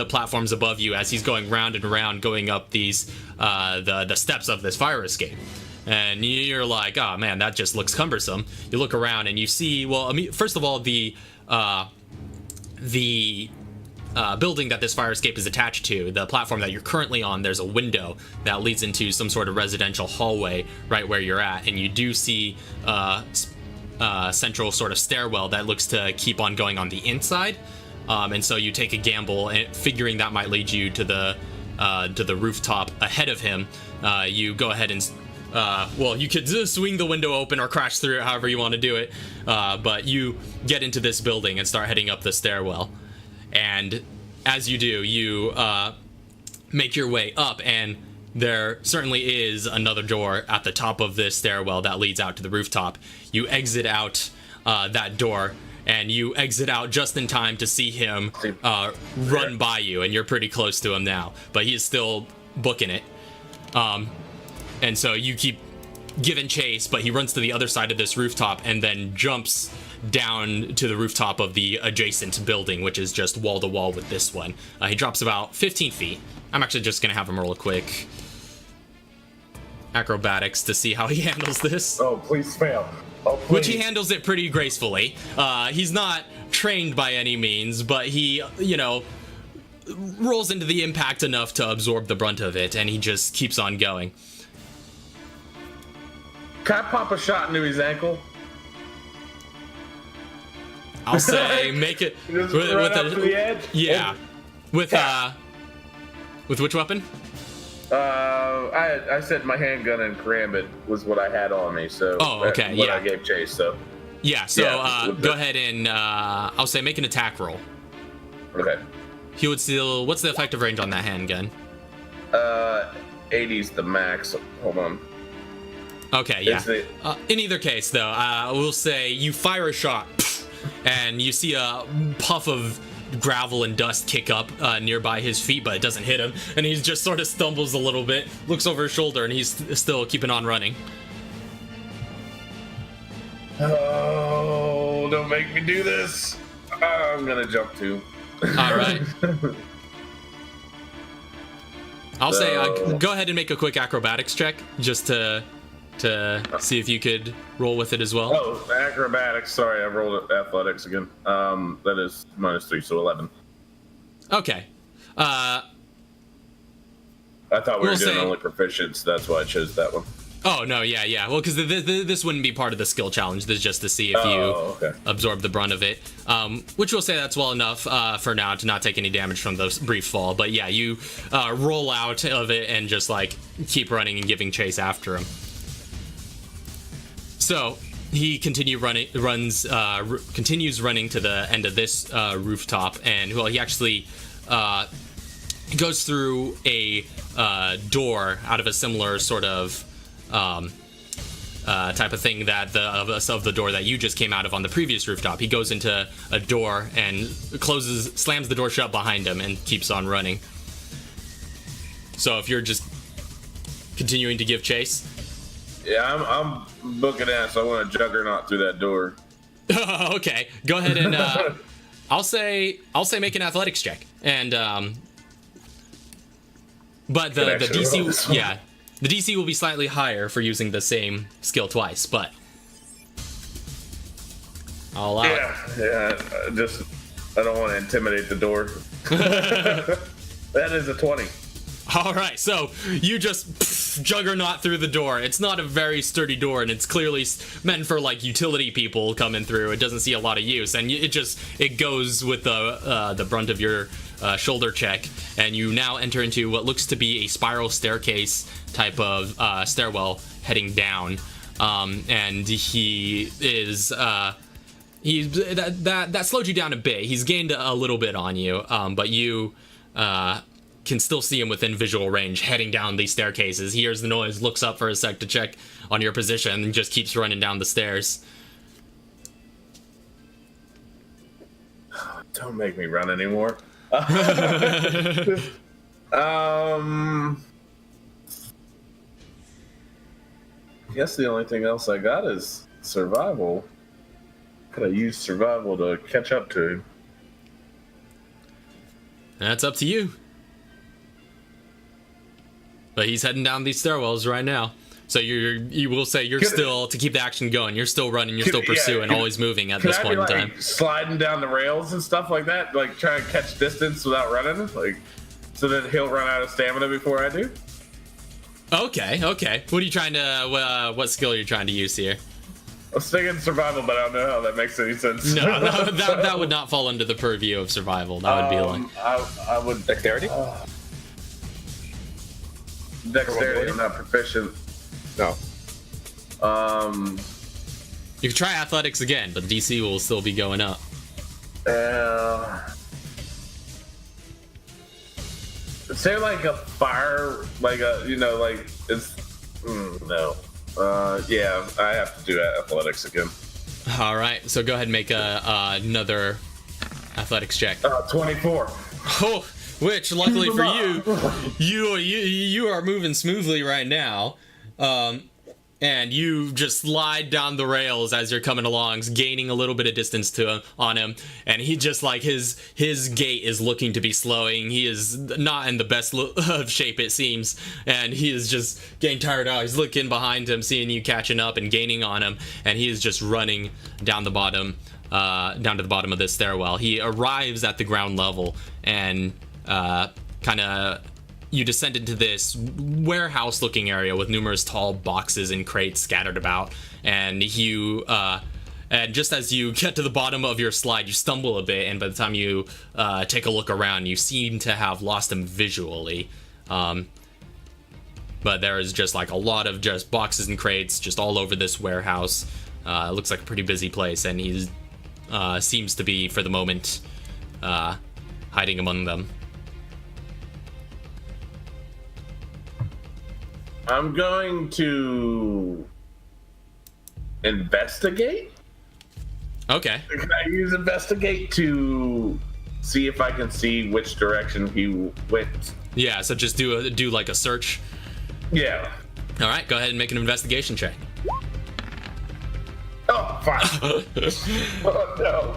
platforms above you as he's going round and round, going up these the steps of this fire escape. And you're like, oh man, that just looks cumbersome. You look around and you see, well, I mean, first of all, the building that this fire escape is attached to, the platform that you're currently on, there's a window that leads into some sort of residential hallway right where you're at, and you do see central sort of stairwell that looks to keep on going on the inside, and so you take a gamble, and figuring that might lead you to the rooftop ahead of him. You go ahead and well, you could swing the window open or crash through it, however you want to do it, but you get into this building and start heading up the stairwell. And as you do, you make your way up, and there certainly is another door at the top of this stairwell that leads out to the rooftop. You exit out that door, and you exit out just in time to see him run by you, and you're pretty close to him now, but he is still booking it. And so you keep giving chase, but he runs to the other side of this rooftop and then jumps down to the rooftop of the adjacent building, which is just wall to wall with this one. He drops about 15 feet. I'm actually just gonna have him roll a quick acrobatics to see how he handles this. Oh, please fail. Oh, please. Which he handles it pretty gracefully. He's not trained by any means, but he, rolls into the impact enough to absorb the brunt of it, and he just keeps on going. Can I pop a shot into his ankle? I'll say make it Just run up to the edge? Yeah. With which weapon? I said my handgun and karambit was what I had on me, so Oh, okay, what yeah. I gave chase, so Yeah, so Yeah, go ahead and I'll say make an attack roll. okay. He would steal. What's the effective range on that handgun? 80's the max. Hold on. Okay, yeah. Is it- In either case, though, we'll say you fire a shot, and you see a puff of gravel and dust kick up nearby his feet, but it doesn't hit him, and he just sort of stumbles a little bit, looks over his shoulder, and he's still keeping on running. Oh, don't make me do this. I'm gonna jump too. All right. I'll say go ahead and make a quick acrobatics check just to see if you could roll with it as well. Oh, acrobatics. Sorry, I rolled athletics again. That is -3, so 11. Okay. I thought we were We'll doing say- only proficients. That's why I chose that one. Oh, no, yeah. Well, because this wouldn't be part of the skill challenge. This is just to see if you Okay. absorb the brunt of it. Which we'll say that's well enough for now to not take any damage from the brief fall. But yeah, you roll out of it and just like keep running and giving chase after him. So he continues running to the end of this rooftop, and well, he actually goes through a door out of a similar sort of type of thing that of the door that you just came out of on the previous rooftop. He goes into a door and slams the door shut behind him and keeps on running. So if you're just continuing to give chase. Yeah, I'm booking ass. I want to juggernaut through that door. Okay, go ahead and I'll say make an athletics check, and but the actually roll this DC, one. yeah, the DC will be slightly higher for using the same skill twice, but I'll allow it. Yeah. I don't want to intimidate the door. That is a 20. All right, so you just juggernaut through the door. It's not a very sturdy door, and it's clearly meant for like utility people coming through. It doesn't see a lot of use, and it goes with the brunt of your shoulder check, and you now enter into what looks to be a spiral staircase type of stairwell heading down. And he is that slowed you down a bit. He's gained a little bit on you, but you can still see him within visual range heading down these staircases. He hears the noise, looks up for a sec to check on your position, and just keeps running down the stairs. Don't make me run anymore. I guess the only thing else I got is survival. Could I use survival to catch up to him? That's up to you. But he's heading down these stairwells right now. So you will say you're still, to keep the action going, you're still running, you're still pursuing, always moving at this point in time. Sliding down the rails and stuff like that, like trying to catch distance without running, like so that he'll run out of stamina before I do. Okay. What are you trying to? What skill are you trying to use here? I was thinking survival, but I don't know how that makes any sense. No, that would not fall under the purview of survival. That would be like I would Dexterity? Dexterity. I'm not proficient. No. you can try athletics again, but DC will still be going up. Is there like a fire, like a, like it's no. Yeah, I have to do athletics again. All right, so go ahead and make another athletics check. 24. Oh, which luckily for you are moving smoothly right now, and you just slide down the rails as you're coming along, gaining a little bit of distance on him, and he just like his gait is looking to be slowing. He is not in the best of shape, it seems, and he is just getting tired out. He's looking behind him, seeing you catching up and gaining on him, and he is just running down the bottom, down to the bottom of this stairwell. He arrives at the ground level and kind of. You descend into this warehouse-looking area with numerous tall boxes and crates scattered about, and and just as you get to the bottom of your slide, you stumble a bit, and by the time you take a look around, you seem to have lost him visually. But there is just like a lot of just boxes and crates just all over this warehouse. It looks like a pretty busy place, and he seems to be, for the moment, hiding among them. I'm going to investigate. Okay. Can I use investigate to see if I can see which direction he went? Yeah, so just do like a search. Yeah. All right, go ahead and make an investigation check. Oh, fine. Oh no.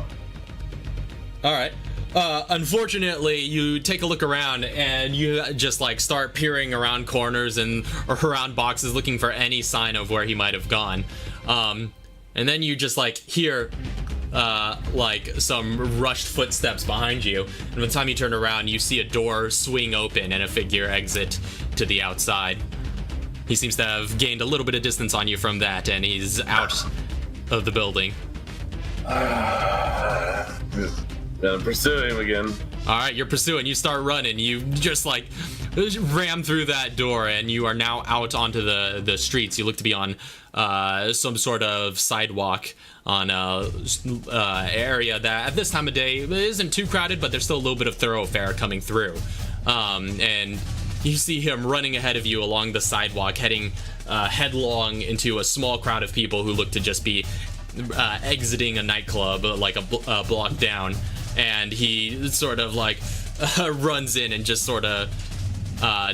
All right. Unfortunately, you take a look around and you just like start peering around corners and around boxes looking for any sign of where he might have gone. And then you just like hear like some rushed footsteps behind you. And by the time you turn around, you see a door swing open and a figure exit to the outside. He seems to have gained a little bit of distance on you from that, and he's out of the building. Gonna pursue him again. All right, you're pursuing. You start running. You just like ram through that door, and you are now out onto the streets. You look to be on some sort of sidewalk on a area that at this time of day isn't too crowded, but there's still a little bit of thoroughfare coming through. And you see him running ahead of you along the sidewalk, heading headlong into a small crowd of people who look to just be exiting a nightclub like a block down. And he sort of like runs in and just sort of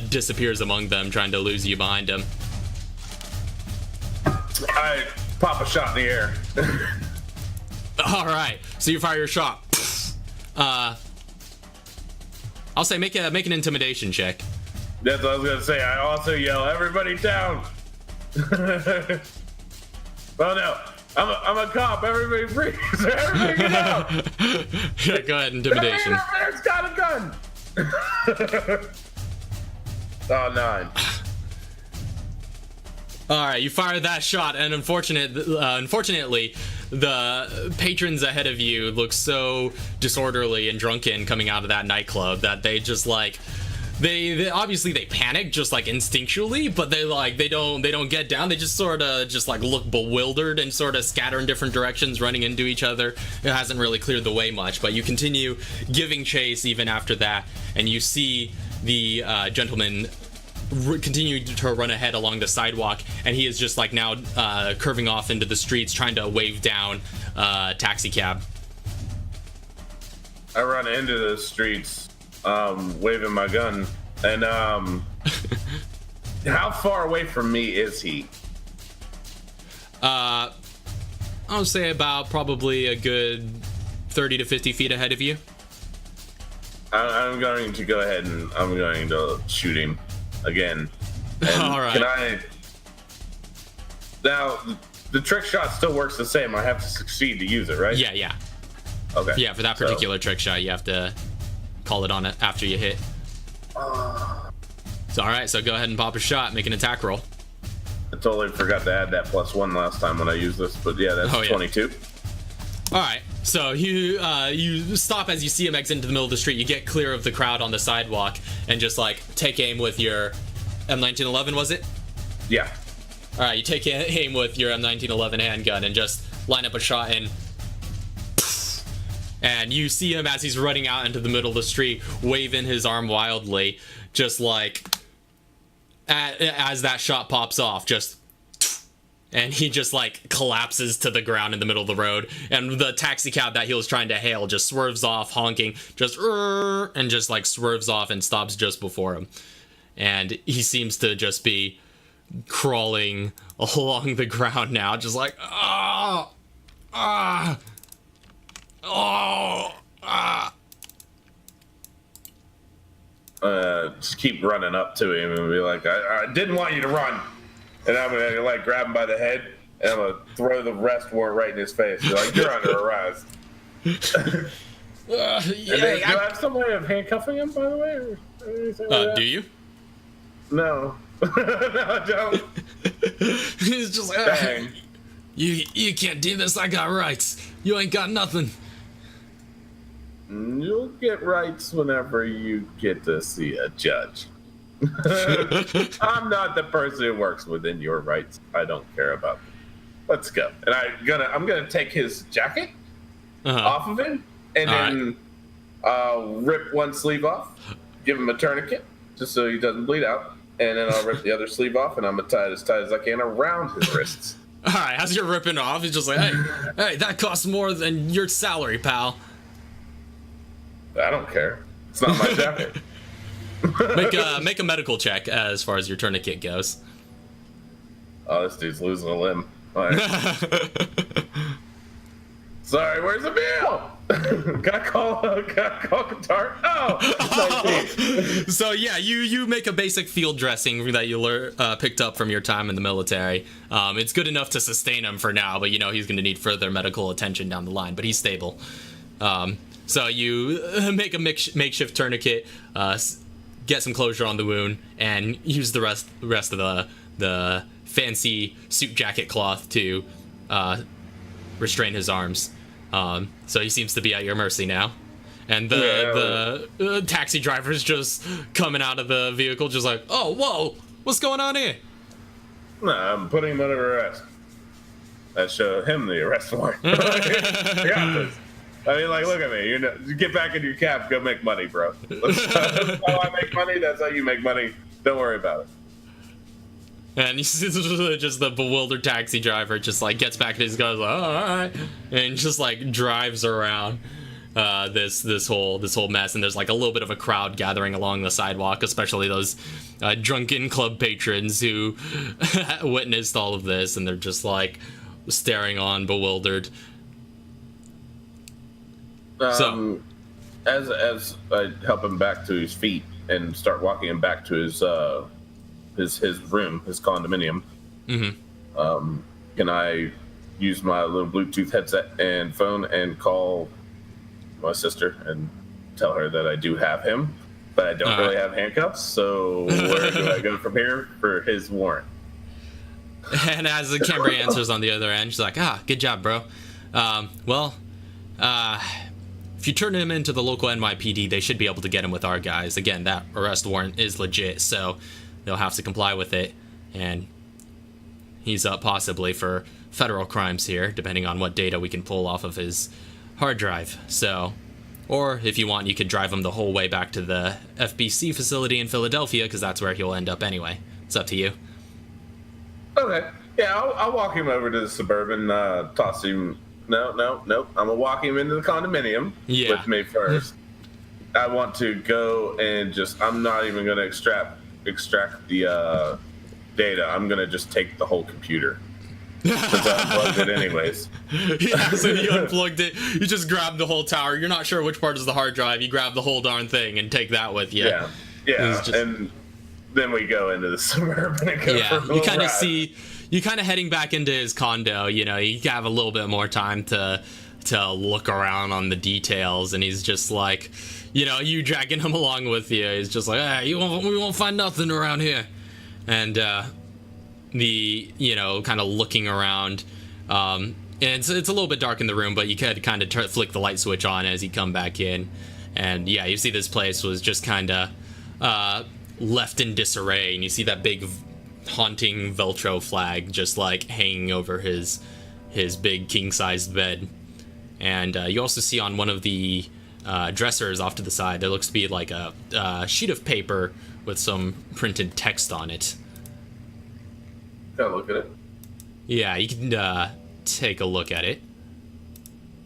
disappears among them, trying to lose you behind him. I pop a shot in the air. All right, so you fire your shot. I'll say make an intimidation check. That's what I was gonna say. I also yell, "Everybody down!" Oh no, I'm a cop. Everybody freeze! Everybody get out! Yeah, go ahead, intimidation. Everybody's got a gun. Oh, 9. All right, you fire that shot, and unfortunately, the patrons ahead of you look so disorderly and drunken coming out of that nightclub that they just like. They obviously they panic just like instinctually, but they don't get down. They just sort of just like look bewildered and sort of scatter in different directions, running into each other. It hasn't really cleared the way much, but you continue giving chase even after that, and you see the gentleman continue to run ahead along the sidewalk, and he is just like now curving off into the streets, trying to wave down taxi cab. I run into the streets. Waving my gun, and how far away from me is he? I'll say about probably a good 30 to 50 feet ahead of you. I'm going to go ahead and I'm going to shoot him again. And all right. Can I? Now, the trick shot still works the same. I have to succeed to use it, right? Yeah. Okay. Yeah, for that particular trick shot, you have to call it on it after you hit. So, all right, so go ahead and pop a shot, make an attack roll. I totally forgot to add that +1 last time when I used this, but yeah, that's 22. All right, so you stop as you see him exit into the middle of the street. You get clear of the crowd on the sidewalk and just like take aim with your M1911, was it? Yeah. All right, you take aim with your M1911 handgun and just line up a shot and you see him as he's running out into the middle of the street, waving his arm wildly, just like as that shot pops off, and he just like collapses to the ground in the middle of the road, and the taxi cab that he was trying to hail just swerves off, honking, and just like swerves off and stops just before him, and he seems to just be crawling along the ground now, just like just keep running up to him and be like, I didn't want you to run. And I'm gonna like grab him by the head and I'm gonna throw the rest war right in his face. Be like, you're under arrest. And then, do I have some way of handcuffing him, by the way? Or anything like that? Do you? No. No, I don't. He's just like, Dang. You can't do this. I got rights. You ain't got nothing. You'll get rights whenever you get to see a judge. I'm not the person who works within your rights. I don't care about them. Let's go. And I'm gonna take his jacket off of him and then rip one sleeve off, give him a tourniquet just so he doesn't bleed out, and then I'll rip the other sleeve off and I'm gonna tie it as tight as I can around his wrists. All right, as you're ripping off, he's just like, hey, that costs more than your salary, pal. I don't care. It's not my jacket. Make a medical check as far as your tourniquet goes. Oh, this dude's losing a limb. All right. Sorry, where's the meal? Gotta call Qatar. Oh, So yeah, you make a basic field dressing that you picked up from your time in the military. It's good enough to sustain him for now, but you know he's going to need further medical attention down the line. But he's stable. So you make a makeshift tourniquet, get some closure on the wound, and use the rest of the fancy suit jacket cloth to restrain his arms. So he seems to be at your mercy now. And the taxi driver's just coming out of the vehicle, just like, oh, whoa, what's going on here? no, I'm putting him under arrest. That show him the arrest warrant. I got this. I mean, like, look at me. You get back in your cab, go make money, bro. That's how I make money. That's how you make money. Don't worry about it. And he's just the bewildered taxi driver just like gets back to his guys like, oh, all right, and just like drives around this whole mess. And there's like a little bit of a crowd gathering along the sidewalk, especially those drunken club patrons who witnessed all of this, and they're just staring on, bewildered. So, as I help him back to his feet and start walking him back to his room, his condominium. Mm-hmm. Can I use my little Bluetooth headset and phone and call my sister and tell her that I do have him, but I don't really have handcuffs? So where do I go from here for his warrant? And as the camera answers on the other end, she's like, good job, bro. If you turn him into the local NYPD, they should be able to get him with our guys. Again, that arrest warrant is legit, so they'll have to comply with it. And he's up possibly for federal crimes here, depending on what data we can pull off of his hard drive. So, or if you want, you could drive him the whole way back to the FBC facility in Philadelphia, because that's where he'll end up anyway. It's up to you. Okay. Yeah, I'll walk him over to the Suburban, toss him. No. I'm gonna walk him into the condominium with me first. I want to go and I'm not even gonna extract the data. I'm gonna just take the whole computer. Since I unplugged it anyways. Yeah, so you unplugged it. You just grabbed the whole tower. You're not sure which part is the hard drive. You grab the whole darn thing and take that with you. Yeah. And then we go into the Suburban and go for a little you kind of ride. see. You kind of heading back into his condo, you have a little bit more time to look around on the details, and he's just like, you dragging him along with you. He's just like, we won't find nothing around here. And kind of looking around, and it's a little bit dark in the room, but you could kind of flick the light switch on as you come back in. And yeah, you see this place was just kind of left in disarray, and you see that big haunting Velcro flag just like hanging over his big king-sized bed. And you also see on one of the dressers off to the side, there looks to be like a sheet of paper with some printed text on it. Gotta look at it. Yeah, you can take a look at it.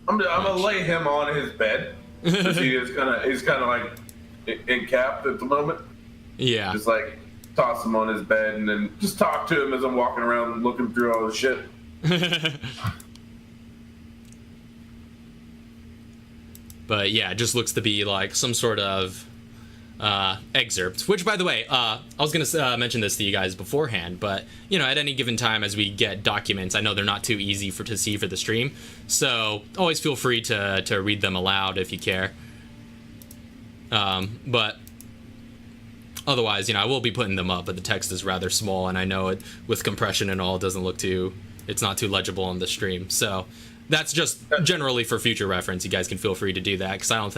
I'm gonna lay him on his bed. He's kind of like encapped at the moment. Yeah. Just like toss him on his bed and then just talk to him as I'm walking around looking through all the shit. But yeah, it just looks to be like some sort of excerpt. Which, by the way, I was going to mention this to you guys beforehand, but at any given time as we get documents, I know they're not too easy to see for the stream, so always feel free to read them aloud if you care. But otherwise, I will be putting them up, but the text is rather small, and I know it with compression and all, it doesn't look it's not too legible on the stream. So that's just generally for future reference. You guys can feel free to do that, because I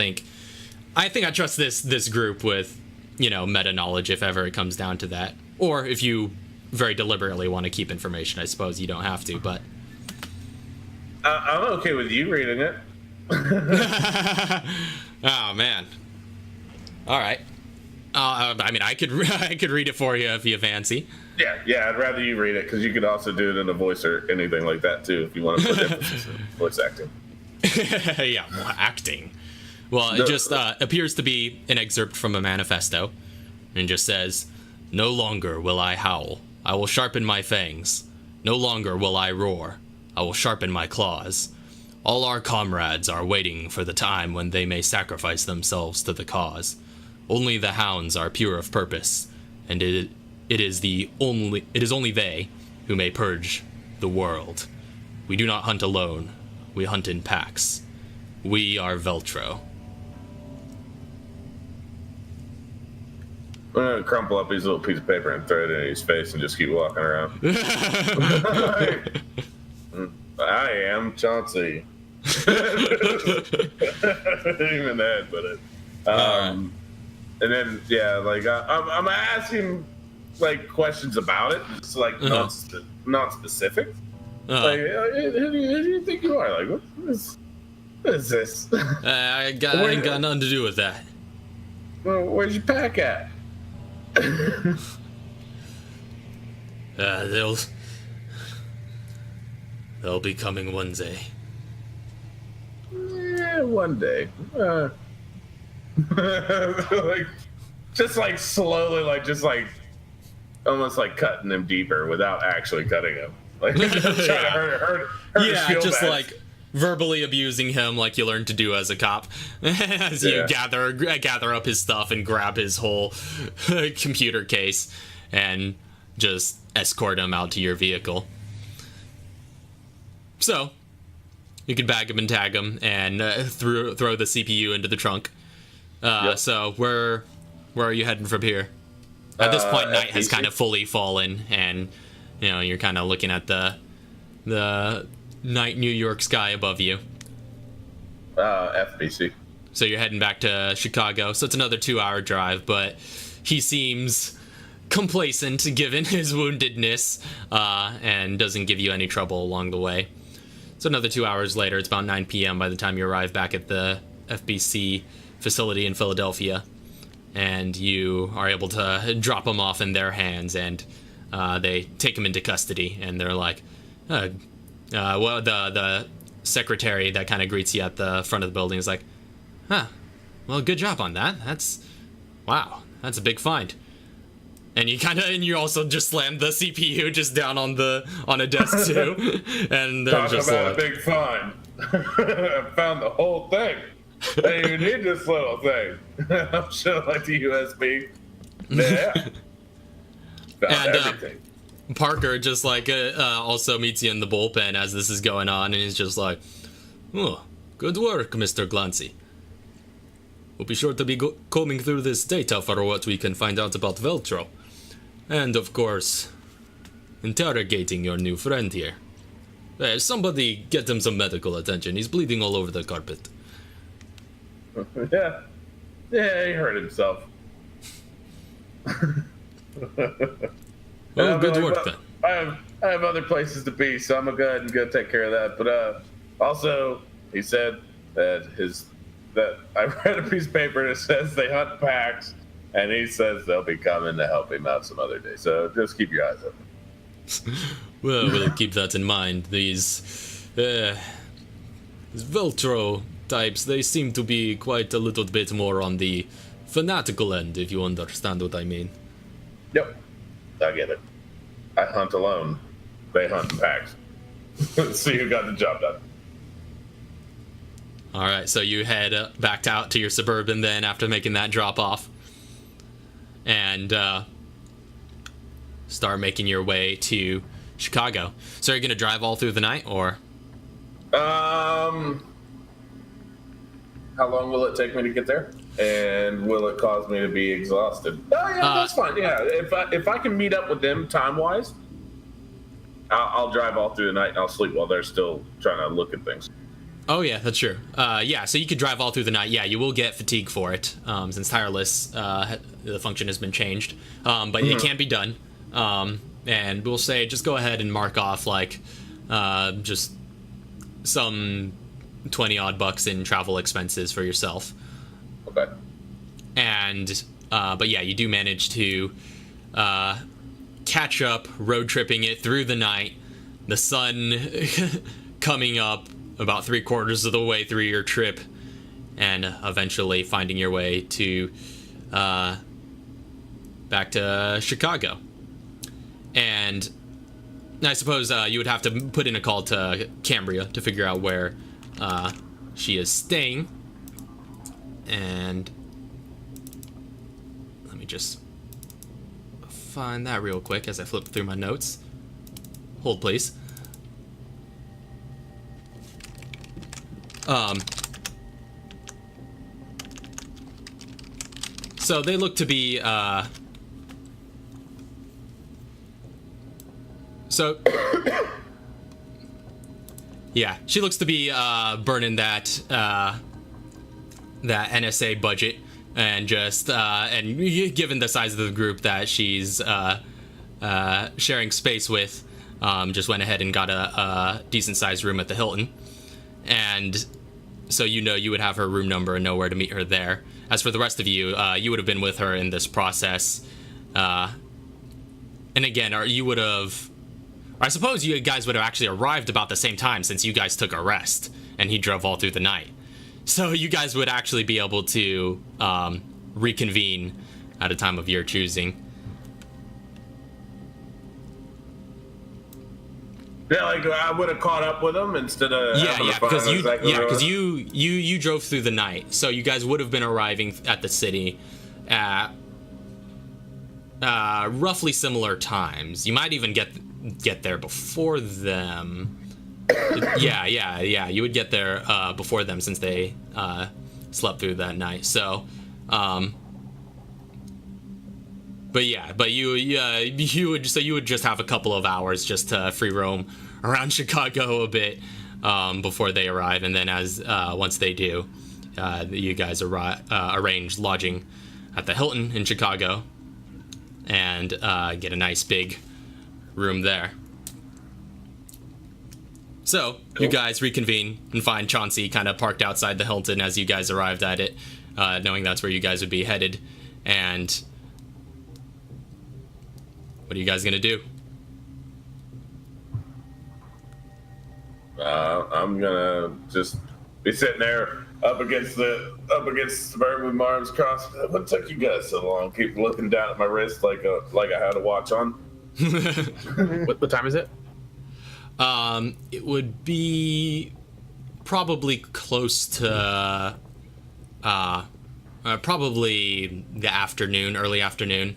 think I trust this group with, meta knowledge if ever it comes down to that. Or if you very deliberately want to keep information, I suppose you don't have to, but I'm okay with you reading it. Oh man. All right. I mean, I could read it for you if you fancy. Yeah, I'd rather you read it, because you could also do it in a voice or anything like that too if you want to put emphasis in voice acting. Yeah, acting. Well, it just appears to be an excerpt from a manifesto, and just says, "No longer will I howl. I will sharpen my fangs. No longer will I roar. I will sharpen my claws. All our comrades are waiting for the time when they may sacrifice themselves to the cause. Only the hounds are pure of purpose, and it is only they who may purge the world. We do not hunt alone. We hunt in packs. We are Veltro. I'm gonna crumple up his little piece of paper and throw it in his face and just keep walking around. I am Chauncey. Even that, but and then like I'm asking like questions about it, just like not specific. Like, who do you think you are? Like, what is this? I ain't got nothing to do with that. Well, where's your pack at? They'll be coming one day. Yeah, one day. Like, just like slowly, like just like almost like cutting them deeper without actually cutting them. Like trying to hurt just bad. like verbally abusing him like you learned to do as a cop. As you gather up his stuff and grab his whole computer case and just escort him out to your vehicle. So you could bag him and tag him and throw the CPU into the trunk. So where are you heading from here? At this point, night has kind of fully fallen, and you're kind of looking at the night New York sky above you. FBC. So you're heading back to Chicago. So it's another 2-hour drive, but he seems complacent given his woundedness, and doesn't give you any trouble along the way. So another 2 hours later, it's about 9 p.m. by the time you arrive back at the FBC facility in Philadelphia, and you are able to drop him off in their hands, and they take him into custody, and they're like, well, the secretary that kind of greets you at the front of the building is like, well, good job on that. Wow, that's a big find. And you also just slammed the CPU just down on a desk too, and they're just about like, a big find. I found the whole thing. I didn't even need this little thing. I'm sure like the USB. Yeah. Found everything. Parker just like also meets you in the bullpen as this is going on, and he's just like, "Oh, good work, Mr. Glancy. We'll be sure to be combing through this data for what we can find out about Veltro, and of course, interrogating your new friend here. Somebody get him some medical attention. He's bleeding all over the carpet." Yeah, he hurt himself. Well, good work then. I have other places to be, so I'm gonna go ahead and go take care of that. But also, he said that I read a piece of paper that says they hunt packs, and he says they'll be coming to help him out some other day. So just keep your eyes open. Well, we'll keep that in mind. These Veltro types, they seem to be quite a little bit more on the fanatical end, if you understand what I mean. Yep, I get it. I hunt alone. They hunt in packs. See who got the job done. All right, so you head back out to your Suburban then after making that drop off, and start making your way to Chicago. So are you gonna drive all through the night, or? How long will it take me to get there? And will it cause me to be exhausted? Oh yeah, that's fine. Yeah, if I can meet up with them time wise, I'll drive all through the night and I'll sleep while they're still trying to look at things. Oh yeah, that's true. Yeah, so you could drive all through the night. Yeah, you will get fatigue for it, since tireless, the function has been changed. But it can be done. And we'll say just go ahead and mark off like just some 20 odd bucks in travel expenses for yourself. Okay. And but yeah, you do manage to catch up, road tripping it through the night, the sun coming up about 3/4 of the way through your trip, and eventually finding your way to back to Chicago. And I suppose you would have to put in a call to Cambria to figure out where she is staying. And let me just find that real quick as I flip through my notes. Hold, please. So they look to be, yeah, she looks to be, burning that, that NSA budget, and just, and given the size of the group that she's, sharing space with, just went ahead and got a decent sized room at the Hilton. And so you would have her room number and know where to meet her there. As for the rest of you, you would have been with her in this process. And again, you would have... I suppose you guys would have actually arrived about the same time, since you guys took a rest, and he drove all through the night. So you guys would actually be able to reconvene at a time of your choosing. Yeah, like I would have caught up with him instead of because you drove through the night, so you guys would have been arriving at the city at roughly similar times. You might even get there before them. Yeah, you would get there before them, since they slept through that night. So, but you would just have a couple of hours just to free roam around Chicago a bit before they arrive, and then once they do, you guys arrange lodging at the Hilton in Chicago, and get a nice big room there. So you guys reconvene and find Chauncey kind of parked outside the Hilton as you guys arrived at it, knowing that's where you guys would be headed. And what are you guys gonna do? I'm gonna just be sitting there up against Suburban with my arms crossed. What took you guys so long? Keep looking down at my wrist like I had a watch on. What time is it? It would be probably close to probably the afternoon, early afternoon,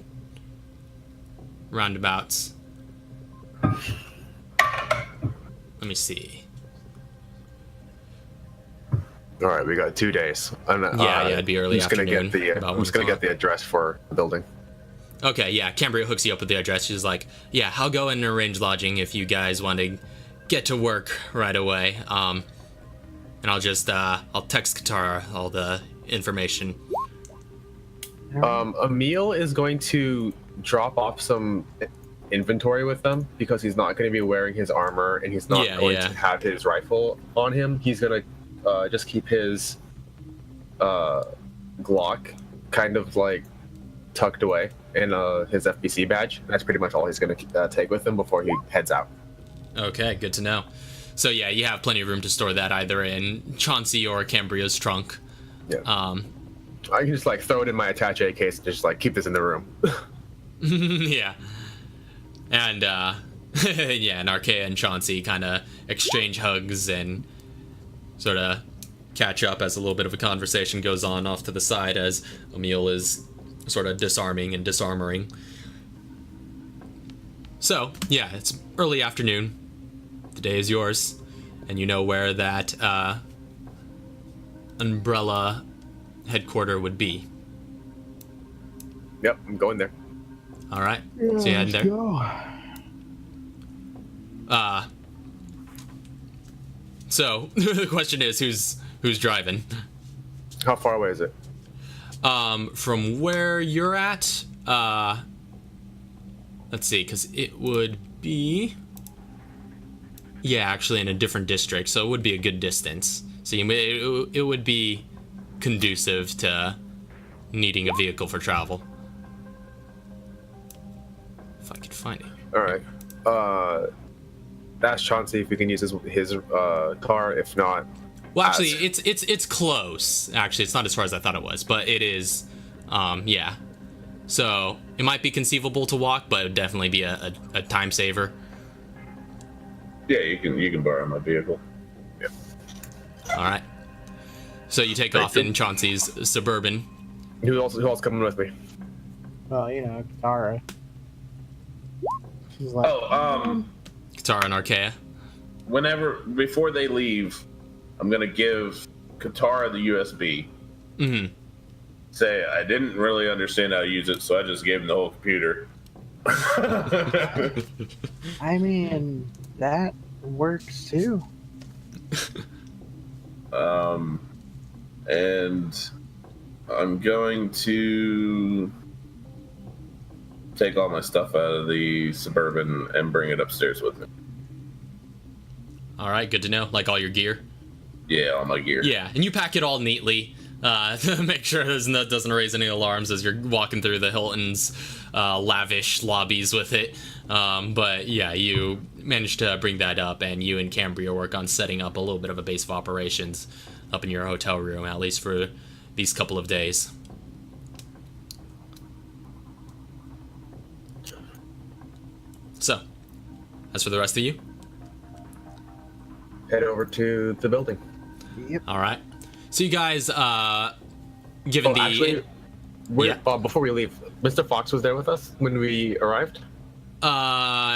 roundabouts. Let me see. All right, we got 2 days. It'd be early afternoon. I'm just gonna get the address for the building. Okay, yeah, Cambria hooks you up with the address. She's like, yeah, I'll go and arrange lodging if you guys want to get to work right away. And I'll just, I'll text Katara all the information. Emil is going to drop off some inventory with them, because he's not going to be wearing his armor, and he's not going to have his rifle on him. He's going to just keep his Glock kind of like tucked away in his FBC badge. That's pretty much all he's going to take with him before he heads out. Okay, good to know. So yeah, you have plenty of room to store that either in Chauncey or Cambria's trunk. Yeah. I can just like throw it in my attaché case and just like keep this in the room. Yeah. And yeah, and Arkea and Chauncey kind of exchange hugs and sort of catch up as a little bit of a conversation goes on off to the side as Emil is sort of disarming and disarmoring. So yeah, it's early afternoon. The day is yours, and you know where that Umbrella headquarter would be. Yep, I'm going there. All right, so you heading there. So the question is, who's driving? How far away is it? From where you're at, let's see, because it would be, yeah, actually in a different district, so it would be a good distance. So it would be conducive to needing a vehicle for travel. If I could find it. All right. Ask Chauncey if we can use his car. If not, well, actually, it's close. Actually, it's not as far as I thought it was, but it is. Yeah. So it might be conceivable to walk, but it would definitely be a time saver. Yeah, you can borrow my vehicle. Yeah. All right. So you take off in Chauncey's Suburban. Who else coming with me? Well, Tara. She's like, Katara and Archaea. Before they leave, I'm gonna give Katara the USB. Mm-hmm. Say I didn't really understand how to use it, so I just gave him the whole computer. I mean, that works too. And I'm going to take all my stuff out of the Suburban and bring it upstairs with me. All right, good to know. Like all your gear. Yeah, all my gear. Yeah, and you pack it all neatly to make sure that doesn't raise any alarms as you're walking through the Hilton's lavish lobbies with it. But yeah, you managed to bring that up, and you and Cambria work on setting up a little bit of a base of operations up in your hotel room, at least for these couple of days. So, as for the rest of you, Head over to the building. Yep. all right. So you guys, given the Actually, Yeah. before we leave, Mr. Fox was there with us when we arrived.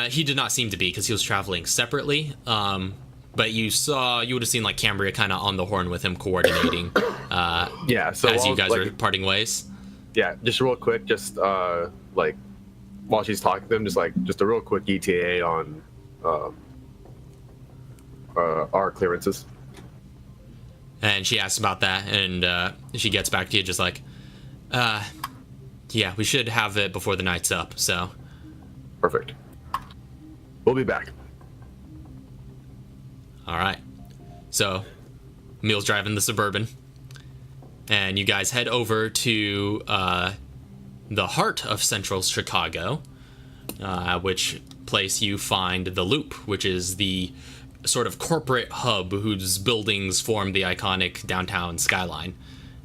he did not seem to be because he was traveling separately. But you would have seen like Cambria kind of on the horn with him coordinating. Yeah. So as you while, guys like, are parting ways. Yeah, just real quick, just like while she's talking to them, just a real quick ETA on our clearances. And she asks about that, and she gets back to you just like, yeah, we should have it before the night's up, so. Perfect. We'll be back. All right. So, Emil's driving the Suburban, and you guys head over to the heart of central Chicago, which place you find the Loop, which is the sort of corporate hub whose buildings form the iconic downtown skyline.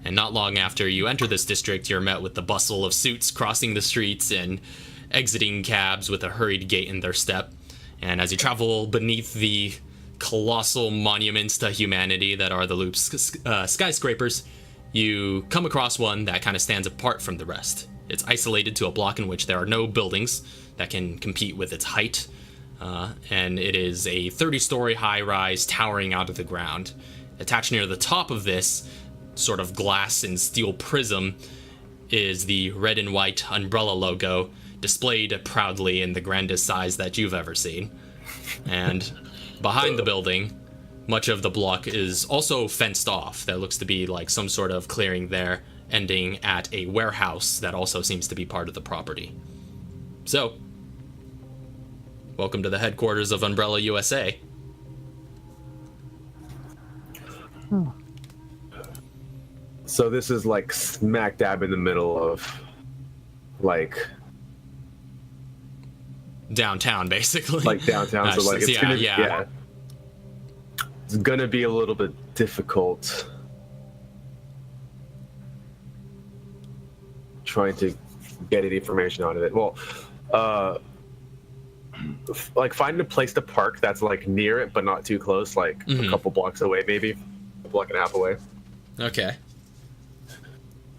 And not long after you enter this district, you're met with the bustle of suits crossing the streets and exiting cabs with a hurried gait in their step. And as you travel beneath the colossal monuments to humanity that are the Loop's skyscrapers, you come across one that kind of stands apart from the rest. It's isolated to a block in which there are no buildings that can compete with its height, and it is a 30-story high-rise towering out of the ground. Attached near the top of this sort of glass and steel prism is the red and white umbrella logo, displayed proudly in the grandest size that you've ever seen. And behind the building, much of the block is also fenced off. There looks to be like some sort of clearing there, ending at a warehouse that also seems to be part of the property. So, welcome to the headquarters of Umbrella USA. So this is like smack dab in the middle of like Downtown, basically. like downtown. So like it's it's gonna be a little bit difficult trying to get any information out of it. Well, like find a place to park that's like near it but not too close, like a couple blocks away, maybe a block and a half away. Okay.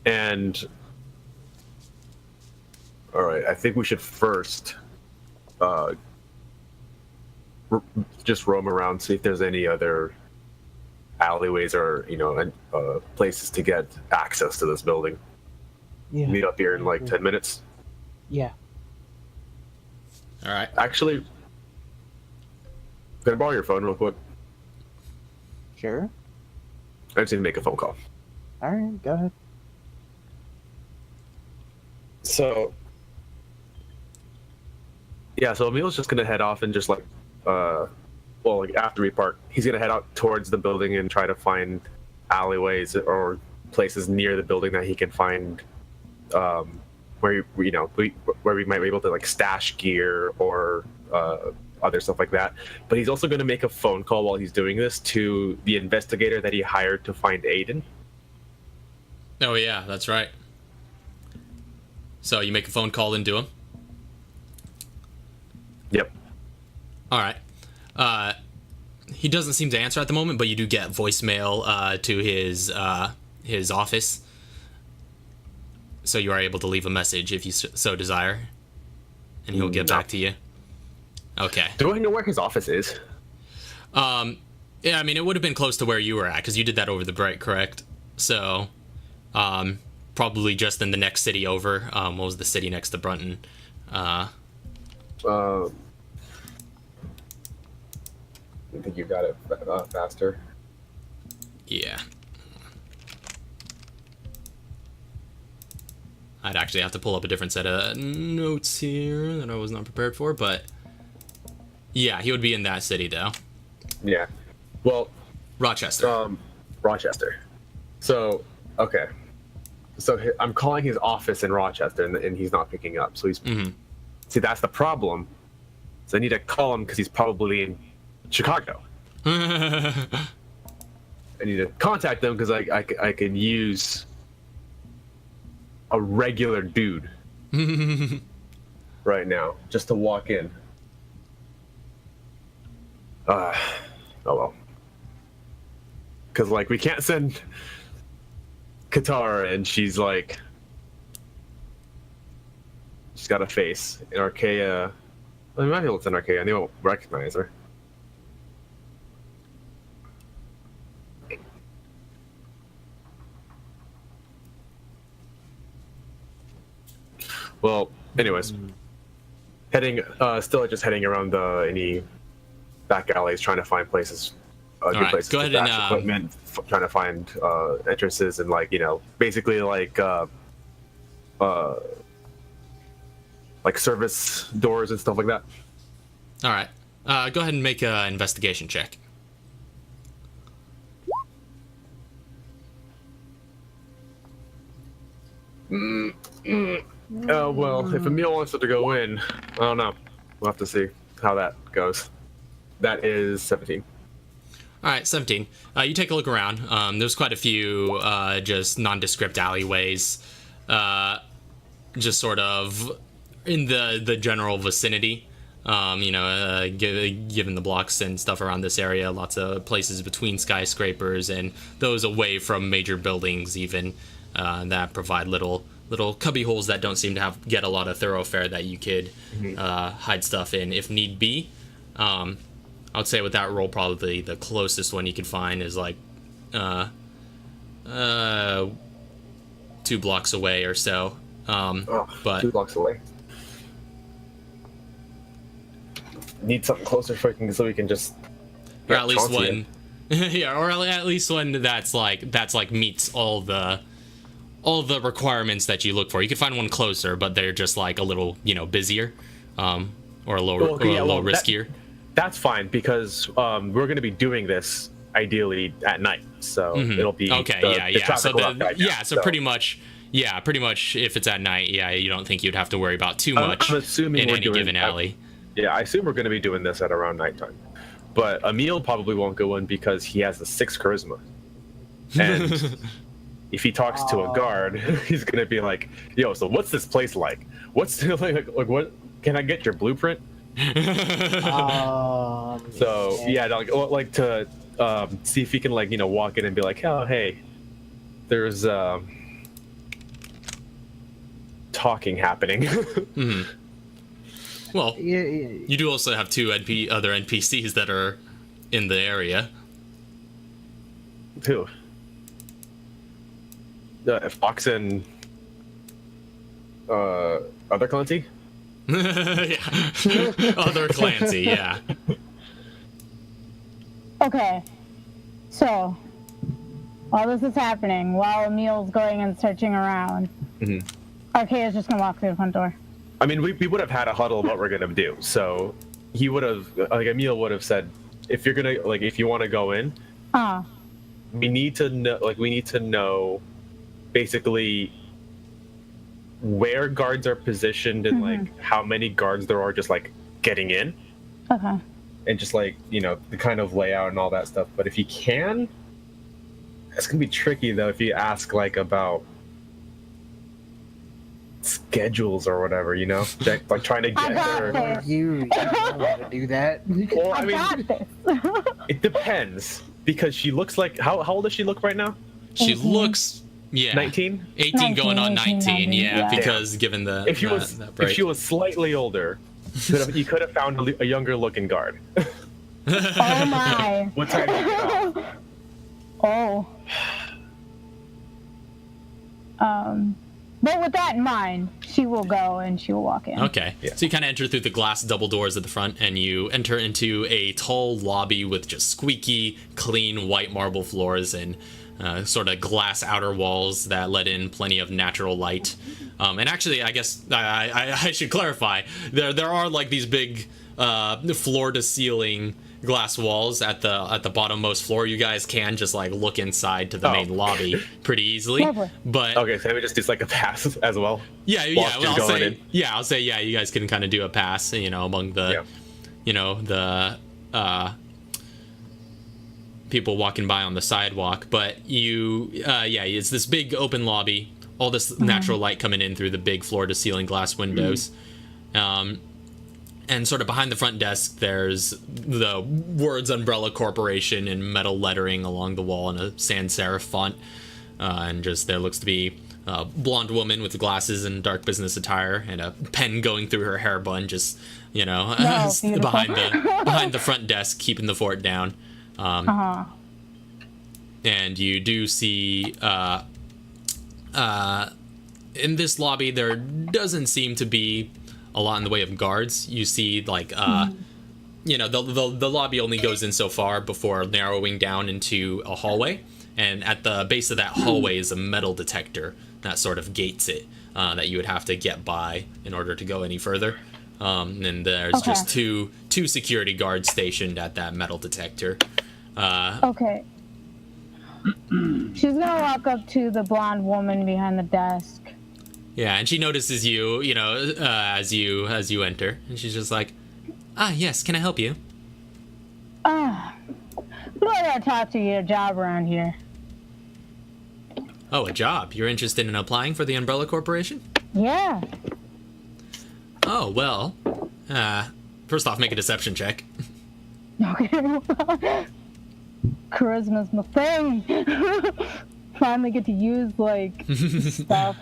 And all right, I think we should first just roam around, see if there's any other alleyways or places to get access to this building. Yeah. Meet up here in like 10 minutes. Yeah. All right. Actually, can I borrow your phone real quick? Sure. I just need to make a phone call. All right, go ahead. So, yeah, so Emil's just gonna head off and just like, like after we park, he's gonna head out towards the building and try to find alleyways or places near the building that he can find, where we might be able to like stash gear or other stuff like that. But he's also gonna make a phone call while he's doing this to the investigator that he hired to find Aiden. Oh, yeah, that's right. So you make a phone call into him? Yep. All right. he doesn't seem to answer at the moment, but you do get voicemail to his office, so you are able to leave a message if you so desire, and he'll get back to you. Okay. Do I know where his office is? Yeah, I mean, it would have been close to where you were at, because you did that over the break, correct? So, probably just in the next city over. What was the city next to Brunton? I think you got it faster. Yeah. I'd actually have to pull up a different set of notes here that I was not prepared for, but yeah, he would be in that city, though. Yeah. Well, Rochester. Rochester. So, okay. So I'm calling his office in Rochester, and he's not picking up. So he's see, that's the problem. So I need to call him because he's probably in Chicago. I need to contact them because I could use a regular dude right now just to walk in. Oh well. Because like we can't send Katara, and she's like, she's got a face. In Archaea, well, we might be able to send Archaea, and they won't recognize her. Well, anyways, still just heading around any back alleys, trying to find places, good places go to ahead stash and equipment, trying to find entrances and basically like service doors and stuff like that. All right. Go ahead and make an investigation check. Well, if Emil wants it to go in, I don't know. We'll have to see how that goes. That is 17. All right, 17. You take a look around. There's quite a few just nondescript alleyways, just sort of in the general vicinity. Given the blocks and stuff around this area, lots of places between skyscrapers and those away from major buildings, even that provide little cubby holes that don't seem to get a lot of thoroughfare that you could hide stuff in if need be. I would say with that roll, probably the closest one you could find is like 2 blocks away or so. But 2 blocks away. Need something closer so we can just. Or at least one. Yeah, or at least one that's like meets all the requirements that you look for. You could find one closer, but they're just like a little busier, or a little riskier. That's fine because we're going to be doing this ideally at night, so it'll be okay. Pretty much if it's at night, you don't think you'd have to worry about too much I'm assuming in we're any doing, given alley. Yeah, I assume we're going to be doing this at around nighttime, but Emil probably won't go in because he has a 6 charisma, and if he talks to a guard, he's going to be like, "Yo, so what's this place like? What's like what? Can I get your blueprint?" So yeah, like to see if he can walk in and be like, "Oh, hey, there's talking happening." Well, you do also have 2 other NPCs that are in the area. Who? Fox and other Clancy? Yeah. Other Clancy, yeah. Okay, so while this is happening, while Emil's going and searching around, Archaea's just gonna walk through the front door. I mean, we would have had a huddle of what we're gonna do. So he would have, Emil would have said, if you're gonna if you want to go in, we need to know, basically where guards are positioned and how many guards there are just getting in. Okay. And just the kind of layout and all that stuff. But if you can, it's gonna be tricky though if you ask about schedules or whatever, trying to get there. You don't want to do that. Well, I got this. It depends because she looks like how old does she look right now? She 18. looks 19. 18 going on 19, 19. Yeah, yeah. because given the If she break. if she was slightly older, you could have found a younger looking guard. Oh my. What time did you get off? Oh. But with that in mind, she will go and she will walk in. Okay. Yeah. So you kind of enter through the glass double doors at the front, and you enter into a tall lobby with just squeaky, clean white marble floors and sort of glass outer walls that let in plenty of natural light. And actually, I guess I should clarify, there are like these big floor-to-ceiling glass walls at the bottommost floor. You guys can just like look inside to the main lobby pretty easily. Lovely. But Okay, so maybe just do like a pass as well. yeah, Whilst you're going in. I'll say you guys can kind of do a pass, among the, the people walking by on the sidewalk. But it's this big open lobby, all this natural light coming in through the big floor-to-ceiling glass windows. And sort of behind the front desk, there's the words Umbrella Corporation in metal lettering along the wall in a sans serif font. And just there looks to be a blonde woman with glasses and dark business attire and a pen going through her hair bun, just, beautiful. behind the front desk, keeping the fort down. And you do see in this lobby, there doesn't seem to be a lot in the way of guards. You see, like, the lobby only goes in so far before narrowing down into a hallway. And at the base of that hallway is a metal detector that sort of gates it, that you would have to get by in order to go any further. And there's just two security guards stationed at that metal detector. Okay. She's gonna walk up to the blonde woman behind the desk. Yeah, and she notices you, as you enter, and she's just like, yes, can I help you? I gotta talk to you, a job around here. Oh, a job. You're interested in applying for the Umbrella Corporation? Yeah. Oh, well, first off, make a deception check. Okay. Charisma's my thing. Finally get to use, like, stuff.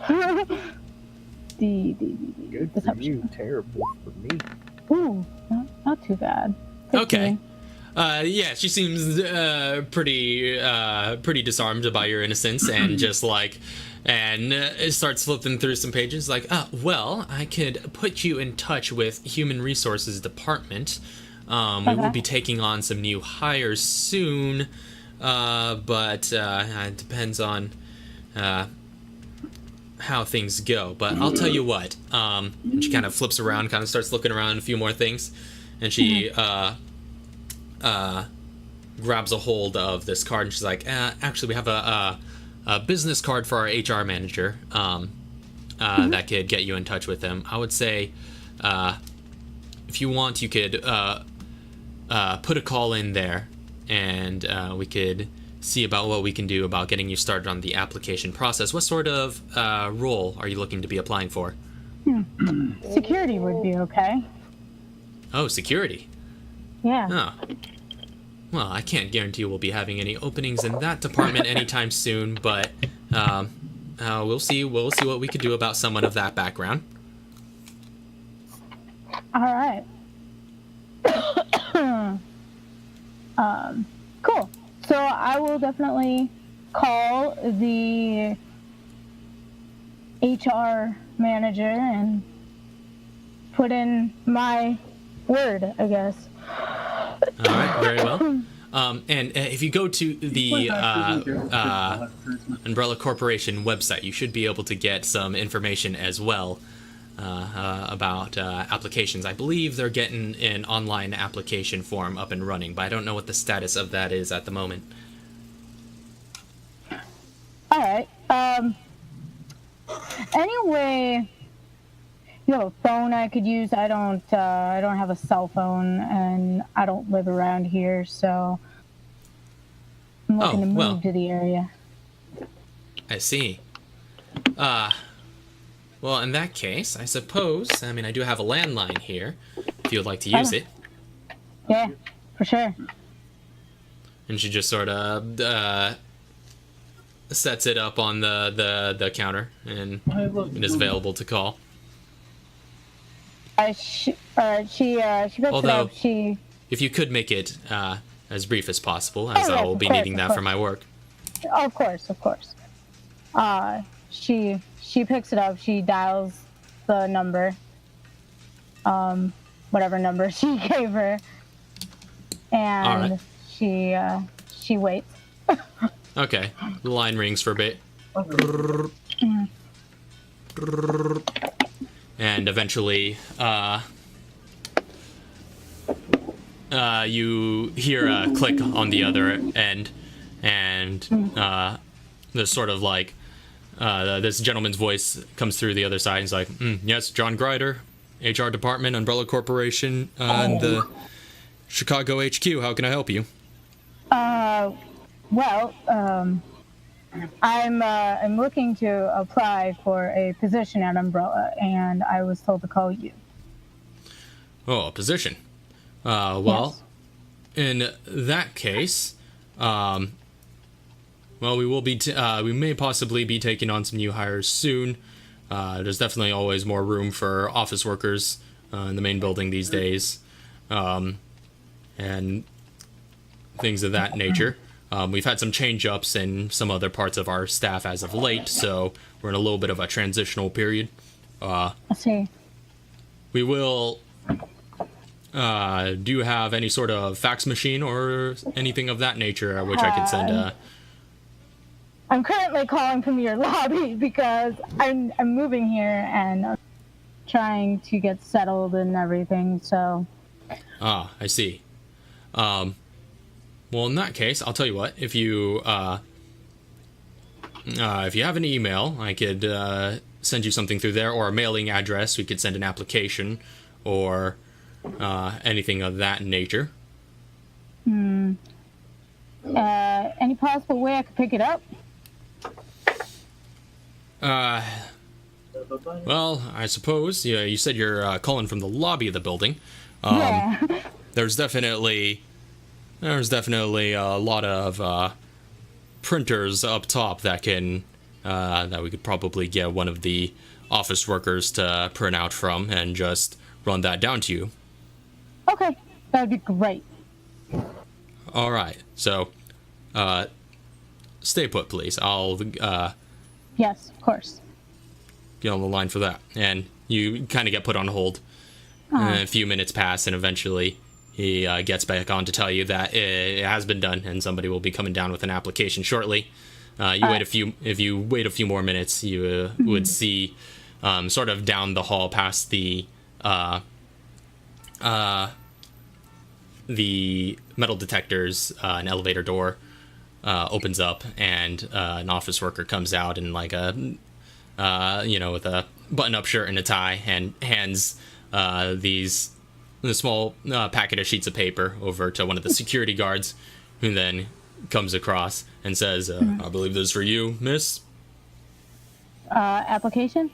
Good for you, terrible for me. Ooh, not too bad. 15. Okay. She seems pretty disarmed by your innocence and just like, and starts flipping through some pages like, well, I could put you in touch with Human Resources Department. We will be taking on some new hires soon, but it depends on how things go. But I'll tell you what. And she kind of flips around, kind of starts looking around a few more things, and she grabs a hold of this card, and she's like, actually, we have a business card for our HR manager that could get you in touch with him. I would say, if you want, you could put a call in there, and we could see about what we can do about getting you started on the application process. What sort of role are you looking to be applying for? Security would be okay. Oh, security. Yeah. Oh. Well, I can't guarantee we'll be having any openings in that department anytime soon, but we'll see. We'll see what we could do about someone of that background. All right. Cool. So I will definitely call the HR manager and put in my word, I guess. All right, very well. And if you go to the Umbrella Corporation website, you should be able to get some information as well about applications. I believe they're getting an online application form up and running, but I don't know what the status of that is at the moment. All right. Anyway, you have a phone I could use. I don't have a cell phone, and I don't live around here, so I'm looking to move to the area. I see. Well, in that case, I suppose, I do have a landline here, if you would like to use it. Yeah, for sure. And she just sort of sets it up on the counter, and it is available to call. She picks it Although, up. She. if you could make it as brief as possible, as I will be needing that for my work. Of course. She picks it up. She dials the number, whatever number she gave her, and right. she waits. Okay, the line rings for a bit. And eventually, you hear a click on the other end, and there's sort of like this gentleman's voice comes through the other side. And he's like, "Yes, John Grider, HR Department, Umbrella Corporation, and the Chicago HQ. How can I help you?" Well, I'm looking to apply for a position at Umbrella, and I was told to call you. Oh, a position. Well, in that case, well, we may possibly be taking on some new hires soon. There's definitely always more room for office workers in the main building these days, and things of that nature. We've had some change-ups in some other parts of our staff as of late, so we're in a little bit of a transitional period. I see. We will... do you have any sort of fax machine or anything of that nature which I could send? I'm currently calling from your lobby because I'm moving here and I'm trying to get settled and everything, so... Ah, I see. Well, in that case, I'll tell you what. If you have an email, I could send you something through there, or a mailing address. We could send an application, or anything of that nature. Any possible way I could pick it up? Well, I suppose. Yeah, you said you're calling from the lobby of the building. Yeah. There's definitely a lot of printers up top that can that we could probably get one of the office workers to print out from and just run that down to you. Okay, that'd be great. All right, so stay put, please. I'll Yes, of course. get on the line for that. And you kind of get put on hold. A few minutes pass, and eventually he gets back on to tell you that it has been done, and somebody will be coming down with an application shortly. If you wait a few more minutes, you would see sort of down the hall past the metal detectors, an elevator door opens up, and an office worker comes out in like a with a button-up shirt and a tie, and hands the small packet of sheets of paper over to one of the security guards, who then comes across and says, "I believe this is for you, miss." Application?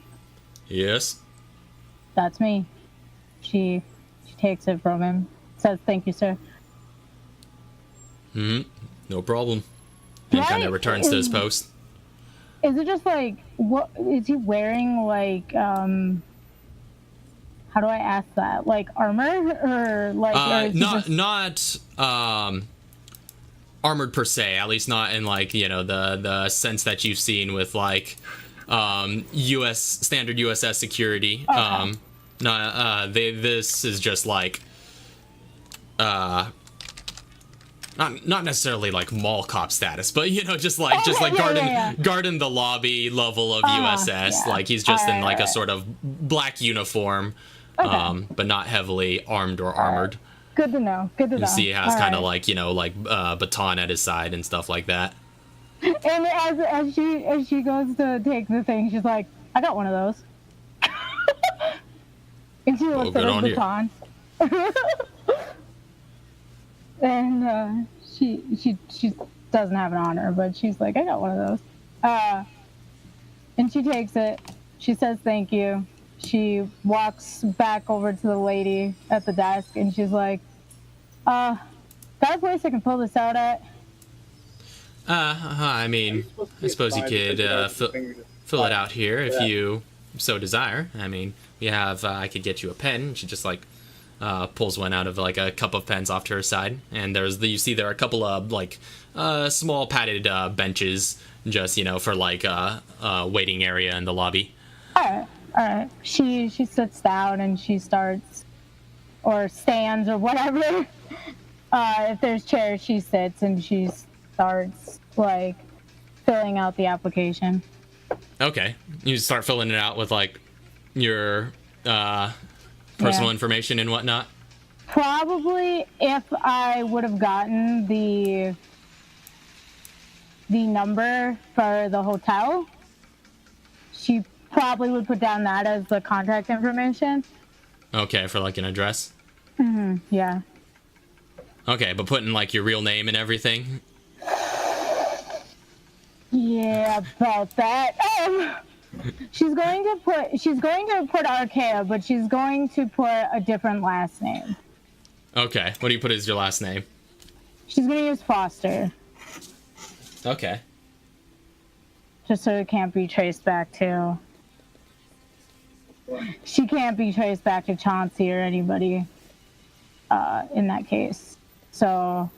Yes. That's me. She takes it from him. Says, "Thank you, sir." No problem. And kind of returns to his post. Is it just like, what is he wearing? Like, how do I ask that? Like armor, or like? Or not armored per se. At least not in like the sense that you've seen with like standard USS security. Okay. This is just like not necessarily like mall cop status, but just like guarding the lobby level of USS. Yeah. Like he's just in like a Right. sort of black uniform, Okay. but not heavily armed or armored. Good to know. Good to know. You see, he has All kind of right. like baton at his side and stuff like that. And as she goes to take the thing, she's like, "I got one of those." And she looks good at on his you. baton. And she doesn't have it on her, but she's like, "I got one of those." And she takes it. She says thank you. She walks back over to the lady at the desk, and she's like, "Got a place I can pull this out at?" I mean, I suppose you could fill it out here if you so desire. I mean, we have. I could get you a pen. She just like pulls one out of like a cup of pens off to her side, and you see there are a couple of like small padded benches, just for like waiting area in the lobby. All right. She sits down and she starts, or stands or whatever. If there's chairs, she sits and she starts like filling out the application. Okay, you start filling it out with like your personal information and whatnot. Probably if I would have gotten the number for the hotel, she probably would put down that as the contact information. Okay, for like an address. Yeah. Okay, but putting like your real name and everything. Yeah, about that. She's going to put Archaea, but she's going to put a different last name. Okay, what do you put as your last name? She's going to use Foster. Okay. Just so it can't be traced back to... She can't be traced back to Chauncey or anybody in that case. So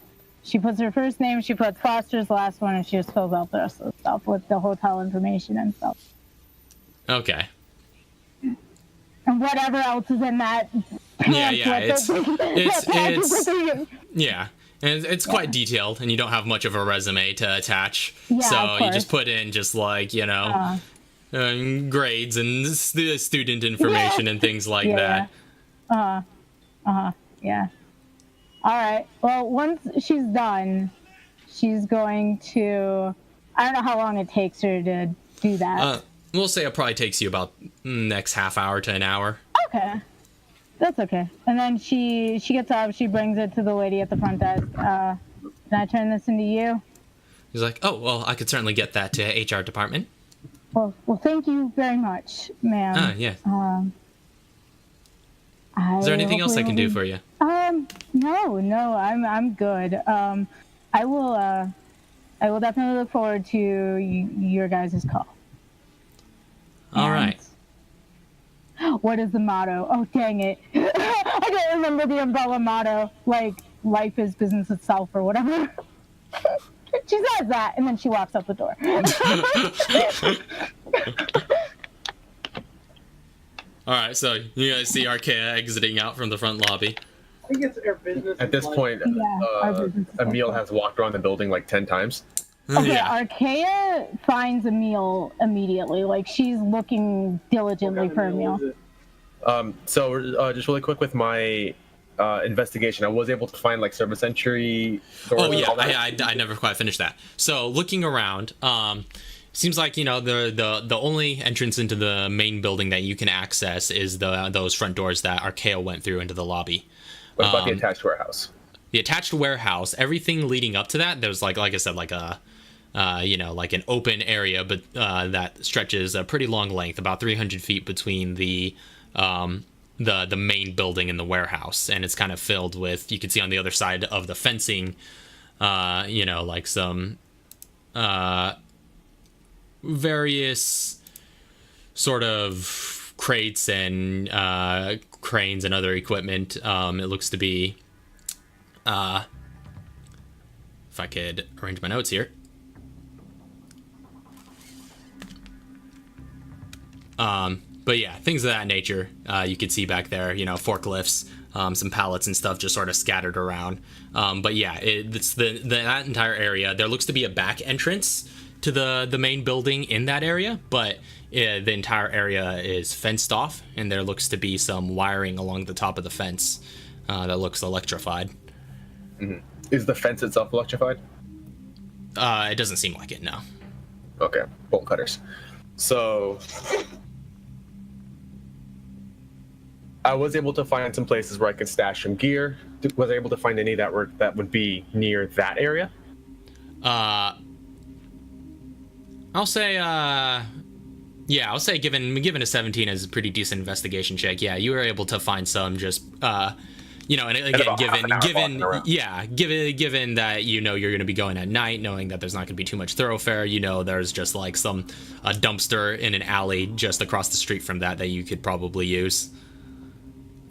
she puts her first name, she puts Foster's last one, and she just fills out the rest of the stuff with the hotel information and stuff. Okay. And whatever else is in that. Yeah, it's quite detailed, and you don't have much of a resume to attach. Yeah, so you just put in just like grades and student information and things like that. Yeah. All right. Well, once she's done, she's going to... I don't know how long it takes her to do that. We'll say it probably takes you about next half hour to an hour. Okay. That's okay. And then she gets up, she brings it to the lady at the front desk. Can I turn this into you? He's like, oh, well, I could certainly get that to HR department. Well, thank you very much, ma'am. Yeah. Is there anything else I can do for you? No, I'm good. I will definitely look forward to your guys' call. All right. What is the motto? Oh, dang it. I don't remember the umbrella motto. Like, life is business itself or whatever. She says that, and then she walks out the door. All right, so you guys see Archaea exiting out from the front lobby. I think it's our business. At this point, Emil has walked around the building like 10 times. Okay, Yeah. Archaea finds Emil immediately. Like, she's looking diligently for Emil. So just really quick with my investigation, I was able to find like service entry doors. Oh and yeah, all that. I never quite finished that. So looking around, seems like the only entrance into the main building that you can access is those front doors that Archaea went through into the lobby. What about the attached warehouse? The attached warehouse, everything leading up to that, there's like I said, like a like an open area, but that stretches a pretty long length, about 300 feet between the main building and the warehouse, and it's kind of filled with, you can see on the other side of the fencing, like some various sort of crates and cranes and other equipment. It looks to be, if I could arrange my notes here. But yeah, things of that nature, you could see back there, forklifts, some pallets and stuff just sort of scattered around. But yeah, it's that entire area. There looks to be a back entrance to the main building in that area, but the entire area is fenced off, and there looks to be some wiring along the top of the fence that looks electrified. Mm-hmm. Is the fence itself electrified? It doesn't seem like it, no. Okay, bolt cutters. So I was able to find some places where I could stash some gear. Was I able to find any that would be near that area? I'll say, given a 17 as a pretty decent investigation check, yeah, you were able to find some just you know, and again, about half an hour walking around. given that you know you're going to be going at night, knowing that there's not going to be too much thoroughfare, you know, there's just like some dumpster in an alley just across the street from that you could probably use.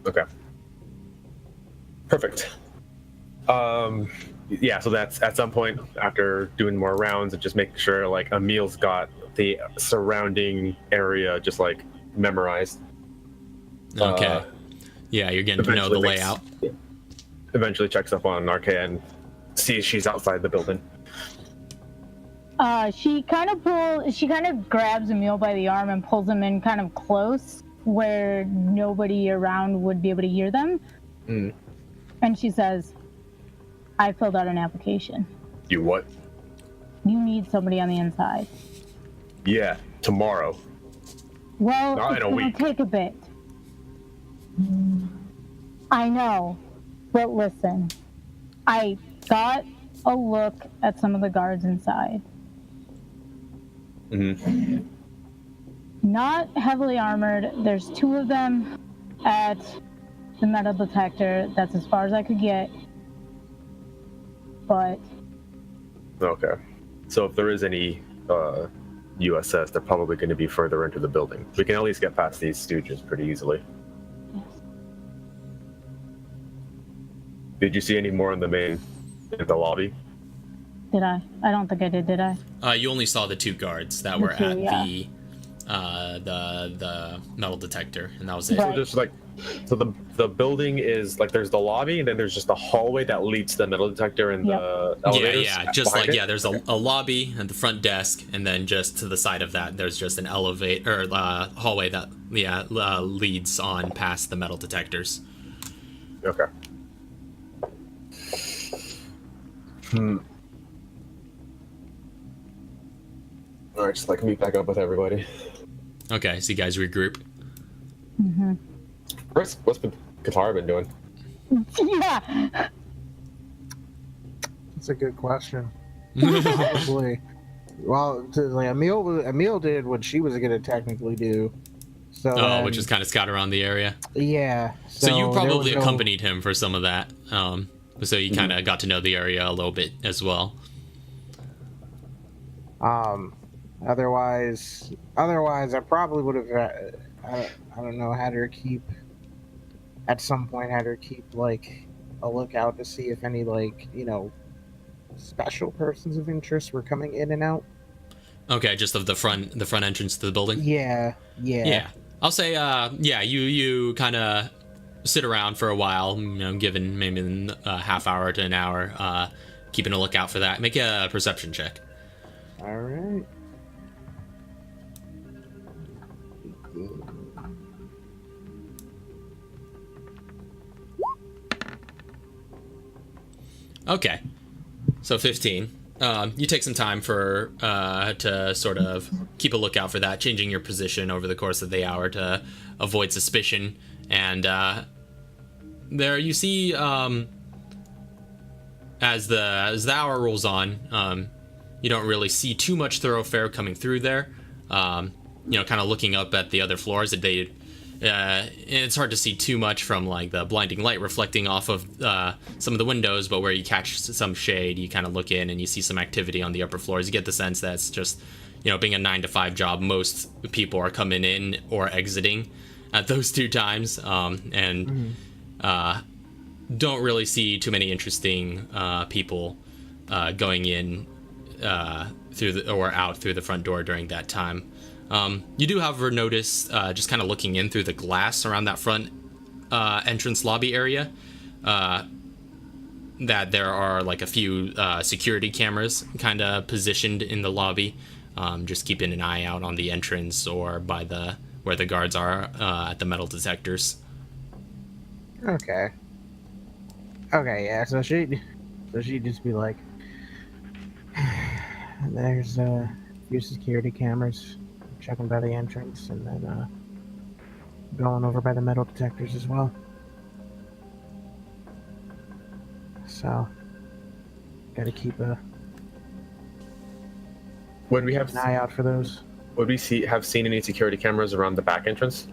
Okay. Perfect. Yeah, so that's at some point after doing more rounds and just making sure like Emil's got the surrounding area just like memorized. Okay. Yeah, you're getting to know the layout. Eventually checks up on Archaea and sees she's outside the building. She kind of grabs Emil by the arm and pulls him in kind of close where nobody around would be able to hear them. Mm. And she says, I filled out an application. You what? You need somebody on the inside. Yeah, tomorrow. Well, Not it's in a going week. to take a bit. I know, but listen. I got a look at some of the guards inside. Mm-hmm. Not heavily armored. There's 2 of them at the metal detector. That's as far as I could get. But Okay. So if there is any USS, they're probably going to be further into the building. We can at least get past these stooges pretty easily. yes. Did you see any more in the lobby? Did I? I don't think I did I? You only saw the 2 guards that were two, at yeah. the metal detector, and that was it. Right. So just like, so the building is like there's the lobby, and then there's just a hallway that leads to the metal detector and the elevators. Yeah, just like behind it? there's a lobby and the front desk, and then just to the side of that, there's just an elevator or hallway that leads on past the metal detectors. Okay. All right, just like meet back up with everybody. Okay, so you guys regroup. Mm-hmm. What's Katara been doing? Yeah. That's a good question. Probably. Well, like Emil did what she was gonna technically do. So Which is kind of scout around the area. yeah. So you there probably was no- accompanied him for some of that. So you kind of got to know the area a little bit as well. Otherwise, I probably would have. I don't know. Had her keep. At some point, had her keep like a lookout to see if any special persons of interest were coming in and out. Okay, just of the front entrance to the building. Yeah. I'll say, you kind of sit around for a while, given maybe a half hour to an hour, keeping a lookout for that. Make a perception check. All right. Okay, so 15. You take some time to sort of keep a lookout for that, changing your position over the course of the hour to avoid suspicion. And there you see, as the hour rolls on, you don't really see too much thoroughfare coming through there. Kind of looking up at the other floors, it's hard to see too much from like the blinding light reflecting off of some of the windows, but where you catch some shade, you kind of look in and you see some activity on the upper floors. You get the sense that it's just, being a 9-to-5 job, most people are coming in or exiting at those 2 times, and don't really see too many interesting people going in through or out through the front door during that time. You do, however, notice, just kind of looking in through the glass around that front entrance lobby area, that there are like a few security cameras kind of positioned in the lobby, just keeping an eye out on the entrance or by where the guards are at the metal detectors. Okay, yeah. So she'd just be like, "There's a few security cameras." Checking by the entrance, and then going over by the metal detectors as well. So, gotta keep Would we have an eye out for those. Would we have seen any security cameras around the back entrance?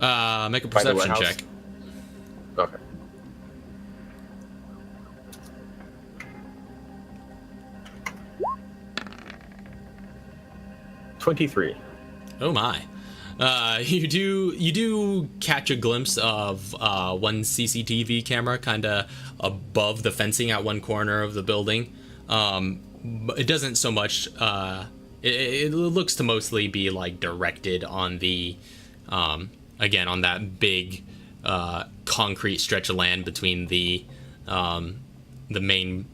Make a By the perception warehouse? check. Okay. 23. Oh my. You do catch a glimpse of one CCTV camera kind of above the fencing at one corner of the building. But it doesn't so much. It looks to mostly be like directed on the, again, on that big concrete stretch of land between the main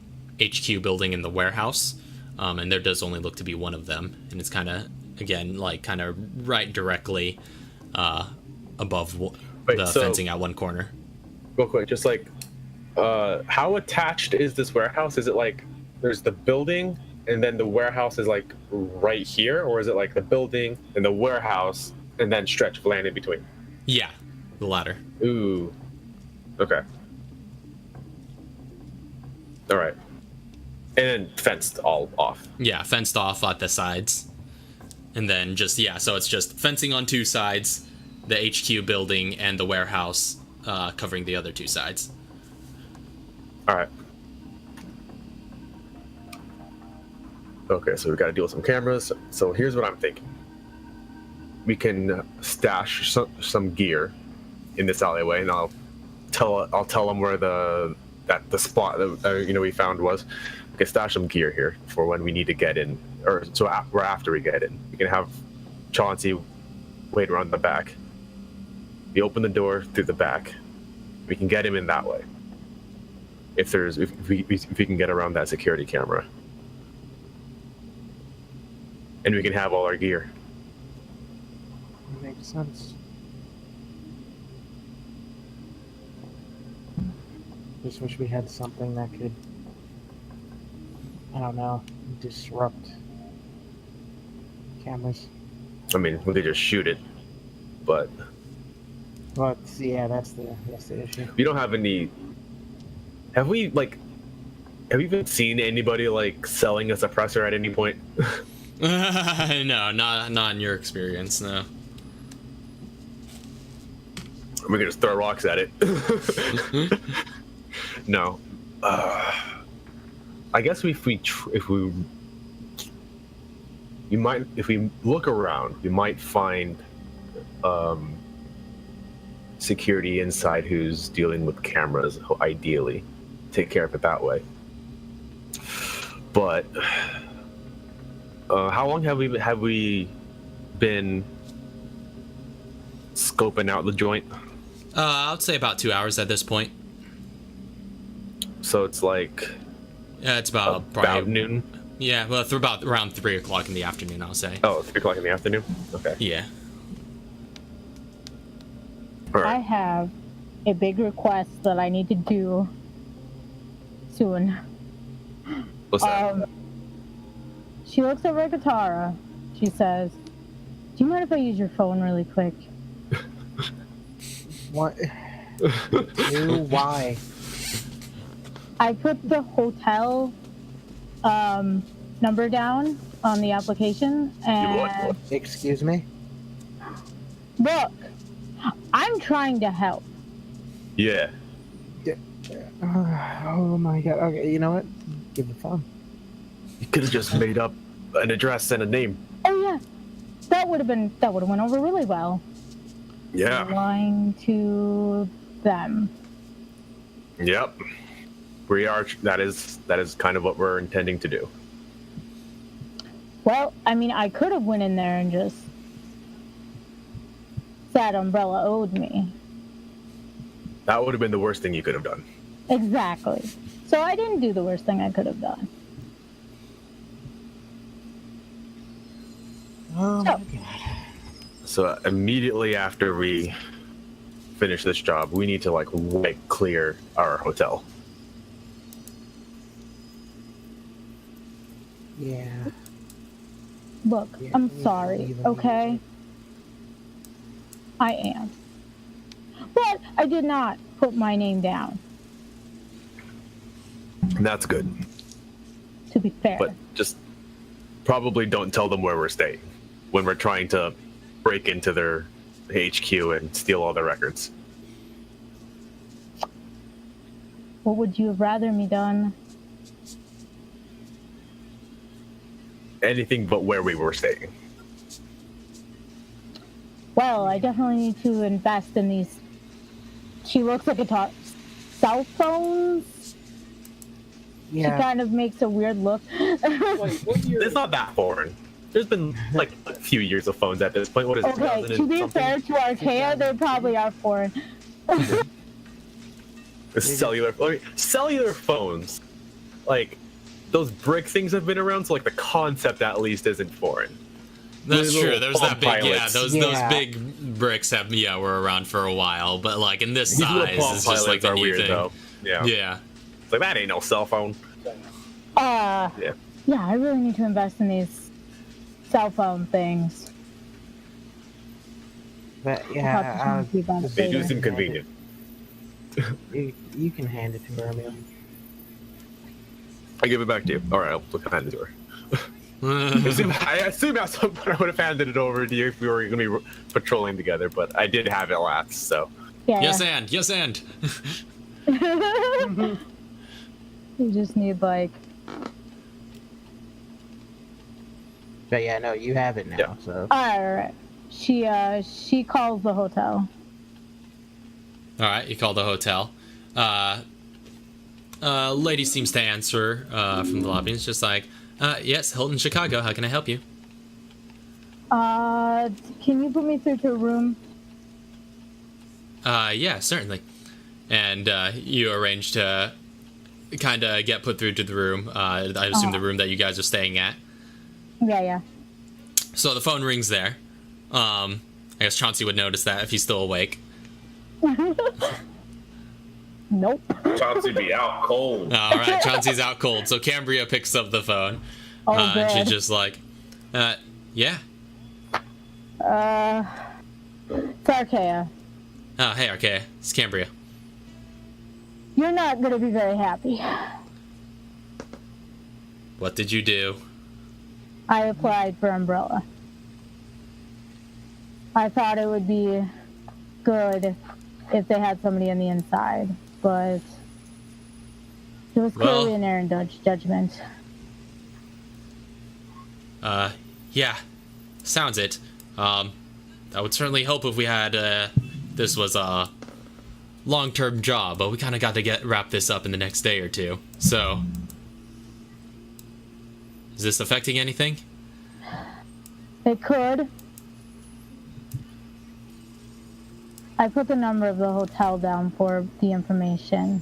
HQ building and the warehouse. And there does only look to be one of them, and it's kind of, again, like kind of right directly above the fencing at one corner. Real quick, just like, how attached is this warehouse? Is it like there's the building and then the warehouse is like right here, or is it like the building and the warehouse and then stretch of land in between? Yeah, the latter. Ooh. Okay. All right. And then fenced all off. Yeah, fenced off at the sides. And then just, yeah, so it's just fencing on two sides, the HQ building and the warehouse covering the other two sides. All right. Okay, so we got to deal with some cameras. So here's what I'm thinking. We can stash some gear in this alleyway, and I'll tell them where the spot that we found was. We can stash some gear here for when we need to get in, or so after we get in. We can have Chauncey wait around the back. We open the door through the back. We can get him in that way. If we can get around that security camera. And we can have all our gear. Makes sense. Just wish we had something that could, I don't know, disrupt cameras. I mean, we could just shoot it, but Well, yeah, that's the issue. we don't have any. Have we Have you even seen anybody like selling a suppressor at any point? No, not in your experience, no. We can just throw rocks at it. No. I guess if we look around, we might find security inside who's dealing with cameras. Ideally, take care of it that way. But how long have we been scoping out the joint? I would say about 2 hours at this point. So it's like It's about noon. Yeah, well, around 3 o'clock in the afternoon, I'll say. Oh, 3 o'clock in the afternoon. Okay. Yeah. All I right. have a big request that I need to do soon. What's that? She looks over at Katara. She says, "Do you mind if I use your phone really quick?" What? Why? I put the hotel number down on the application, and Excuse me? look, I'm trying to help. Yeah. Oh my god. Okay, you know what? Give the phone. You could have just made up an address and a name. Oh yeah, that would have went over really well. Yeah. Lying to them. Yep. We are. That is kind of what we're intending to do. Well, I mean, I could have went in there and just said Umbrella owed me. That would have been the worst thing you could have done. Exactly. So I didn't do the worst thing I could have done. Oh So- my god. So immediately after we finish this job, we need to like wipe clear our hotel. Yeah. Look, Yeah, I'm yeah, sorry, leave it, okay? I am. But I did not put my name down, And that's good. to be fair. But just probably don't tell them where we're staying when we're trying to break into their HQ and steal all their records. What would you have rather me done? Anything but where we were staying. Well, I definitely need to invest in these. She looks like cell phones. Yeah. She kind of makes a weird look. Wait, what year? It's not that foreign. There's been like a few years of phones at this point. What is it? Okay, 2000 to and be something? fair to Archaea, they probably are foreign. The cellular phones, like those brick things have been around, so like the concept at least isn't foreign. That's Little true. There's that Palm big, Pilots. those big bricks were around for a while, but like in this These little size, Palm it's just like Pilots the are new weird thing. though. Yeah. Yeah. It's like that ain't no cell phone. Yeah, I really need to invest in these cell phone things. But I'll talk to yeah, Chauncey about it They do later. seem convenient. you can hand it to her, Emil. I give it back to you. All right, I'll hand it to her. I assume at some point I would have handed it over to you if we were going to be patrolling together, but I did have it last, so. Yeah, Yes, and. you just need like. But yeah, no, you have it now. Yeah. So Alright. She calls the hotel. All right, you call the hotel. Lady seems to answer from the lobby. It's just like, yes, Hilton, Chicago. How can I help you? Can you put me through to a room? Yeah, certainly. And you arrange to kind of get put through to the room. I assume the room that you guys are staying at. Yeah. So the phone rings there. I guess Chauncey would notice that if he's still awake. Nope. Chauncey be out cold. All right, Chauncey's out cold. So Cambria picks up the phone. Oh, And she's good. just like, yeah. It's Archaea. Oh, hey, Archaea. It's Cambria. You're not gonna be very happy. What did you do? I applied for Umbrella. I thought it would be good if they had somebody on the inside, but it was clearly Well- an error in judgment. Yeah. Sounds it. I would certainly hope if we had, this was a long-term job, but we kind of got to wrap this up in the next day or two. So, is this affecting anything? It could. I put the number of the hotel down for the information.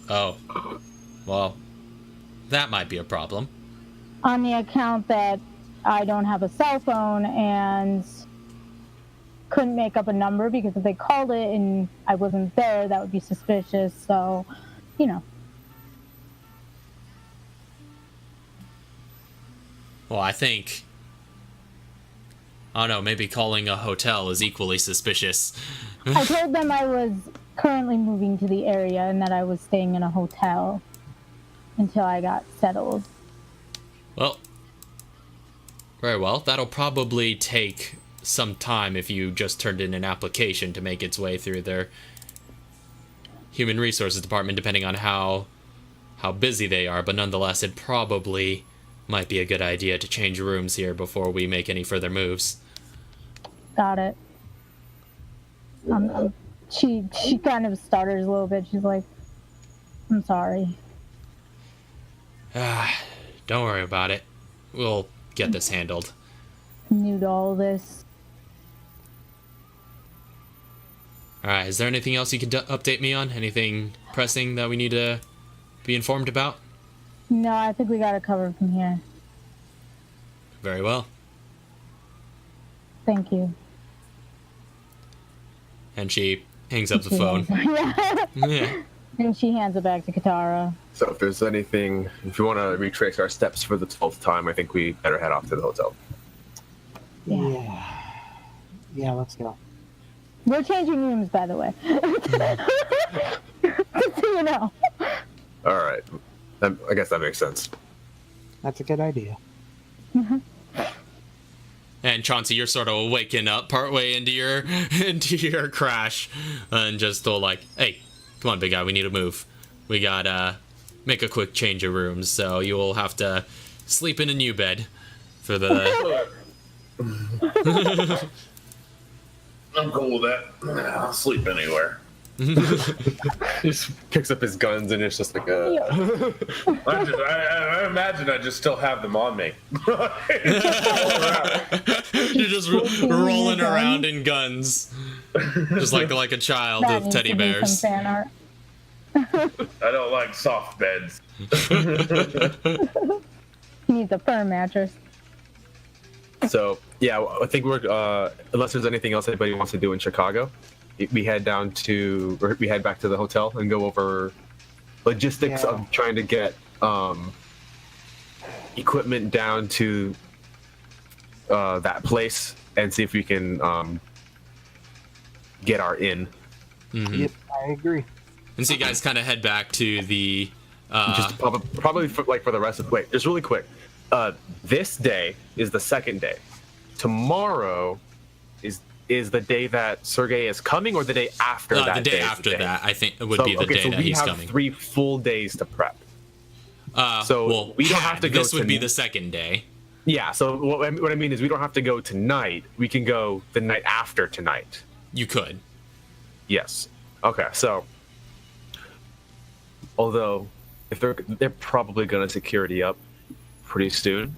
Oh. Well, that might be a problem. On the account that I don't have a cell phone and couldn't make up a number, because if they called it and I wasn't there, that would be suspicious. So, you know. Well, I think... I don't know, maybe calling a hotel is equally suspicious. I told them I was currently moving to the area and that I was staying in a hotel until I got settled. Well, very well. That'll probably take some time if you just turned in an application to make its way through their human resources department, depending on how busy they are. But nonetheless, it probably might be a good idea to change rooms here before we make any further moves. Got it. She kind of stutters a little bit. She's like, I'm sorry. Don't worry about it. We'll get this handled. New to all this. Alright, is there anything else you can update me on? Anything pressing that we need to be informed about? No, I think we got it covered from here. Very well. Thank you. And she hangs up the phone. Yeah. Yeah. And she hands it back to Katara. So if there's anything, if you want to retrace our steps for the 12th time, I think we better head off to the hotel. Yeah, let's go. We're changing rooms, by the way. Just so you know. All right. I guess that makes sense. That's a good idea. And Chauncey, you're sort of waking up partway into your crash, and just all like, "Hey, come on, big guy, we need to move. We gotta make a quick change of rooms, so you will have to sleep in a new bed for the." I'm cool with that. I'll sleep anywhere. He just picks up his guns and it's just like I imagine I just still have them on me. You're just rolling around in guns, just like a child That with needs teddy to be bears. some fan art. I don't like soft beds. You need the fur mattress. So yeah, I think we're unless there's anything else anybody wants to do in Chicago, we head back to the hotel and go over logistics of trying to get equipment down to that place and see if we can get our in. Mm-hmm. Yep, I agree. And so you guys kind of head back to the. Just probably for the rest of wait, just really quick. This day is the second day. Tomorrow is the day that Sergey is coming, or the day after that? The day after that, I think, would be the day that he's coming. So we have 3 full days to prep. We don't have to go. This would be the second day. Yeah. So what I mean is, we don't have to go tonight. We can go the night after tonight. You could. Yes. Okay. So, although if they're probably going to security up pretty soon,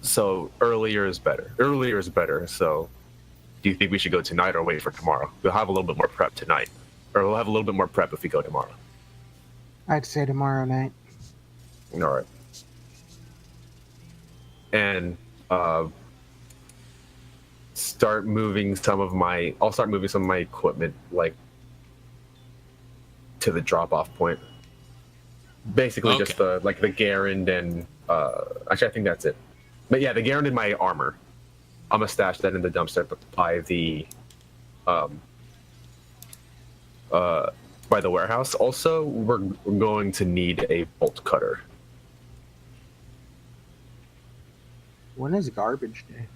so earlier is better. So, do you think we should go tonight or wait for tomorrow? We'll have a little bit more prep tonight, or we'll have a little bit more prep if we go tomorrow. I'd say tomorrow night. All right. And I'll start moving some of my equipment to the drop-off point. Basically, just the Garand and actually I think that's it. But yeah, the Garand and my armor. I'm gonna stash that in the dumpster by the warehouse. Also, we're going to need a bolt cutter. When is garbage day?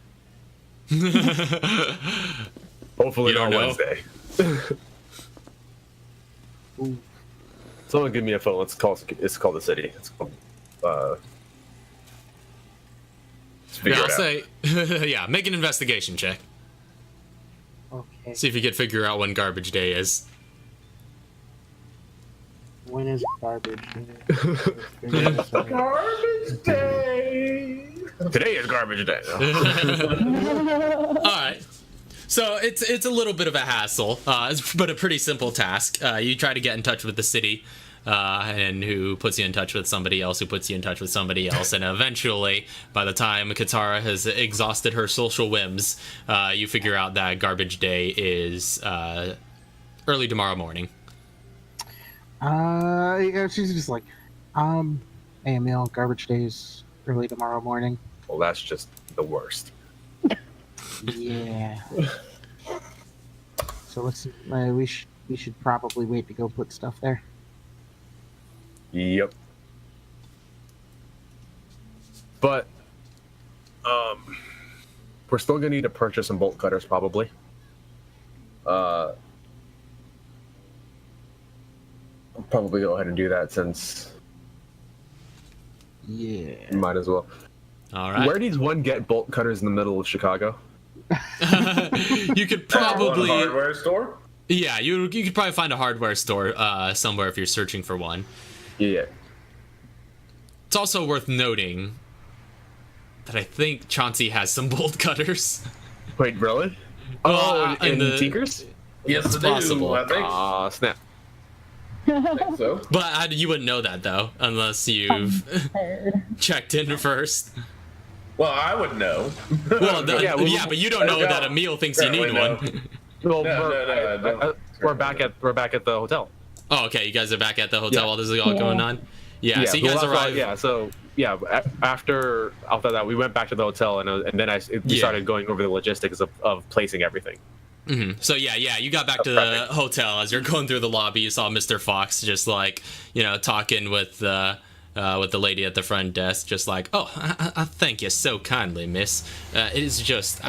Hopefully You don't on know? Wednesday. Ooh. Someone give me a phone. It's called the city. It's called. Let's figure I'll it out. say, yeah, make an investigation check. Okay. See if you could figure out when garbage day is. When is garbage day? Garbage day. Today is garbage day. All right. So it's a little bit of a hassle, but a pretty simple task. You try to get in touch with the city, and who puts you in touch with somebody else, who puts you in touch with somebody else, and eventually, by the time Katara has exhausted her social whims, you figure out that garbage day is early tomorrow morning. Yeah, she's just like, hey Emil, garbage day's early tomorrow morning. Well, that's just the worst. Yeah. So let's. We should probably wait to go put stuff there. Yep. But we're still gonna need to purchase some bolt cutters probably. I'll probably go ahead and do that since Yeah. might as well. All right. Where does one get bolt cutters in the middle of Chicago? You could probably. Hardware store. Yeah, you could probably find a hardware store somewhere if you're searching for one. Yeah. It's also worth noting that I think Chauncey has some bolt cutters. Wait, really? Well, in the Tinkers? Yes, It's I do, possible. I think. Snap. I think so. But you wouldn't know that though, unless you've checked in first. Well, I would know. Well, Yeah, but you don't know that Emil thinks you need Apparently one. Well, No, I don't. we're back at the hotel. Oh, okay. You guys are back at the hotel Yeah. while this is all going on. Yeah. So you guys well, that's why- arrive. Yeah. So yeah, after that, we went back to the hotel, and then we started going over the logistics of placing everything. Mm-hmm. So yeah, you got back to the hotel. As you're going through the lobby, you saw Mr. Fox just talking with the lady at the front desk, just like, oh, I thank you so kindly, miss. It is just,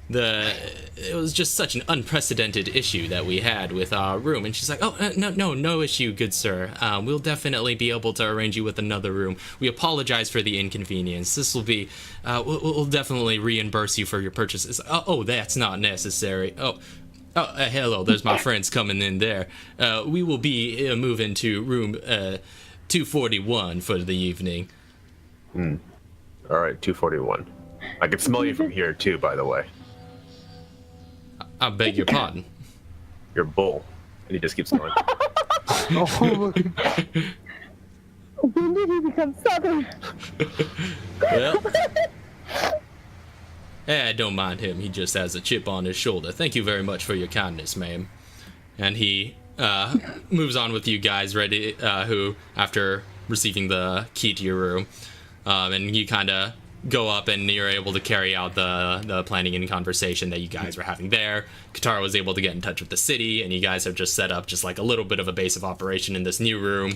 it was just such an unprecedented issue that we had with our room. And she's like, oh, no issue, good sir. We'll definitely be able to arrange you with another room. We apologize for the inconvenience. This will be, we'll definitely reimburse you for your purchases. Oh, that's not necessary. Oh, hello, there's my friends coming in there. We will be moving to room 241 for the evening. All right, 241. I can smell you from here, too, by the way. I beg your pardon. You're bull. And he just keeps going. Oh, When did he become Southern? Well, don't mind him. He just has a chip on his shoulder. Thank you very much for your kindness, ma'am. And he moves on with you guys, ready, who, after receiving the key to your room, and you kind of go up and you're able to carry out the planning and conversation that you guys were having there. Katara was able to get in touch with the city, and you guys have just set up just like a little bit of a base of operation in this new room,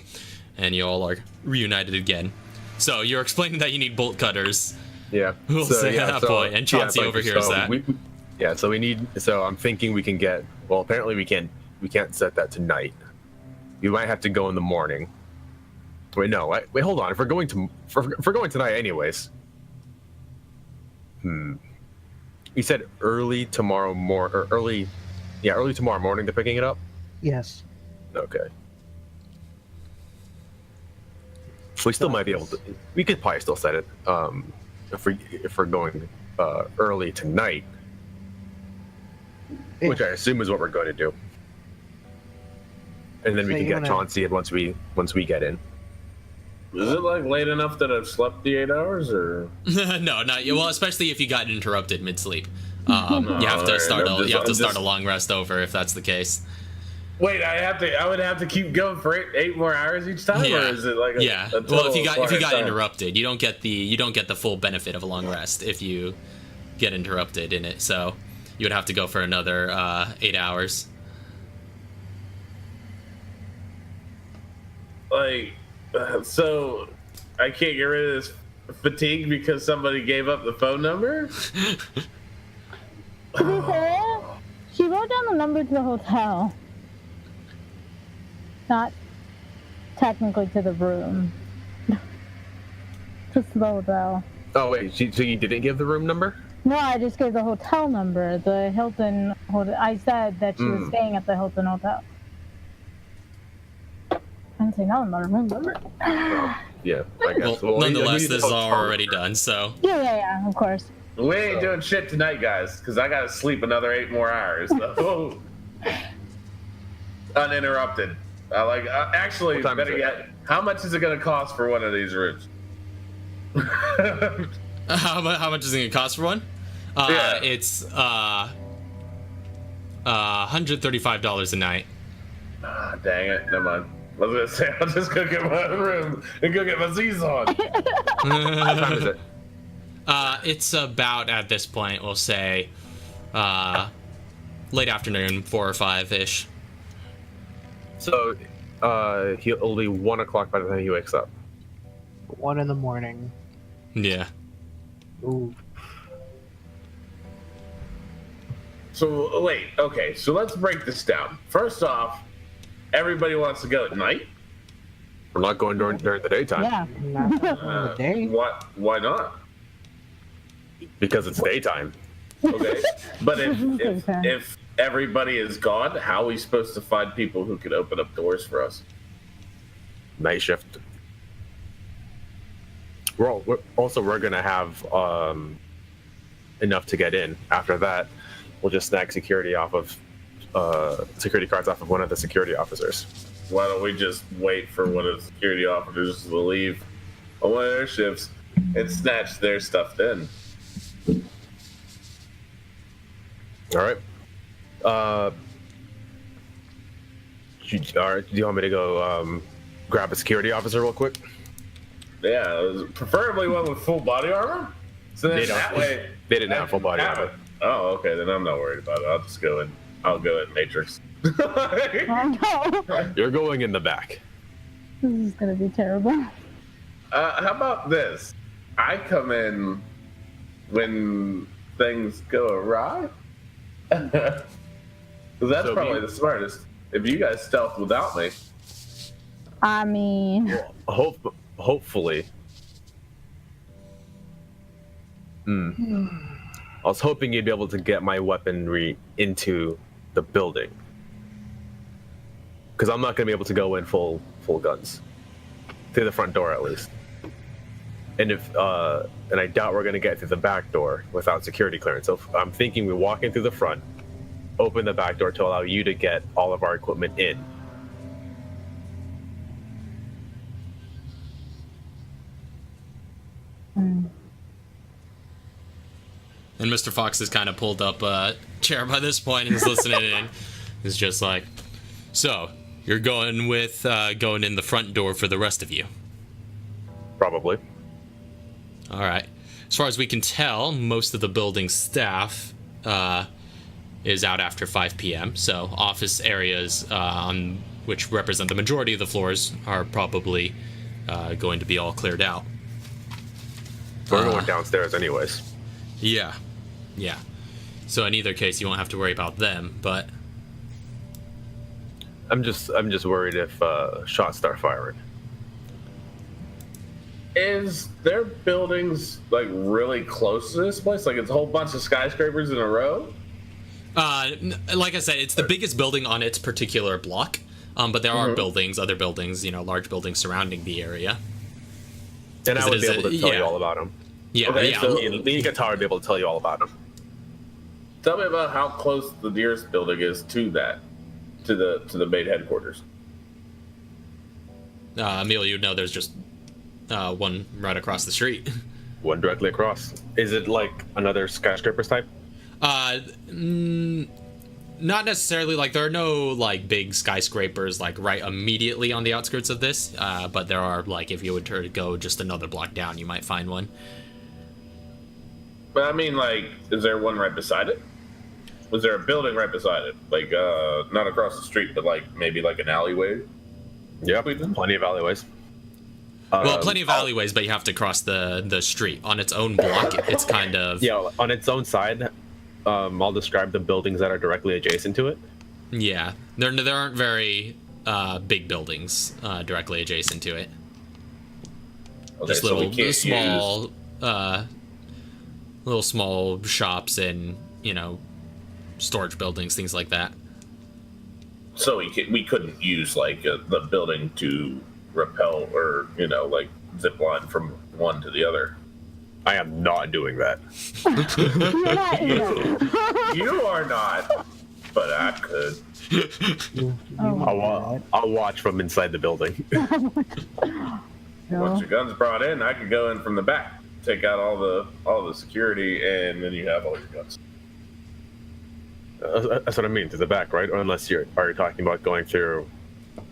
and you all are reunited again. So you're explaining that you need bolt cutters. Yeah. We'll say at that point, and Chauncey overhears that. So I'm thinking we can get, well, apparently we can't set that tonight. You might have to go in the morning. Wait, hold on. If we're going tonight anyways. You said early tomorrow morning they're picking it up? yes. Okay. So we still might be able to, we could probably still set it, if we're going early tonight, which I assume is what we're going to do. And then we So can you get wanna- Chauncey in once we get in. Is it like late enough that I've slept the 8 hours, or? No, not well. Especially if you got interrupted mid-sleep, you have to start a long rest over if that's the case. Wait, I would have to keep going for eight more hours each time, or is it like yeah? a Well, if you got time? interrupted, you don't get the full benefit of a long rest if you get interrupted in it. So you would have to go for another 8 hours. Like, so I can't get rid of this fatigue because somebody gave up the phone number? To be fair, she wrote down the number to the hotel. Not technically to the room. Just to the hotel. Oh wait, so you didn't give the room number? No, I just gave the hotel number. The Hilton hotel. I said that she was staying at the Hilton hotel. I didn't say nothing about a room number. Yeah, I guess. Well, nonetheless, you need this the is all hotel already number. done. So Yeah, of course. We ain't doing shit tonight, guys, because I gotta sleep another 8 more hours. So. Uninterrupted. Actually, What time better is it? yet, how much is it gonna cost for one of these rooms? how much is it gonna cost for one? Yeah. It's $135 a night. Ah, dang it, never mind. I was gonna say, I'll just go get my room and go get my Z's on. What time is it? It's about, at this point, we'll say, late afternoon, 4 or 5-ish. So, it'll be 1 o'clock by the time he wakes up. 1 in the morning. Yeah. Ooh. So, wait, okay, so let's break this down. First off, everybody wants to go at night? We're not going during the daytime. Yeah. Not during the day. Why not? Because it's daytime. Okay, but if everybody is gone, how are we supposed to find people who could open up doors for us? Night shift. We're gonna have enough to get in. After that, we'll just snag security cards off of one of the security officers. Why don't we just wait for one of the security officers to leave on one of their shifts and snatch their stuff then? All right. All right. Do you want me to go grab a security officer real quick? Yeah, preferably one with full body armor. So then that way They didn't have full body armor. Oh, okay. Then I'm not worried about it. I'll just go in. I'll go in Matrix. Oh no. You're going in the back. This is gonna be terrible. How about this? I come in when things go awry. Because that's So probably the smartest. If you guys stealth without me, I mean, Hopefully. I was hoping you'd be able to get my weaponry into the building, because I'm not going to be able to go in full guns through the front door at least. And and I doubt we're going to get through the back door without security clearance. So I'm thinking we walk in through the front, open the back door to allow you to get all of our equipment in. And Mr. Fox has kind of pulled up a chair by this point and is listening in. He's just like, so, you're going with going in the front door for the rest of you? Probably. All right. As far as we can tell, most of the building staff is out after 5 p.m., so office areas on which represent the majority of the floors are probably going to be all cleared out. We're going downstairs anyways. Yeah. So in either case, you won't have to worry about them, but... I'm just worried if shots start firing. is there buildings like really close to this place? Like it's a whole bunch of skyscrapers in a row? Like I said, it's the biggest building on its particular block, but there are other buildings, large buildings surrounding the area. And I would be able to tell you all about them. Yeah, Okay, yeah. so- The guitar would be able to tell you all about them. Tell me about how close the nearest building is to that, to the main headquarters. Emil, you know there's just one right across the street. One directly across. Is it like another skyscrapers type? Not necessarily. Like there are no like big skyscrapers like right immediately on the outskirts of this, but there are like if you were to go just another block down, you might find one. But I mean, like, is there one right beside it? Was there a building right beside it? Like, not across the street, but like maybe like an alleyway? Yeah, plenty of alleyways. Well, plenty of alleyways, but you have to cross the street on its own block. It's kind of On its own side. I'll describe the buildings that are directly adjacent to it. Yeah, there aren't very big buildings directly adjacent to it. Okay, Just so we little can't small little small shops and storage buildings, things like that. So we couldn't use like the building to rappel or like zip line from one to the other. I am not doing that. You're not evil. You are not, but I could. Oh my God. I'll watch from inside the building. No. Once your gun's brought in, I could go in from the back, take out all the security, and then you have all your guns. That's what I mean, to the back, right? Or unless are you talking about going through?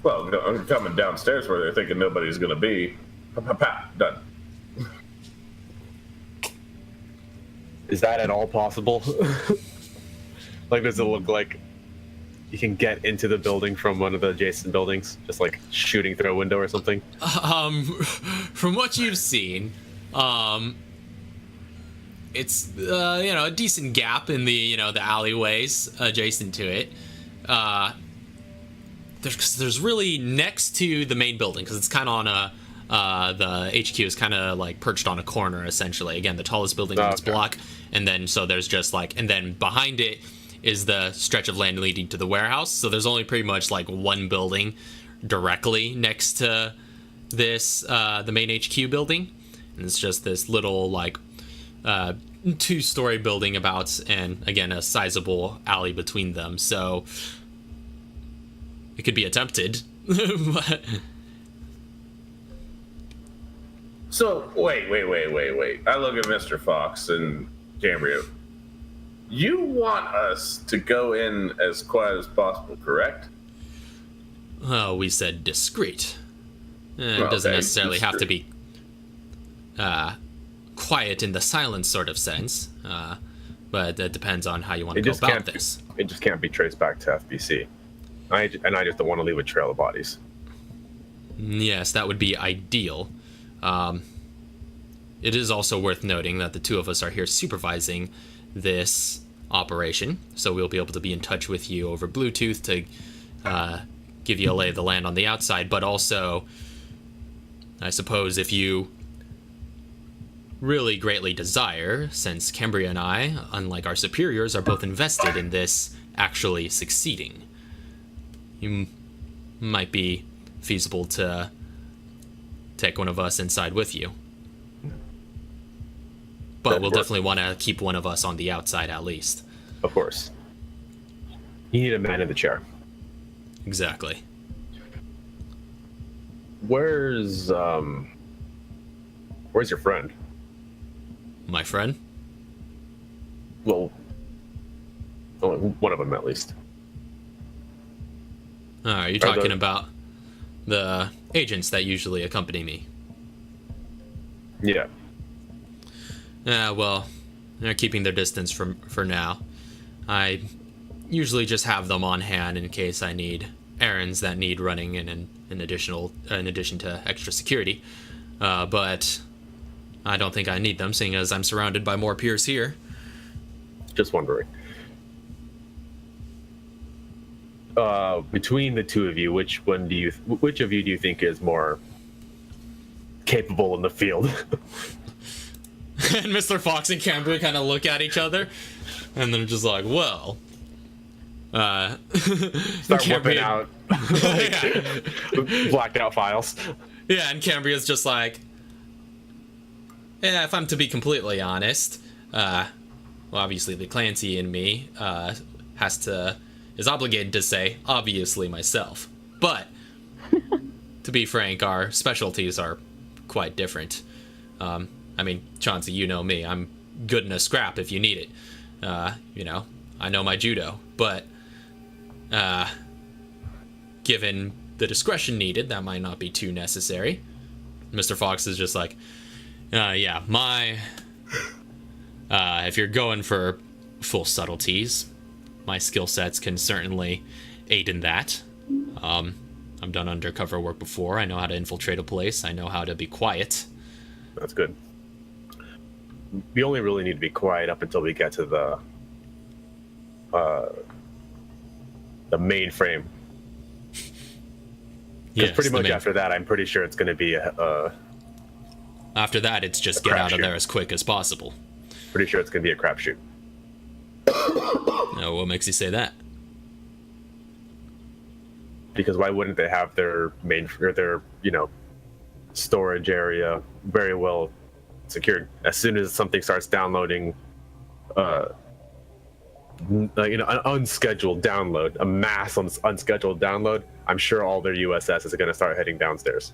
Well, no, I'm coming downstairs where they're thinking nobody's gonna be. Pa, pa, pa, done. Is that at all possible? Like, does it look like you can get into the building from one of the adjacent buildings, just like shooting through a window or something? From what you've seen, it's a decent gap in the the alleyways adjacent to it. There's really next to the main building because it's kind of on the HQ is kind of like perched on a corner essentially. Again, the tallest building on its block, and then so there's just like, and then behind it is the stretch of land leading to the warehouse. So there's only pretty much like one building directly next to this the main HQ building, and it's just this little like 2-story building about, and again a sizable alley between them. So it could be attempted. But... So wait. I look at Mr. Fox and Cambria. You want us to go in as quiet as possible, correct? Oh, we said discreet. It doesn't necessarily have to be quiet in the silence sort of sense, but that depends on how you want to go about this. It just can't be traced back to FBC. I just don't want to leave a trail of bodies. Yes, that would be ideal. It is also worth noting that the two of us are here supervising this operation, so we'll be able to be in touch with you over Bluetooth to give you a lay of the land on the outside. But also, I suppose if you really greatly desire, since Cambria and I, unlike our superiors, are both invested in this actually succeeding, you might be feasible to take one of us inside with you. But we'll definitely want to keep one of us on the outside at least. Of course. You need a man in the chair. Exactly. Where's your friend? My friend? Well, one of them at least. Are you talking about the agents that usually accompany me? Yeah. Well, they're keeping their distance for now. I usually just have them on hand in case I need errands that need running in addition to extra security. But I don't think I need them, seeing as I'm surrounded by more peers here. Just wondering. Between the two of you, which of you do you think is more capable in the field? And Mr. Fox and Cambria kind of look at each other, and they're just like, well... Start whipping out blacked out files. Yeah, and Cambria's just like... Yeah, if I'm to be completely honest, well, obviously the Clancy in me is obligated to say, obviously myself. But, to be frank, our specialties are quite different. I mean, Chauncey, you know me. I'm good in a scrap if you need it. I know my judo. But, given the discretion needed, that might not be too necessary. Mr. Fox is just like, if you're going for full subtleties, my skill sets can certainly aid in that. I've done undercover work before. I know how to infiltrate a place. I know how to be quiet. That's good. We only really need to be quiet up until we get to the mainframe. Because pretty much after that, I'm pretty sure it's going to be after that, it's just get out of there as quick as possible. Pretty sure it's going to be a crapshoot. No, what makes you say that? Because why wouldn't they have their storage area very well secured? As soon as something starts downloading, an unscheduled download, a mass unscheduled download, I'm sure all their USS is going to start heading downstairs.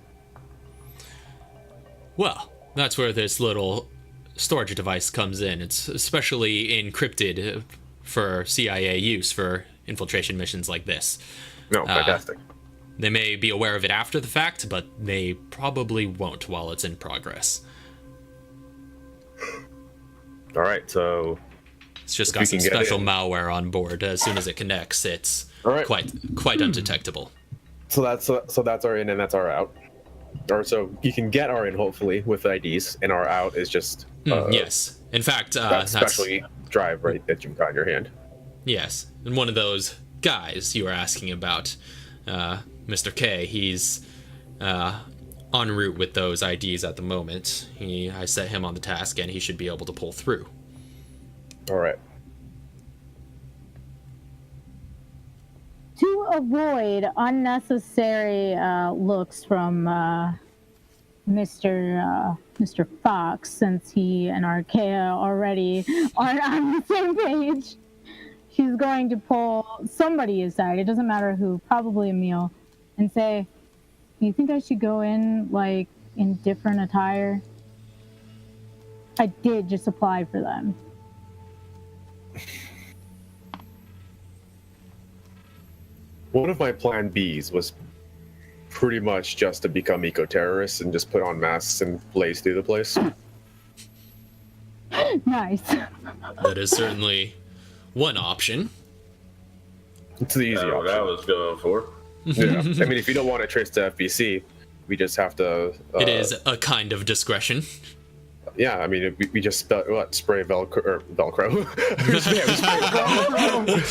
Well, that's where this little storage device comes in. It's especially encrypted for CIA use for infiltration missions like this. No, fantastic. They may be aware of it after the fact, but they probably won't while it's in progress. All right, so it's just got some special malware on board. As soon as it connects, it's quite undetectable. So that's our in and that's our out. Or so you can get our in hopefully with IDs, and our out is just yes. In fact, that special drive right that you've got in your hand. Yes, and one of those guys you were asking about, Mr. K, he's en route with those IDs at the moment. I set him on the task, and he should be able to pull through. All right. To avoid unnecessary looks from Mr. Fox, since he and Arkea already aren't on the same page, she's going to pull somebody aside, it doesn't matter who, probably Emil, and say, do you think I should go in, in different attire? I did just apply for them. One of my plan Bs was pretty much just to become eco-terrorists and just put on masks and blaze through the place. Nice. That is certainly one option. It's the easy option. What I was going for. Yeah. I mean, if you don't want to trace to FBC, we just have to... it is a kind of discretion. Yeah, I mean, we just spray Velcro or Velcro. Yeah, we spray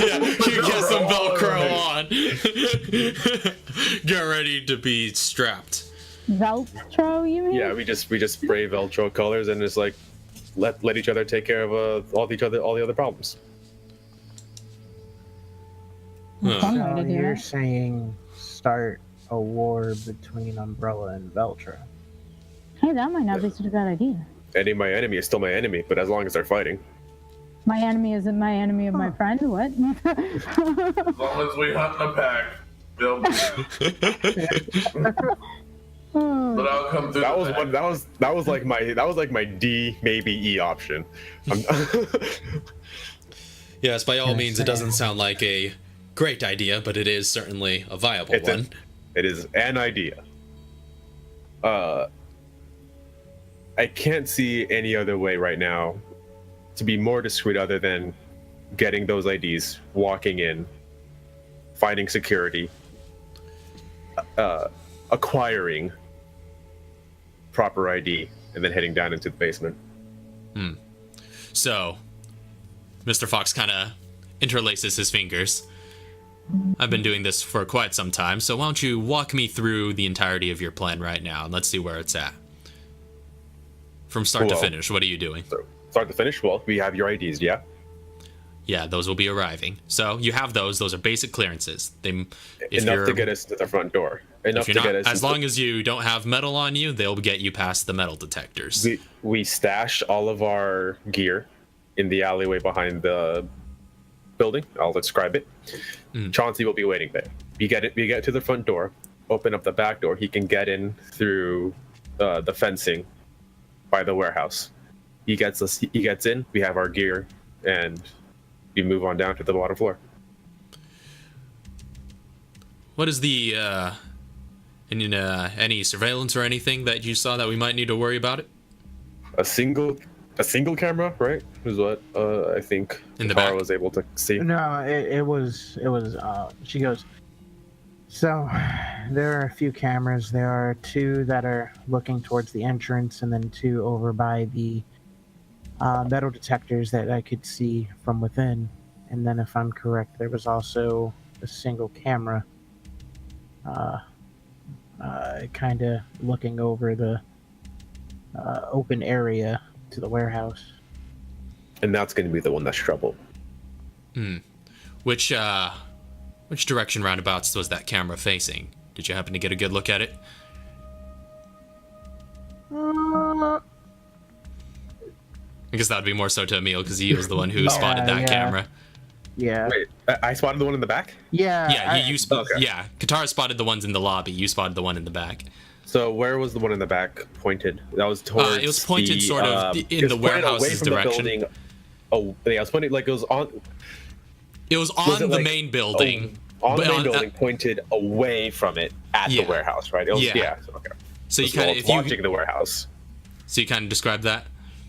Yeah, you get some Velcro on. Get ready to be strapped. Velcro, you mean? Yeah, we just spray Velcro colors and just like let each other take care of all the other problems. Fun way So to do you're it. saying start a war between Umbrella and Veltra? Hey, that might not be such a bad idea. My enemy is still my enemy, but as long as they're fighting. My enemy isn't my enemy of my friend. What? As long as we hunt in a pack, they'll be but I'll come through. That the was pack. one. That was like my D, maybe E option. Yes, by all means, it doesn't sound like a great idea, but it is certainly a viable one. It is an idea. I can't see any other way right now to be more discreet other than getting those IDs, walking in, finding security, acquiring proper ID, and then heading down into the basement. So, Mr. Fox kind of interlaces his fingers. I've been doing this for quite some time, so why don't you walk me through the entirety of your plan right now, and let's see where it's at. From start to Well, finish, what are you doing? So, start to finish, well, we have your IDs, yeah? Yeah, those will be arriving. So you have those. Those are basic clearances. Enough to get us to the front door. Enough to get us. As long as you don't have metal on you, they'll get you past the metal detectors. We stash all of our gear in the alleyway behind the building. I'll describe it. Chauncey will be waiting there. We get to the front door, open up the back door. He can get in through the fencing by the warehouse. He gets in. We have our gear, and we move on down to the bottom floor. What is the any surveillance or anything that you saw that we might need to worry about it? A single camera, right? Is what I think In the Tara back? was able to see. No, it was. She goes. So, there are a few cameras. There are 2 that are looking towards the entrance, and then 2 over by the metal detectors that I could see from within. And then, if I'm correct, there was also a single camera, kind of looking over the open area to the warehouse. And that's going to be the one that's trouble. Which direction roundabouts was that camera facing? Did you happen to get a good look at it? I guess that would be more so to Emil because he was the one who spotted that yeah. camera. Yeah. Wait, I spotted the one in the back? Yeah. Yeah, yeah. Katara spotted the ones in the lobby. You spotted the one in the back. So where was the one in the back pointed? That was towards it was pointed the, sort of in it was the pointed away warehouse's from direction. The building. Oh, yeah, it was pointed like it was on. It was on Was it the like- main building. On the but main building, pointed away from it at Yeah. the warehouse, right? It was, Yeah. Okay. So you It's kind of watching the warehouse. So you kind of describe that.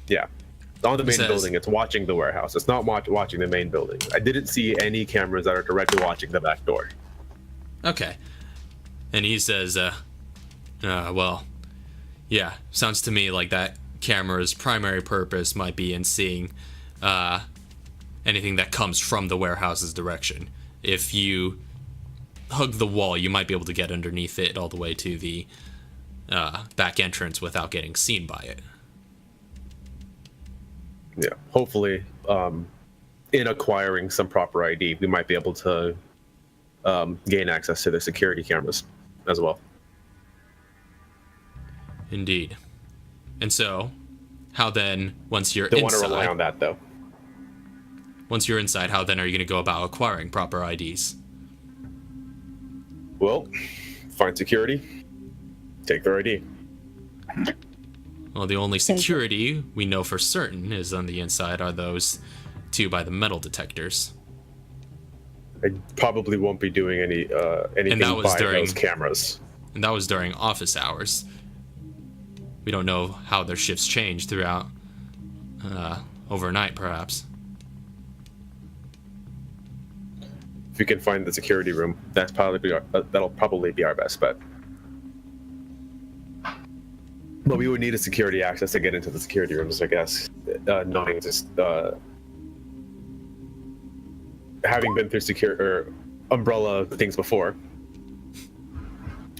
Yeah. On the main says- building, it's watching the warehouse. It's not watching the main building. I didn't see any cameras that are directly watching the back door. Okay. And he says, well, yeah, sounds to me like that camera's primary purpose might be in seeing anything that comes from the warehouse's direction. If you hug the wall, you might be able to get underneath it all the way to the back entrance without getting seen by it. Yeah. Hopefully, in acquiring some proper ID, we might be able to gain access to the security cameras as well. Indeed. And so, how then, once you're Don't want to inside, rely on that, though. once you're inside, how then are you going to go about acquiring proper IDs? Well, find security, take their ID. Well, the only security we know for certain is on the inside are those 2 by the metal detectors. I probably won't be doing anything that was by during- those cameras. And that was during office hours. We don't know how their shifts change throughout overnight, perhaps. If you can find the security room, that'll probably be our best bet. But we would need a security access to get into the security rooms, I guess. Knowing just having been through umbrella things before.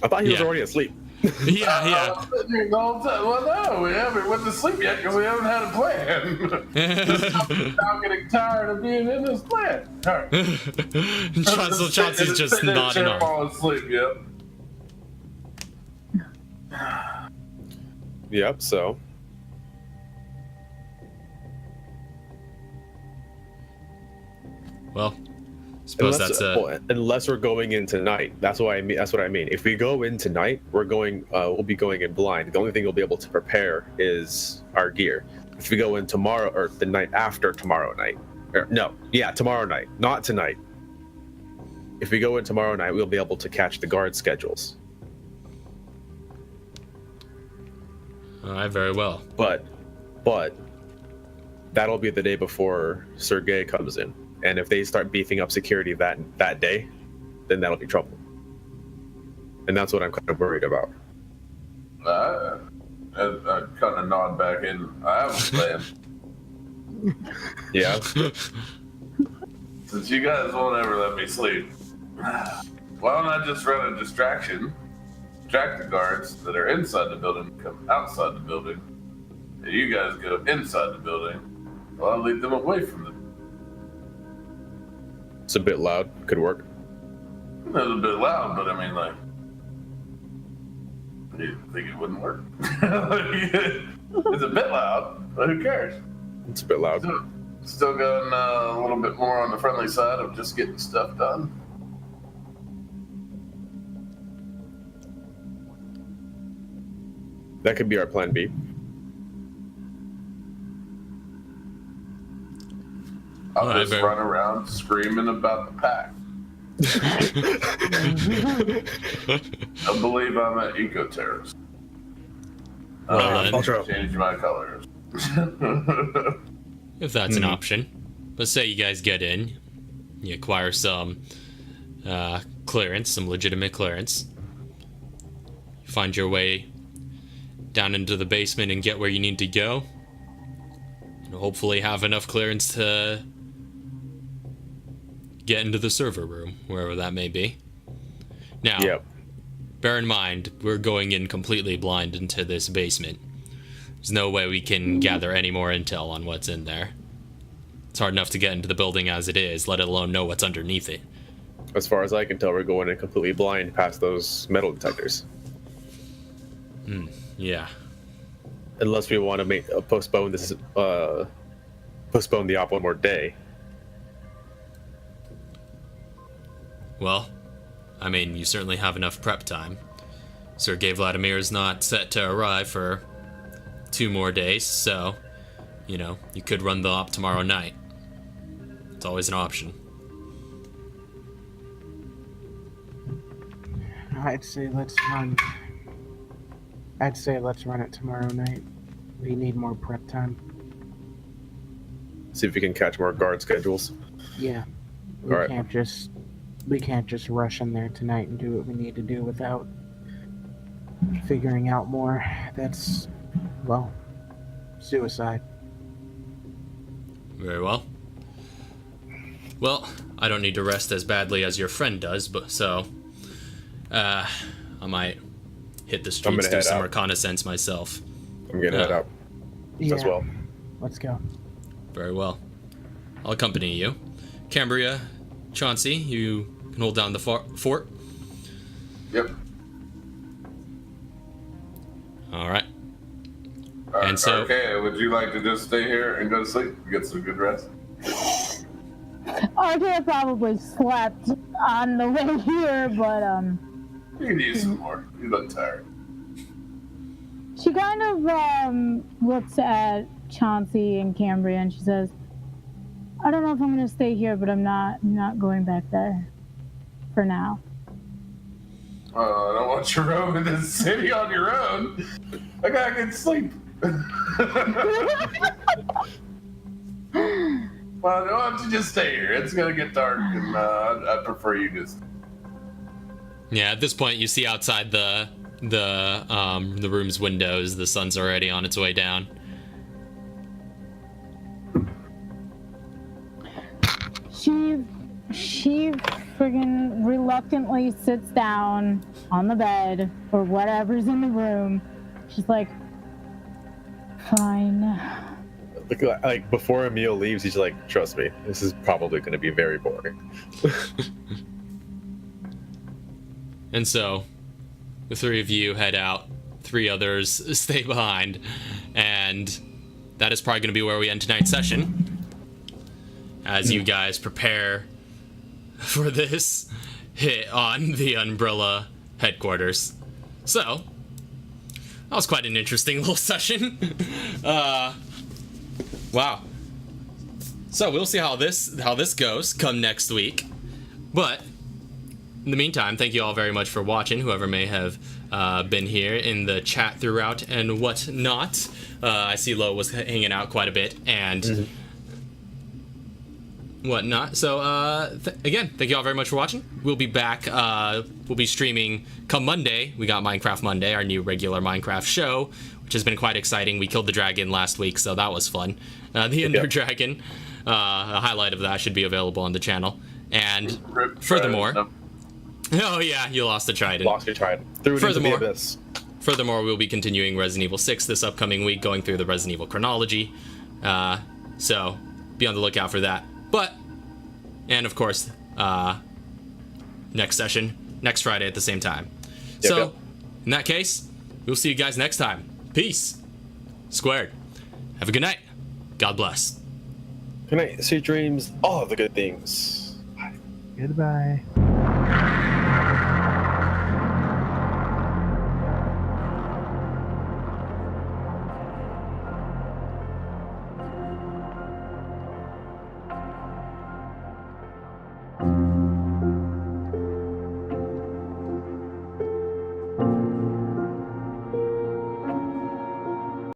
I thought he was already asleep. Yeah. Well, no, we haven't went to sleep yet because we haven't had a plan. I'm getting tired of being in this plan. All right. Chauncey's just nodding off. Falling asleep. Yep. Yep. So. Well, suppose unless we're going in tonight. That's what I mean. If we go in tonight, we'll be going in blind. The only thing we'll be able to prepare is our gear. If we go in tomorrow or the night after tomorrow night, tomorrow night, not tonight. If we go in tomorrow night, we'll be able to catch the guard schedules. All right, very well. But that'll be the day before Sergei comes in. And if they start beefing up security that day, then that'll be trouble. And that's what I'm kind of worried about. I kind of nod back in. I have a plan. Yeah. Since you guys won't ever let me sleep, why don't I just run a distraction, distract the guards that are inside the building, come outside the building, and you guys go inside the building, while I lead them away from the. It's a bit loud. Could work. It's a bit loud, but I mean, like, you think it wouldn't work? It's a bit loud, but who cares? It's a bit loud. Still going a little bit more on the friendly side of just getting stuff done. That could be our plan B. I'll just run around screaming about the pack. I believe I'm an eco-terrorist. Well, Change my colors. If that's an option. Let's say you guys get in, you acquire some clearance, some legitimate clearance. You find your way down into the basement and get where you need to go. And hopefully have enough clearance to get into the server room, wherever that may be. Now, bear in mind, we're going in completely blind into this basement. There's no way we can gather any more intel on what's in there. It's hard enough to get into the building as it is, let alone know what's underneath it. As far as I can tell, we're going in completely blind past those metal detectors. Yeah. Unless we want to postpone the op one more day. Well, I mean, you certainly have enough prep time. Sergei Vladimir is not set to arrive for 2 more days, so, you could run the op tomorrow night. It's always an option. I'd say let's run it tomorrow night. We need more prep time. See if we can catch more guard schedules. Yeah. We can't just rush in there tonight and do what we need to do without figuring out more. That's, well, suicide. Very well. Well, I don't need to rest as badly as your friend does, but I might hit the streets, do some reconnaissance myself. I'm gonna head out as well. Let's go. Very well. I'll accompany you. Cambria, Chauncey, you can hold down the fort. Yep. All right. And so, okay, would you like to just stay here and go to sleep, get some good rest? RK probably slept on the way here, but You can use some more. You look tired. she kind of looks at Chauncey and Cambria and she says, I don't know if I'm gonna stay here, but I'm not going back there for now. I don't want you roaming this city on your own. I gotta get sleep. Well, why don't you just stay here? It's gonna get dark, and I prefer you just. yeah, at this point, you see outside the the room's windows. The sun's already on its way down. She friggin' reluctantly sits down on the bed or whatever's in the room. She's like, fine. Like before Emil leaves, he's like, "Trust me, this is probably going to be very boring." And so, the three of you head out. 3 others stay behind, and that is probably going to be where we end tonight's session. As you guys prepare for this hit on the Umbrella headquarters. So, that was quite an interesting little session. Wow. So we'll see how this goes come next week. But in the meantime, thank you all very much for watching, whoever may have been here in the chat throughout and whatnot. I see Lo was hanging out quite a bit and whatnot. So again, thank you all very much for watching. We'll be back. We'll be streaming come Monday. We got Minecraft Monday, our new regular Minecraft show, which has been quite exciting. We killed the dragon last week, so that was fun. The Ender Dragon, a highlight of that should be available on the channel. And furthermore, oh yeah, you lost the Trident. Lost your Trident. Threw it into the abyss. Furthermore, we'll be continuing Resident Evil 6 this upcoming week, going through the Resident Evil chronology. So be on the lookout for that. But, and of course, next session, next Friday at the same time. In that case, we'll see you guys next time. Peace. Squared. Have a good night. God bless. Good night. Sweet dreams. All of the good things. Goodbye.